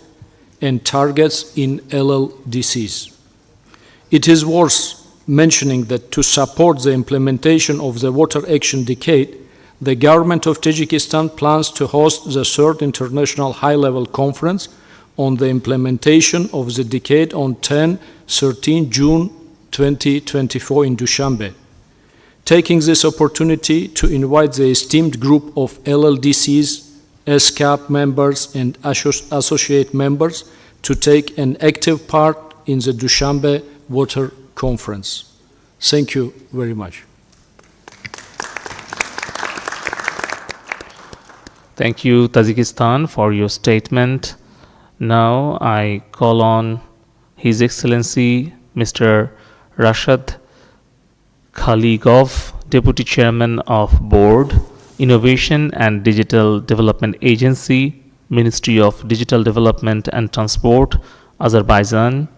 and targets in LLDCs. It is worth mentioning that to support the implementation of the Water Action Decade, the government of Tajikistan plans to host the third international high-level conference on the implementation of the decade on 10-13 June 2024 in Dushanbe. Taking this opportunity to invite the esteemed group of LLDCs, ESCAP members and associate members to take an active part in the Dushanbe Water Conference. Thank you very much. Thank you, Tajikistan, for your statement. Now I call on His Excellency Mr. Rashad Khaligov, Deputy Chairman of Board, Innovation and Digital Development Agency, Ministry of Digital Development and Transport, Azerbaijan.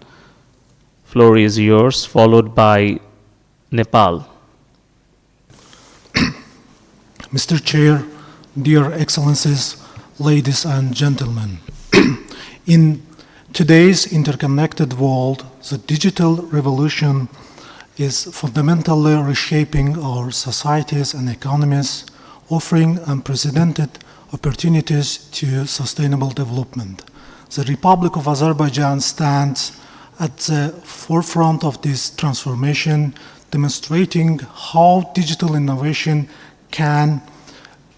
Floor is yours, followed by Nepal. Mr. Chair, dear Excellencies, ladies and gentlemen, in today's interconnected world, the digital revolution is fundamentally reshaping our societies and economies, offering unprecedented opportunities to sustainable development. The Republic of Azerbaijan stands at the forefront of this transformation, demonstrating how digital innovation can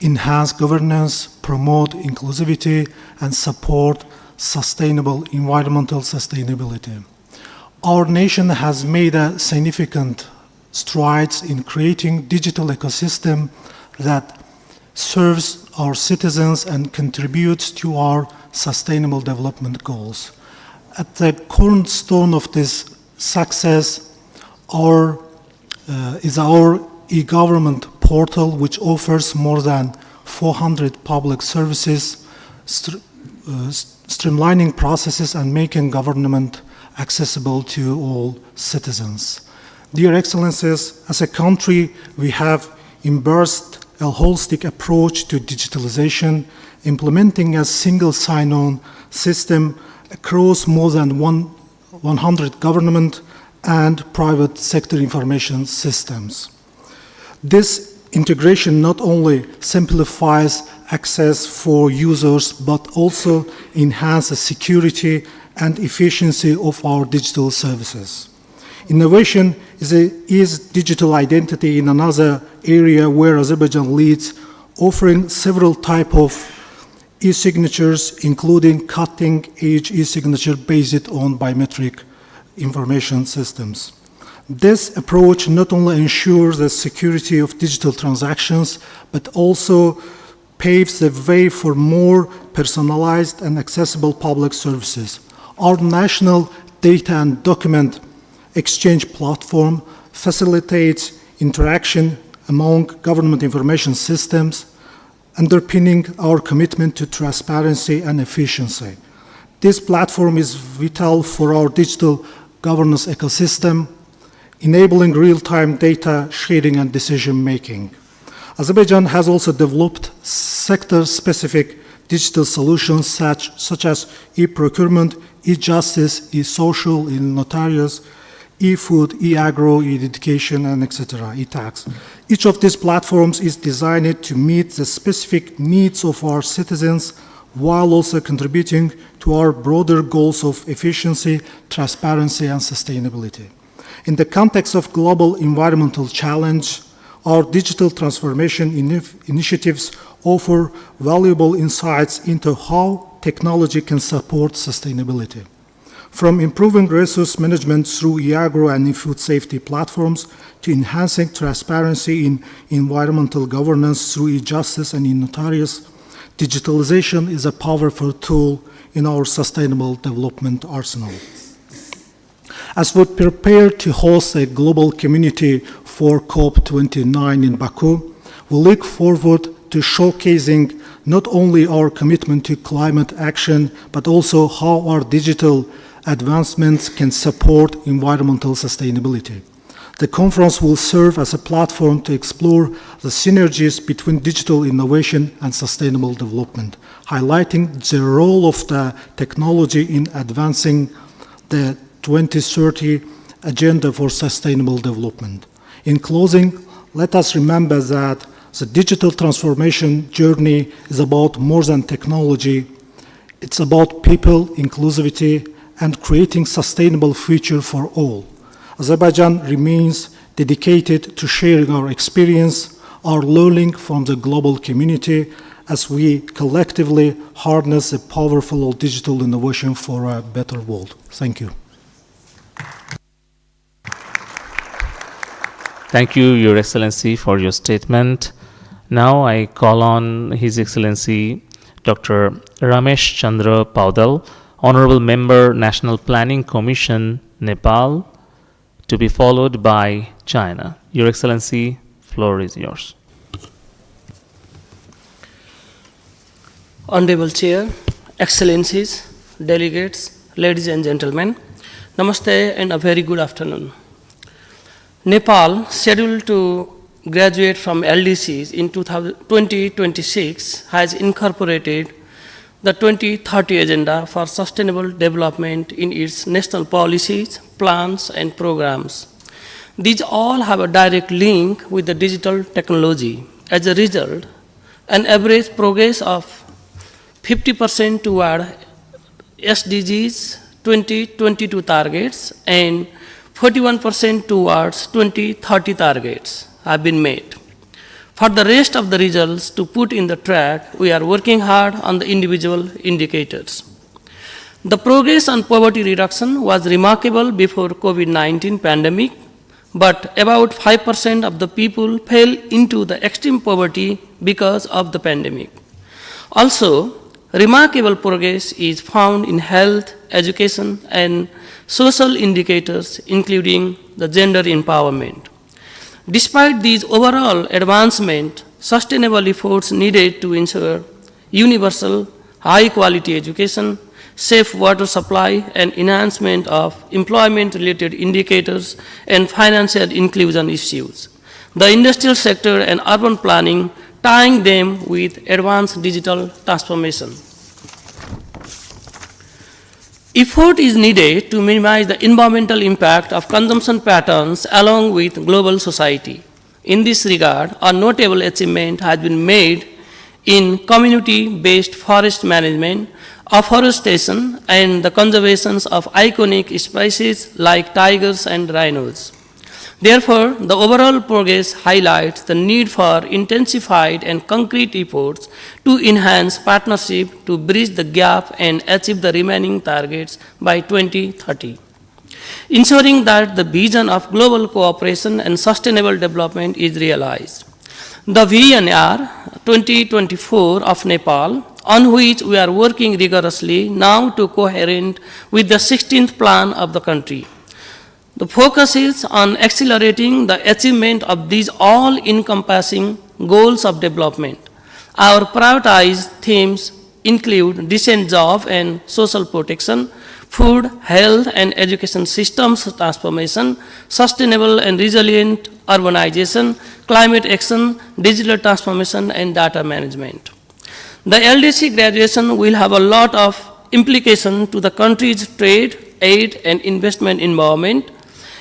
enhance governance, promote inclusivity, and support sustainable environmental sustainability. Our nation has made a significant strides in creating digital ecosystem that serves our citizens and contributes to our sustainable development goals. At the cornerstone of this success is our e-government portal, which offers more than 400 public services, streamlining processes and making government accessible to all citizens. Dear Excellencies, as a country, we have embraced a holistic approach to digitalization, implementing a single sign-on system across more than 100 government and private sector information systems. This integration not only simplifies access for users, but also enhances security and efficiency of our digital services. Innovation is digital identity in another area where Azerbaijan leads, offering several types of e-signatures, including cutting-edge e-signature based on biometric information systems. This approach not only ensures the security of digital transactions, but also paves the way for more personalized and accessible public services. Our national data and document exchange platform facilitates interaction among government information systems, underpinning our commitment to transparency and efficiency. This platform is vital for our digital governance ecosystem, enabling real-time data sharing and decision-making. Azerbaijan has also developed sector-specific digital solutions such as e-procurement, e-justice, e-social, e-notarius, e-food, e-agro, e-education, and etc., e-tax. Each of these platforms is designed to meet the specific needs of our citizens while also contributing to our broader goals of efficiency, transparency, and sustainability. In the context of global environmental challenge, our digital transformation initiatives offer valuable insights into how technology can support sustainability. From improving resource management through e-agro and e-food safety platforms to enhancing transparency in environmental governance through e-justice and e-notarius, digitalization is a powerful tool in our sustainable development arsenal. As we prepare to host a global community for COP29 in Baku, we look forward to showcasing not only our commitment to climate action, but also how our digital advancements can support environmental sustainability. The conference will serve as a platform to explore the synergies between digital innovation and sustainable development, highlighting the role of the technology in advancing the 2030 Agenda for Sustainable Development. In closing, let us remember that the digital transformation journey is about more than technology. It's about people, inclusivity, and creating sustainable future for all. Azerbaijan remains dedicated to sharing our experience, our learning from the global community as we collectively harness the powerful of digital innovation for a better world. Thank you. Thank you, Your Excellency, for your statement. Now I call on His Excellency Dr. Ramesh Chandra Paudal, Honorable Member, National Planning Commission, Nepal, to be followed by China. Your Excellency, floor is yours. Honorable Chair, Excellencies, Delegates, ladies and gentlemen, Namaste and a very good afternoon. Nepal, scheduled to graduate from LDCs in 2026, has incorporated the 2030 Agenda for Sustainable Development in its national policies, plans, and programs. These all have a direct link with the digital technology. As a result, an average progress of 50% toward SDGs 2022 targets and 41% towards 2030 targets have been made. For the rest of the results to put in the track, we are working hard on the individual indicators. The progress on poverty reduction was remarkable before COVID-19 pandemic, but about 5% of the people fell into the extreme poverty because of the pandemic. Also, remarkable progress is found in health, education, and social indicators, including the gender empowerment. Despite these overall advancements, sustainable efforts needed to ensure universal, high-quality education, safe water supply, and enhancement of employment-related indicators and financial inclusion issues. The industrial sector and urban planning, tying them with advanced digital transformation. Effort is needed to minimize the environmental impact of consumption patterns along with global society. In this regard, a notable achievement has been made in community-based forest management, afforestation, and the conservation of iconic species like tigers and rhinos. Therefore, the overall progress highlights the need for intensified and concrete efforts to enhance partnership to bridge the gap and achieve the remaining targets by 2030. Ensuring that the vision of global cooperation and sustainable development is realized. The VNR 2024 of Nepal, on which we are working rigorously now to coherent with the 16th plan of the country. The focus is on accelerating the achievement of these all-encompassing goals of development. Our prioritized themes include decent job and social protection, food, health, and education systems transformation, sustainable and resilient urbanization, climate action, digital transformation, and data management. The LDC graduation will have a lot of implication to the country's trade, aid, and investment environment,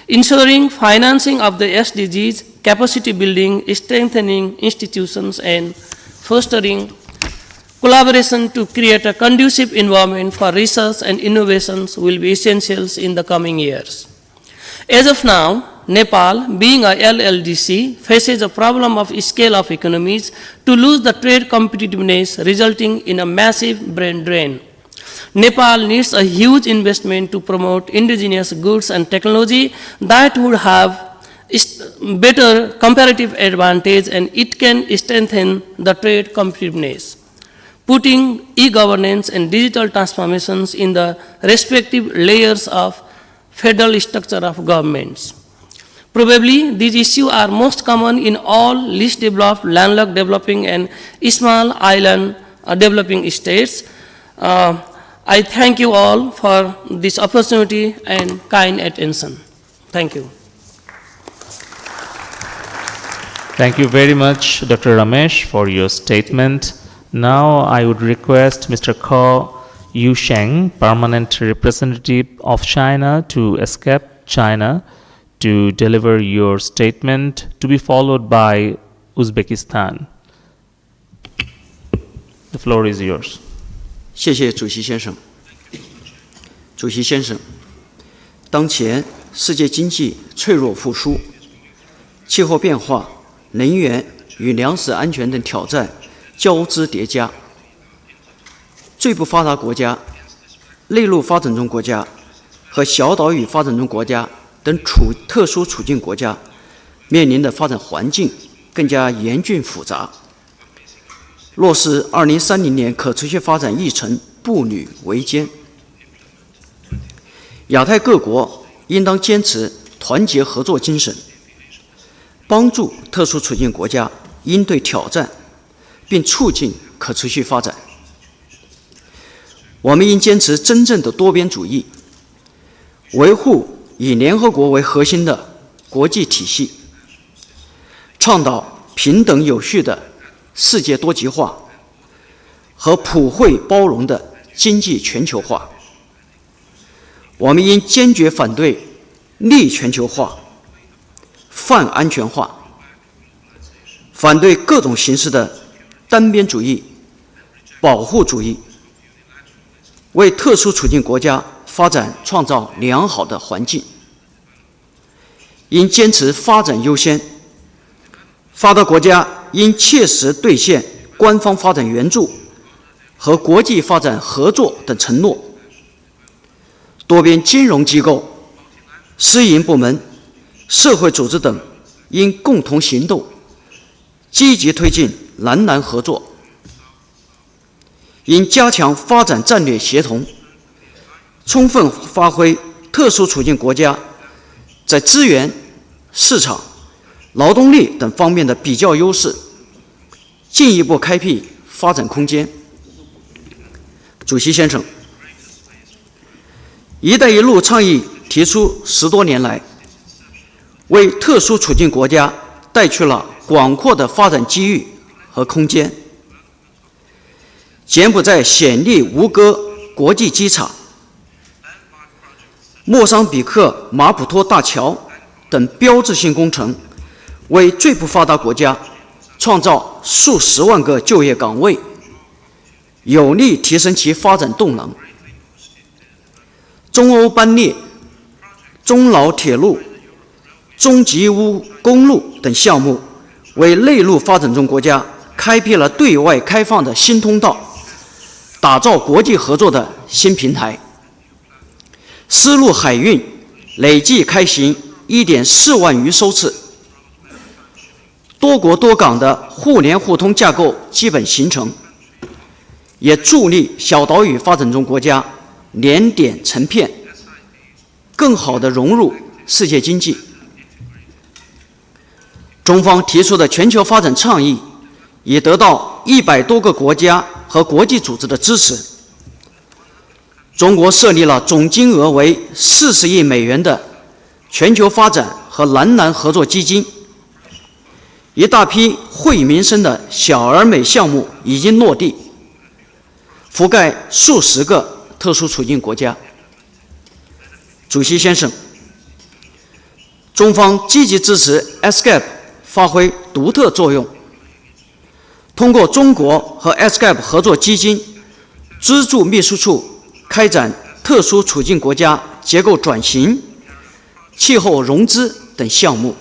ensuring financing of the SDGs, capacity building, strengthening institutions, and fostering collaboration to create a conducive environment for research and innovations will be essentials in the coming years. As of now, Nepal, being a LLDC, faces a problem of scale of economies to lose the trade competitiveness, resulting in a massive brain drain. Nepal needs a huge investment to promote indigenous goods and technology that would have better comparative advantage, and it can strengthen the trade competitiveness. Putting e-governance and digital transformations in the respective layers of federal structure of governments. Probably these issues are most common in all least developed, landlocked developing, and small island developing states. I thank you all for this opportunity and kind attention. Thank you. Thank you very much, Dr. Ramesh, for your statement. Now I would request Mr. Ko Yusheng, Permanent Representative of China to ESCAP China, to deliver your statement, to be followed by Uzbekistan. The floor is yours. 谢谢主席先生。主席先生，当前世界经济脆弱复苏，气候变化、能源与粮食安全等挑战交织叠加。最不发达国家、内陆发展中国家和小岛屿发展中国家等特殊处境国家面临的发展环境更加严峻复杂。落实2030年可持续发展议程步履维艰。亚太各国应当坚持团结合作精神，帮助特殊处境国家应对挑战，并促进可持续发展。我们应坚持真正的多边主义，维护以联合国为核心的国际体系，倡导平等有序的世界多极化和普惠包容的经济全球化。我们应坚决反对逆全球化、泛安全化，反对各种形式的单边主义、保护主义，为特殊处境国家发展创造良好的环境。应坚持发展优先，发达国家应切实兑现官方发展援助和国际发展合作等承诺。多边金融机构、私营部门、社会组织等应共同行动，积极推进南南合作。应加强发展战略协同，充分发挥特殊处境国家在资源、市场、劳动力等方面的比较优势，进一步开辟发展空间。主席先生，一带一路倡议提出10多年来，为特殊处境国家带去了广阔的发展机遇和空间。柬埔寨暹粒吴哥国际机场、莫桑比克马普托大桥等标志性工程，为最不发达国家创造数十万个就业岗位，有力提升其发展动能。中欧班列、中老铁路、中吉乌公路等项目，为内陆发展中国家开辟了对外开放的新通道，打造国际合作的新平台。丝路海运累计开行1.4万余艘次，多国多港的互联互通架构基本形成，也助力小岛屿发展中国家联点成片，更好地融入世界经济。中方提出的全球发展倡议已得到100多个国家和国际组织的支持。中国设立了总金额为40亿美元的全球发展和南南合作基金，一大批惠民生的小而美项目已经落地，覆盖数十个特殊处境国家。主席先生，中方积极支持 ESCAP 发挥独特作用，通过中国和 ESCAP 合作基金资助秘书处开展特殊处境国家结构转型、气候融资等项目。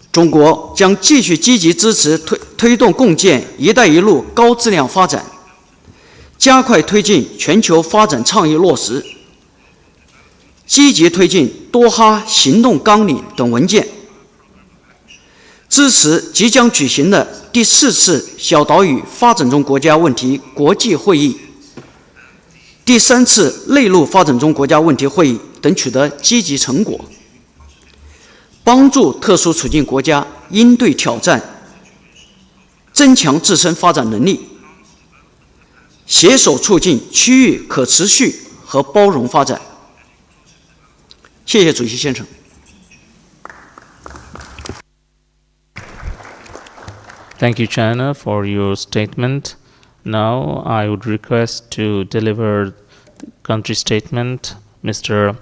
中国将继续积极支持推动共建“一带一路”高质量发展，加快推进全球发展倡议落实，积极推进多哈行动纲领等文件，支持即将举行的第4次小岛屿发展中国家问题国际会议、第3次内陆发展中国家问题会议等取得积极成果，帮助特殊处境国家应对挑战，增强自身发展能力，携手促进区域可持续和包容发展。谢谢主席先生。Thank you, China, for your statement. Now I would request to deliver the country statement Mr.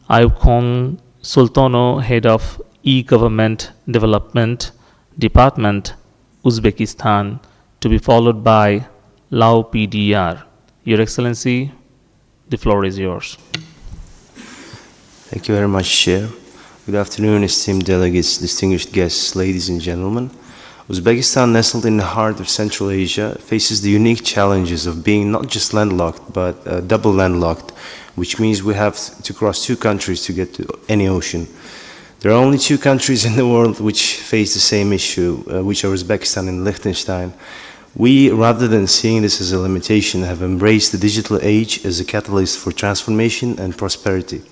Ayukon Sultano, Head of E-Government Development Department, Uzbekistan, to be followed by Lao PDR. Your Excellency, the floor is yours. Thank you very much, Chair. Good afternoon, esteemed delegates, distinguished guests, ladies and gentlemen. Uzbekistan, nestled in the heart of Central Asia, faces the unique challenges of being not just landlocked, but double landlocked, which means we have to cross two countries to get to any ocean. There are only two countries in the world which face the same issue, which are Uzbekistan and Liechtenstein. We, rather than seeing this as a limitation, have embraced the digital age as a catalyst for transformation and prosperity.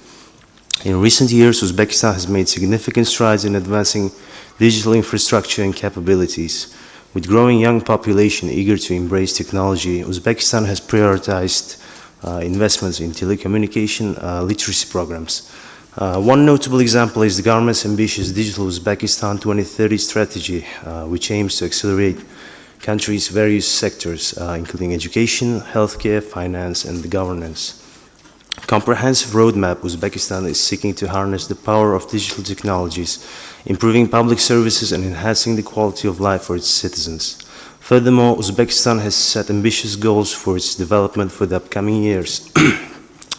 In recent years, Uzbekistan has made significant strides in advancing digital infrastructure and capabilities. With growing young population eager to embrace technology, Uzbekistan has prioritized investments in telecommunication literacy programs. One notable example is the government's ambitious Digital Uzbekistan 2030 strategy, which aims to accelerate country's various sectors, including education, healthcare, finance, and governance. A comprehensive roadmap, Uzbekistan is seeking to harness the power of digital technologies, improving public services and enhancing the quality of life for its citizens. Furthermore, Uzbekistan has set ambitious goals for its development for the upcoming years.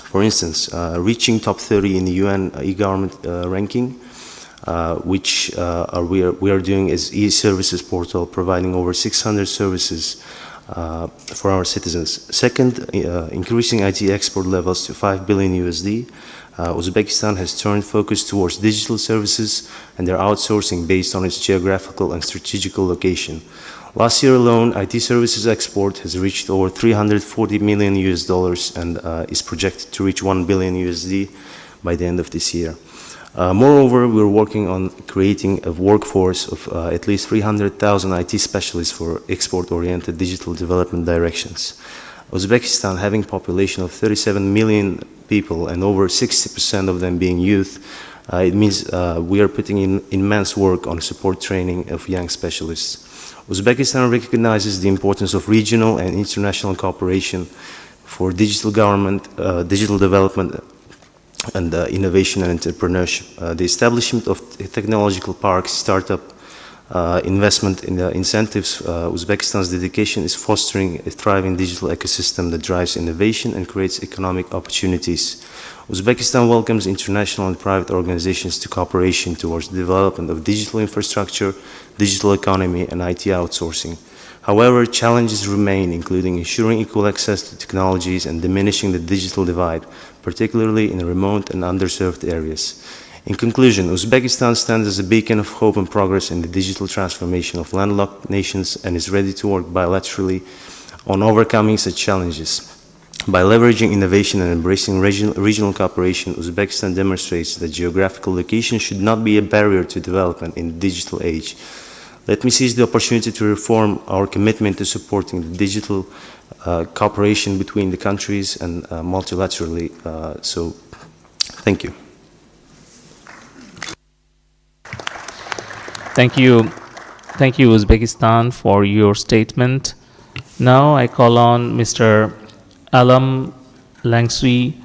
For instance, reaching top 30 in the UN e-government ranking, which we are doing as e-services portal, providing over 600 services for our citizens. Second, increasing IT export levels to $5 billion USD. Uzbekistan has turned focus towards digital services and their outsourcing based on its geographical and strategical location. Last year alone, IT services export has reached over $340 million US and is projected to reach $1 billion USD by the end of this year. Moreover, we're working on creating a workforce of at least 300,000 IT specialists for export-oriented digital development directions. Uzbekistan, having a population of 37 million people and over 60% of them being youth, it means we are putting in immense work on support training of young specialists. Uzbekistan recognizes the importance of regional and international cooperation for digital government, digital development, and innovation and entrepreneurship. The establishment of technological parks, startup investment in the incentives, Uzbekistan's dedication is fostering a thriving digital ecosystem that drives innovation and creates economic opportunities. Uzbekistan welcomes international and private organizations to cooperation towards the development of digital infrastructure, digital economy, and IT outsourcing. However, challenges remain, including ensuring equal access to technologies and diminishing the digital divide, particularly in remote and underserved areas. In conclusion, Uzbekistan stands as a beacon of hope and progress in the digital transformation of landlocked nations and is ready to work bilaterally on overcoming such challenges. By leveraging innovation and embracing regional cooperation, Uzbekistan demonstrates that geographical location should not be a barrier to development in the digital age. Let me seize the opportunity to reform our commitment to supporting the digital cooperation between the countries and multilaterally. So, thank you. Thank you. Thank you, Uzbekistan, for your statement. Now I call on Mr. Alam Langsui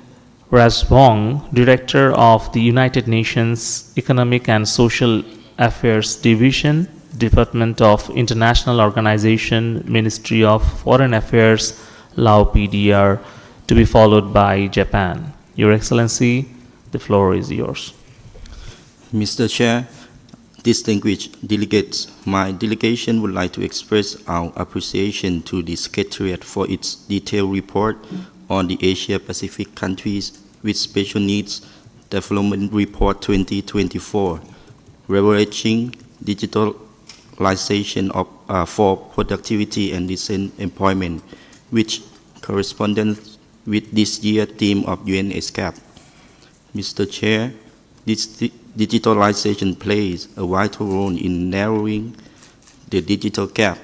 Razwong, Director of the United Nations Economic and Social Affairs Division, Department of International Organization, Ministry of Foreign Affairs, Lao PDR, to be followed by Japan. Your Excellency, the floor is yours. Mr. Chair, distinguished delegates, my delegation would like to express our appreciation to the Secretariat for its detailed report on the Asia-Pacific countries with special needs Development Report 2024, leveraging digitalization for productivity and decent employment, which corresponds with this year's theme of UN ESCAP. Mr. Chair, digitalization plays a vital role in narrowing the digital gap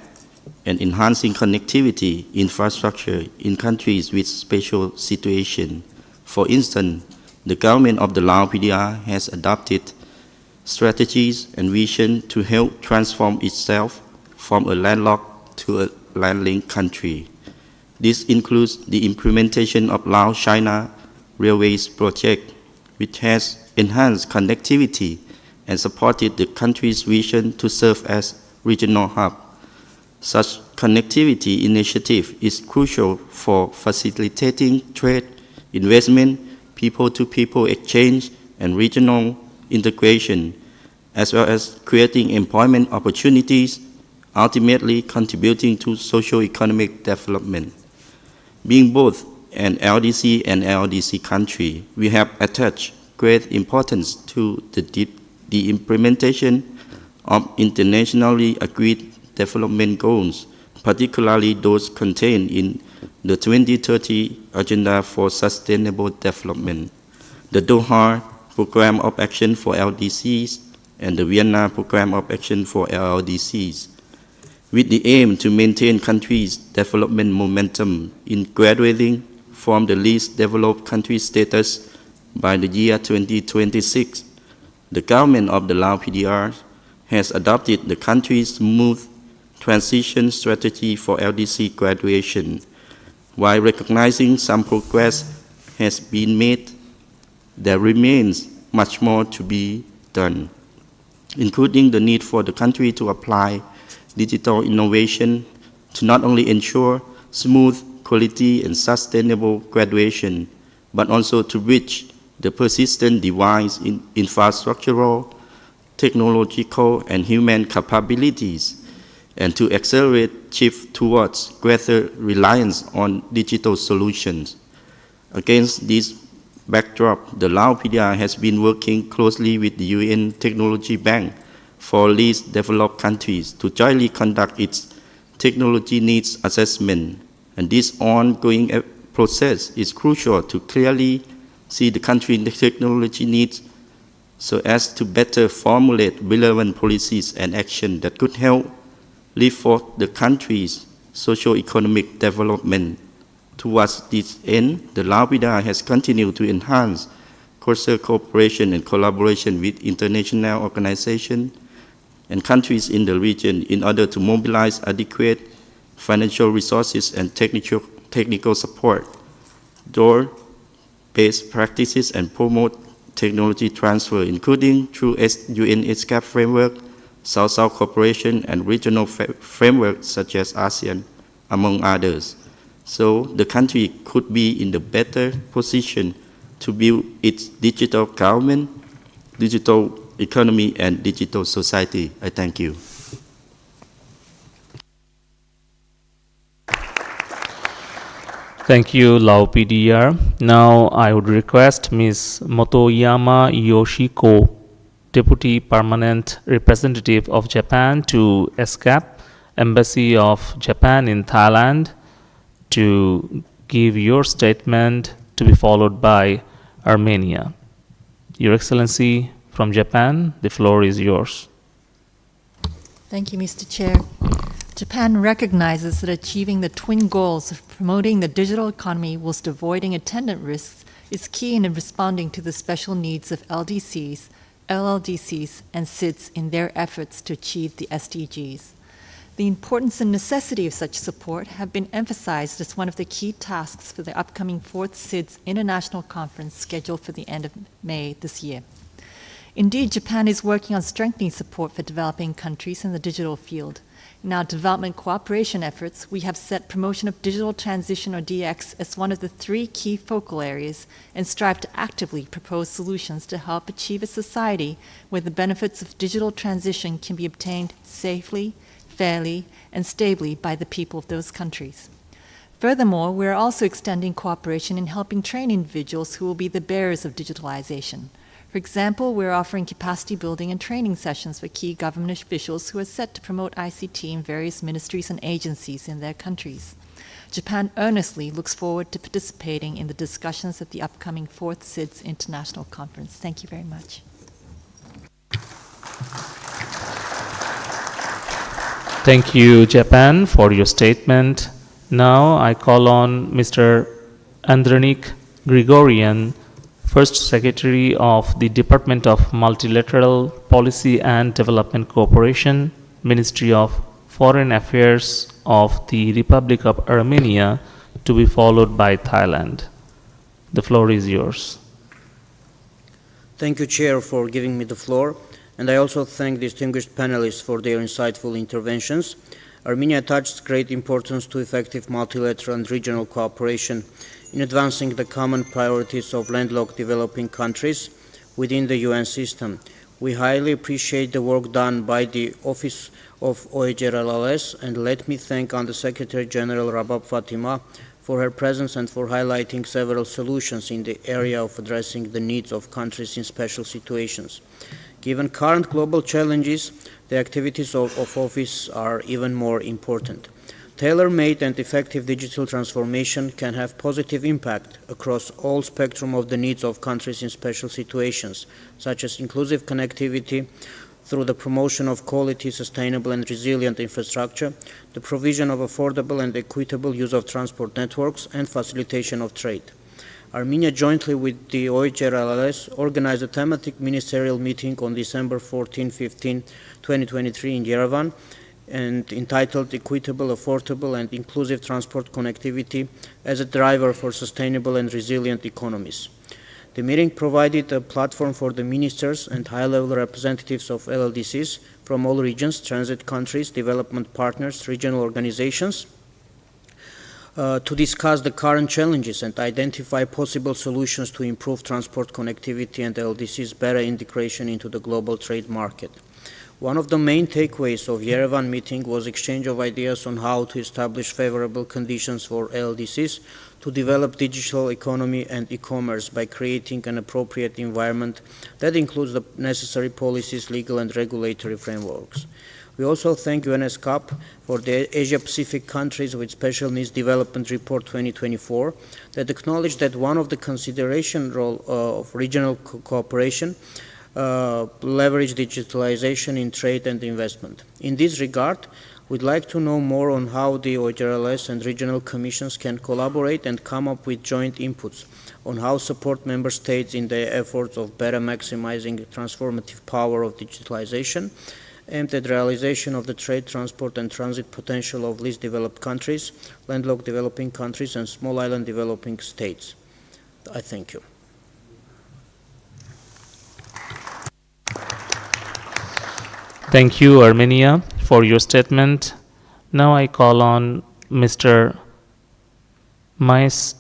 and enhancing connectivity infrastructure in countries with special situations. For instance, the government of the Lao PDR has adopted strategies and vision to help transform itself from a landlocked to a land-linked country. This includes the implementation of Laos China Railways project, which has enhanced connectivity and supported the country's vision to serve as regional hub. Such connectivity initiative is crucial for facilitating trade, investment, people-to-people exchange, and regional integration, as well as creating employment opportunities, ultimately contributing to socio-economic development. Being both an LDC and LDC country, we have attached great importance to the implementation of internationally agreed development goals, particularly those contained in the 2030 Agenda for Sustainable Development, the Doha Program of Action for LDCs, and the Vienna Program of Action for LLDCs, with the aim to maintain countries' development momentum in graduating from the least developed country status by the year 2026. The government of the Lao PDR has adopted the country's smooth transition strategy for LDC graduation. While recognizing some progress has been made, there remains much more to be done, including the need for the country to apply digital innovation to not only ensure smooth, quality, and sustainable graduation, but also to bridge the persistent divides in infrastructural, technological, and human capabilities, and to accelerate shift towards greater reliance on digital solutions. Against this backdrop, the Lao PDR has been working closely with the UN Technology Bank for least developed countries to jointly conduct its technology needs assessment. And this ongoing process is crucial to clearly see the country's technology needs so as to better formulate relevant policies and action that could help lift forth the country's socio-economic development. Towards this end, the Lao PDR has continued to enhance closer cooperation and collaboration with international organizations and countries in the region in order to mobilize adequate financial resources and technical support, door best practices, and promote technology transfer, including through UN ESCAP framework, South-South cooperation, and regional frameworks such as ASEAN, among others. So the country could be in the better position to build its digital government, digital economy, and digital society. I thank you. Thank you, Lao PDR. Now I would request Ms. Motoyama Yoshiko, Deputy Permanent Representative of Japan to ESCAP, Embassy of Japan in Thailand, to give your statement, to be followed by Armenia. Your Excellency from Japan, the floor is yours. Thank you, Mr. Chair. Japan recognizes that achieving the twin goals of promoting the digital economy whilst avoiding attendant risks is key in responding to the special needs of LDCs, LLDCs, and SIDS in their efforts to achieve the SDGs. The importance and necessity of such support have been emphasized as one of the key tasks for the upcoming 4th SIDS International Conference scheduled for the end of May this year. Indeed, Japan is working on strengthening support for developing countries in the digital field. In our development cooperation efforts, we have set promotion of digital transition, or DX, as one of the 3 key focal areas and strive to actively propose solutions to help achieve a society where the benefits of digital transition can be obtained safely, fairly, and stably by the people of those countries. Furthermore, we are also extending cooperation in helping train individuals who will be the bearers of digitalization. For example, we're offering capacity building and training sessions for key government officials who are set to promote ICT in various ministries and agencies in their countries. Japan earnestly looks forward to participating in the discussions at the upcoming 4th SIDS International Conference. Thank you very much. Thank you, Japan, for your statement. Now I call on Mr. Andronik Grigorian, First Secretary of the Department of Multilateral Policy and Development Cooperation, Ministry of Foreign Affairs of the Republic of Armenia, to be followed by Thailand. The floor is yours. Thank you, Chair, for giving me the floor, and I also thank distinguished panelists for their insightful interventions. Armenia attaches great importance to effective multilateral and regional cooperation in advancing the common priorities of landlocked developing countries within the UN system. We highly appreciate the work done by the Office of OHRLS, and let me thank Under Secretary General Rabab Fatima for her presence and for highlighting several solutions in the area of addressing the needs of countries in special situations. Given current global challenges, the activities of Office are even more important. Tailor-made and effective digital transformation can have positive impact across all spectrum of the needs of countries in special situations, such as inclusive connectivity, through the promotion of quality, sustainable and resilient infrastructure, the provision of affordable and equitable use of transport networks, and facilitation of trade. Armenia, jointly with the OHRLS, organized a thematic ministerial meeting on December 14-15, 2023 in Yerevan, and entitled Equitable, Affordable and Inclusive Transport Connectivity as a Driver for Sustainable and Resilient Economies. The meeting provided a platform for the ministers and high-level representatives of LLDCs from all regions, transit countries, development partners, regional organizations, to discuss the current challenges and identify possible solutions to improve transport connectivity and LDC's better integration into the global trade market. One of the main takeaways of Yerevan meeting was exchange of ideas on how to establish favorable conditions for LDCs to develop digital economy and e-commerce by creating an appropriate environment that includes the necessary policies, legal and regulatory frameworks. We also thank ESCAP for the Asia-Pacific Countries with Special Needs Development Report 2024 that acknowledged that one of the consideration role of regional cooperation leverage digitalization in trade and investment. In this regard, we'd like to know more on how the OHRLS and regional commissions can collaborate and come up with joint inputs on how support member states in their efforts of better maximizing the transformative power of digitalization aimed at realization of the trade, transport and transit potential of least developed countries, landlocked developing countries and small island developing states. I thank you. Thank you, Armenia, for your statement. Now I call on Mr. Mais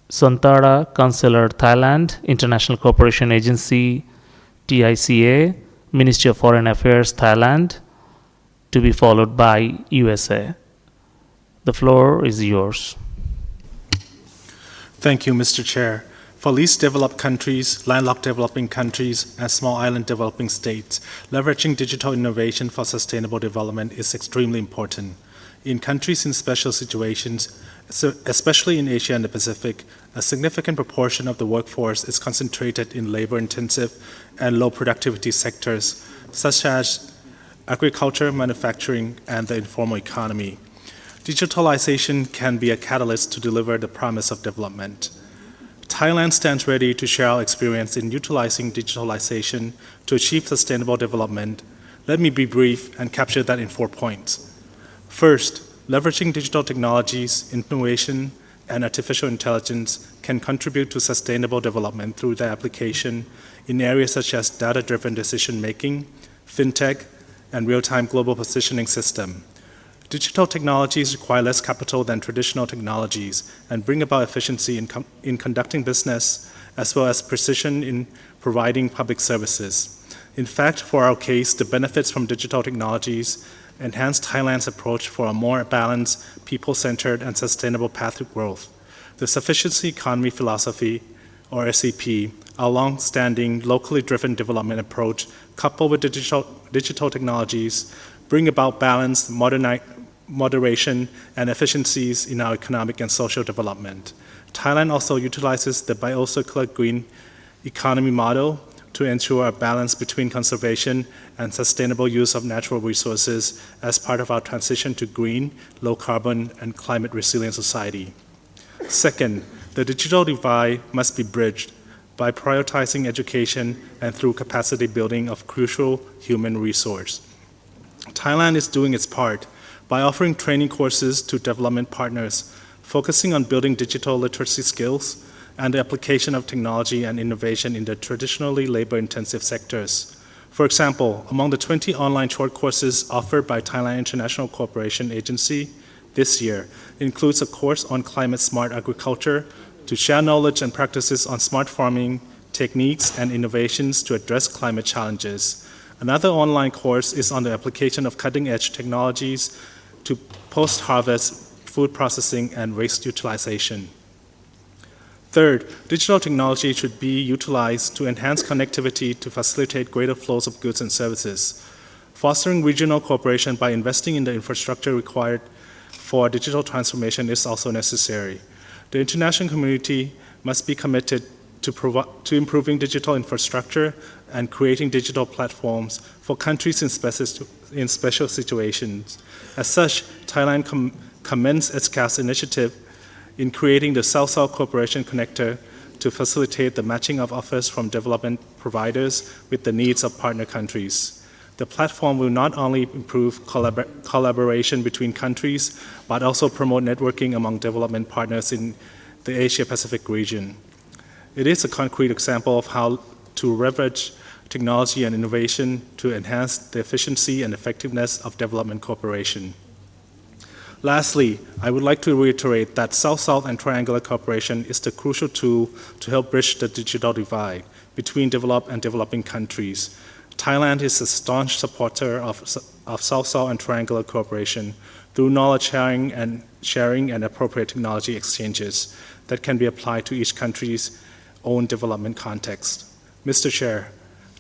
Santara, Councillor, Thailand, International Cooperation Agency, TICA, Ministry of Foreign Affairs, Thailand, to be followed by USA. The floor is yours. Thank you, Mr. Chair. For least developed countries, landlocked developing countries, and small island developing states, leveraging digital innovation for sustainable development is extremely important. In countries in special situations, especially in Asia and the Pacific, a significant proportion of the workforce is concentrated in labor-intensive and low-productivity sectors, such as agriculture, manufacturing, and the informal economy. Digitalization can be a catalyst to deliver the promise of development. Thailand stands ready to share our experience in utilizing digitalization to achieve sustainable development. Let me be brief and capture that in 4 points. First, leveraging digital technologies, innovation, and artificial intelligence can contribute to sustainable development through their application in areas such as data-driven decision-making, fintech, and real-time global positioning system. Digital technologies require less capital than traditional technologies and bring about efficiency in conducting business as well as precision in providing public services. In fact, for our case, the benefits from digital technologies enhance Thailand's approach for a more balanced, people-centered, and sustainable path to growth. The Sufficiency Economy Philosophy, or SEP, our long-standing, locally driven development approach, coupled with digital technologies, bring about balance, moderation, and efficiencies in our economic and social development. Thailand also utilizes the biocircular green economy model to ensure a balance between conservation and sustainable use of natural resources as part of our transition to green, low carbon, and climate resilient society. Second, the digital divide must be bridged by prioritizing education and through capacity building of crucial human resource. Thailand is doing its part by offering training courses to development partners, focusing on building digital literacy skills and the application of technology and innovation in the traditionally labor-intensive sectors. For example, among the 20 online short courses offered by Thailand International Cooperation Agency this year includes a course on climate-smart agriculture to share knowledge and practices on smart farming techniques and innovations to address climate challenges. Another online course is on the application of cutting-edge technologies to post-harvest food processing and waste utilization. Third, digital technology should be utilized to enhance connectivity to facilitate greater flows of goods and services. Fostering regional cooperation by investing in the infrastructure required for digital transformation is also necessary. The international community must be committed to improving digital infrastructure and creating digital platforms for countries in special situations. As such, Thailand commends ESCAP's initiative in creating the South-South Cooperation Connector to facilitate the matching of offers from development providers with the needs of partner countries. The platform will not only improve collaboration between countries, but also promote networking among development partners in the Asia-Pacific region. It is a concrete example of how to leverage technology and innovation to enhance the efficiency and effectiveness of development cooperation. Lastly, I would like to reiterate that South-South and triangular cooperation is the crucial tool to help bridge the digital divide between developed and developing countries. Thailand is a staunch supporter of South-South and triangular cooperation through knowledge sharing and appropriate technology exchanges that can be applied to each country's own development context. Mr. Chair,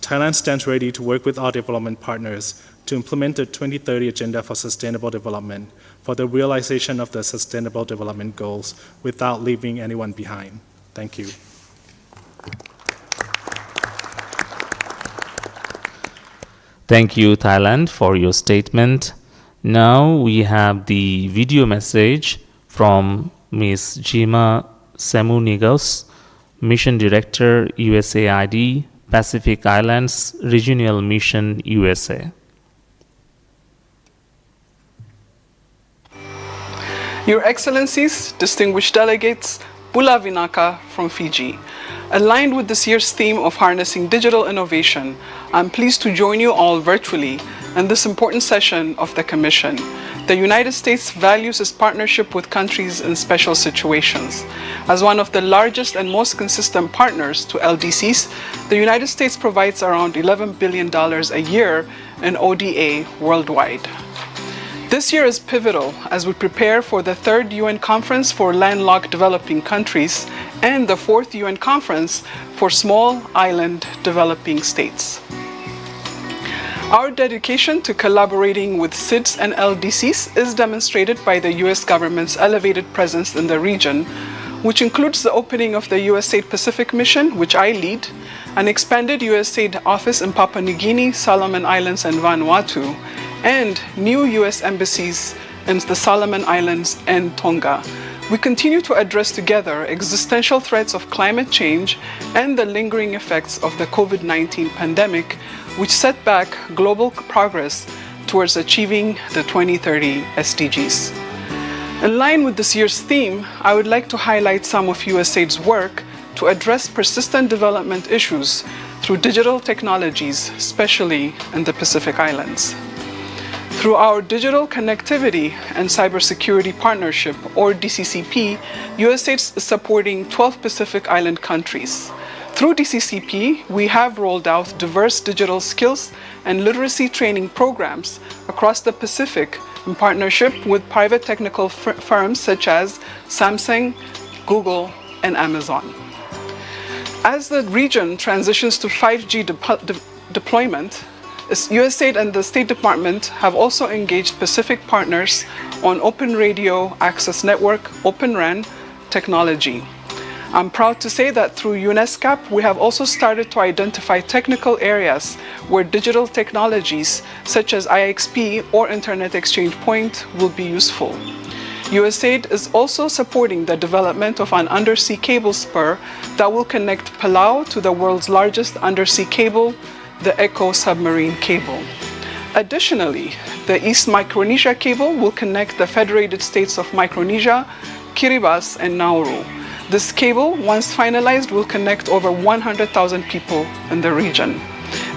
Thailand stands ready to work with our development partners to implement the 2030 Agenda for Sustainable Development for the realization of the Sustainable Development Goals without leaving anyone behind. Thank you. Thank you, Thailand, for your statement. Now we have the video message from Ms. Jima Semunigos, Mission Director, USAID, Pacific Islands Regional Mission, USA. Your Excellencies, distinguished delegates, Bula Vinaka from Fiji. Aligned with this year's theme of harnessing digital innovation, I'm pleased to join you all virtually in this important session of the Commission. The United States values its partnership with countries in special situations. As one of the largest and most consistent partners to LDCs, the United States provides around $11 billion a year in ODA worldwide. This year is pivotal as we prepare for the 3rd UN Conference for Landlocked Developing Countries and the 4th UN Conference for Small Island Developing States. Our dedication to collaborating with SIDS and LDCs is demonstrated by the US government's elevated presence in the region, which includes the opening of the USAID Pacific Mission, which I lead, an expanded USAID office in Papua New Guinea, Solomon Islands, and Vanuatu, and new US embassies in the Solomon Islands and Tonga. We continue to address together existential threats of climate change and the lingering effects of the COVID-19 pandemic, which set back global progress towards achieving the 2030 SDGs. In line with this year's theme, I would like to highlight some of USAID's work to address persistent development issues through digital technologies, especially in the Pacific Islands. Through our Digital Connectivity and Cybersecurity Partnership, or DCCP, USAID is supporting 12 Pacific Island countries. Through DCCP, we have rolled out diverse digital skills and literacy training programs across the Pacific in partnership with private technical firms such as Samsung, Google, and Amazon. As the region transitions to 5G deployment, USAID and the State Department have also engaged Pacific partners on Open Radio Access Network, Open RAN technology. I'm proud to say that through ESCAP, we have also started to identify technical areas where digital technologies such as IXP or Internet Exchange Point will be useful. USAID is also supporting the development of an undersea cable spur that will connect Palau to the world's largest undersea cable, the Echo submarine cable. Additionally, the East Micronesia cable will connect the Federated States of Micronesia, Kiribati, and Nauru. This cable, once finalized, will connect over 100,000 people in the region.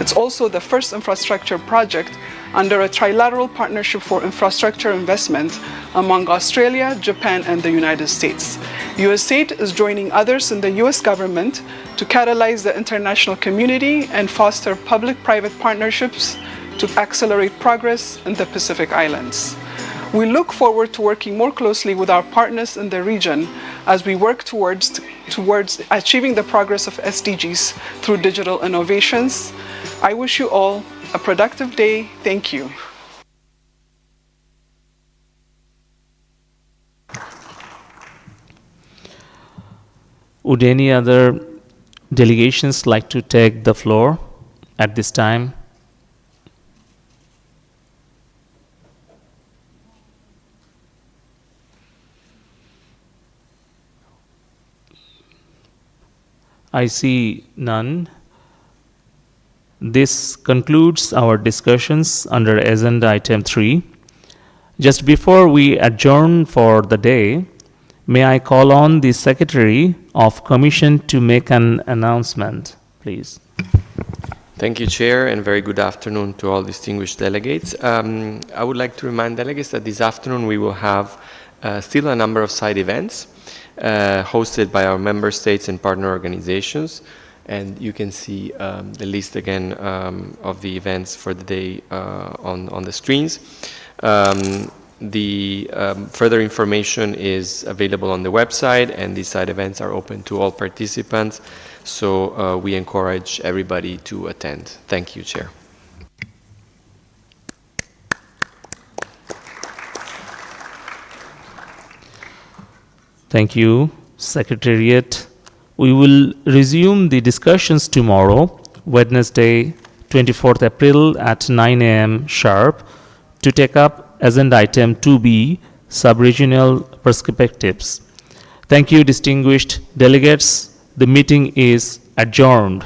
It's also the first infrastructure project under a trilateral partnership for infrastructure investment among Australia, Japan, and the United States. USAID is joining others in the US government to catalyze the international community and foster public-private partnerships to accelerate progress in the Pacific Islands. We look forward to working more closely with our partners in the region as we work towards achieving the progress of SDGs through digital innovations. I wish you all a productive day. Thank you. Would any other delegations like to take the floor at this time? I see none. This concludes our discussions under agenda item 3. Just before we adjourn for the day, may I call on the Secretary of Commission to make an announcement, please. Thank you, Chair, and very good afternoon to all distinguished delegates. I would like to remind delegates that this afternoon we will have still a number of side events hosted by our member states and partner organizations. And you can see the list again of the events for the day on the screens. The further information is available on the website, and these side events are open to all participants. So we encourage everybody to attend. Thank you, Chair. Thank you, Secretariat. We will resume the discussions tomorrow, Wednesday, 24th April at 9 a.m. sharp, to take up agenda item 2B, sub-regional perspectives. Thank you, distinguished delegates. The meeting is adjourned.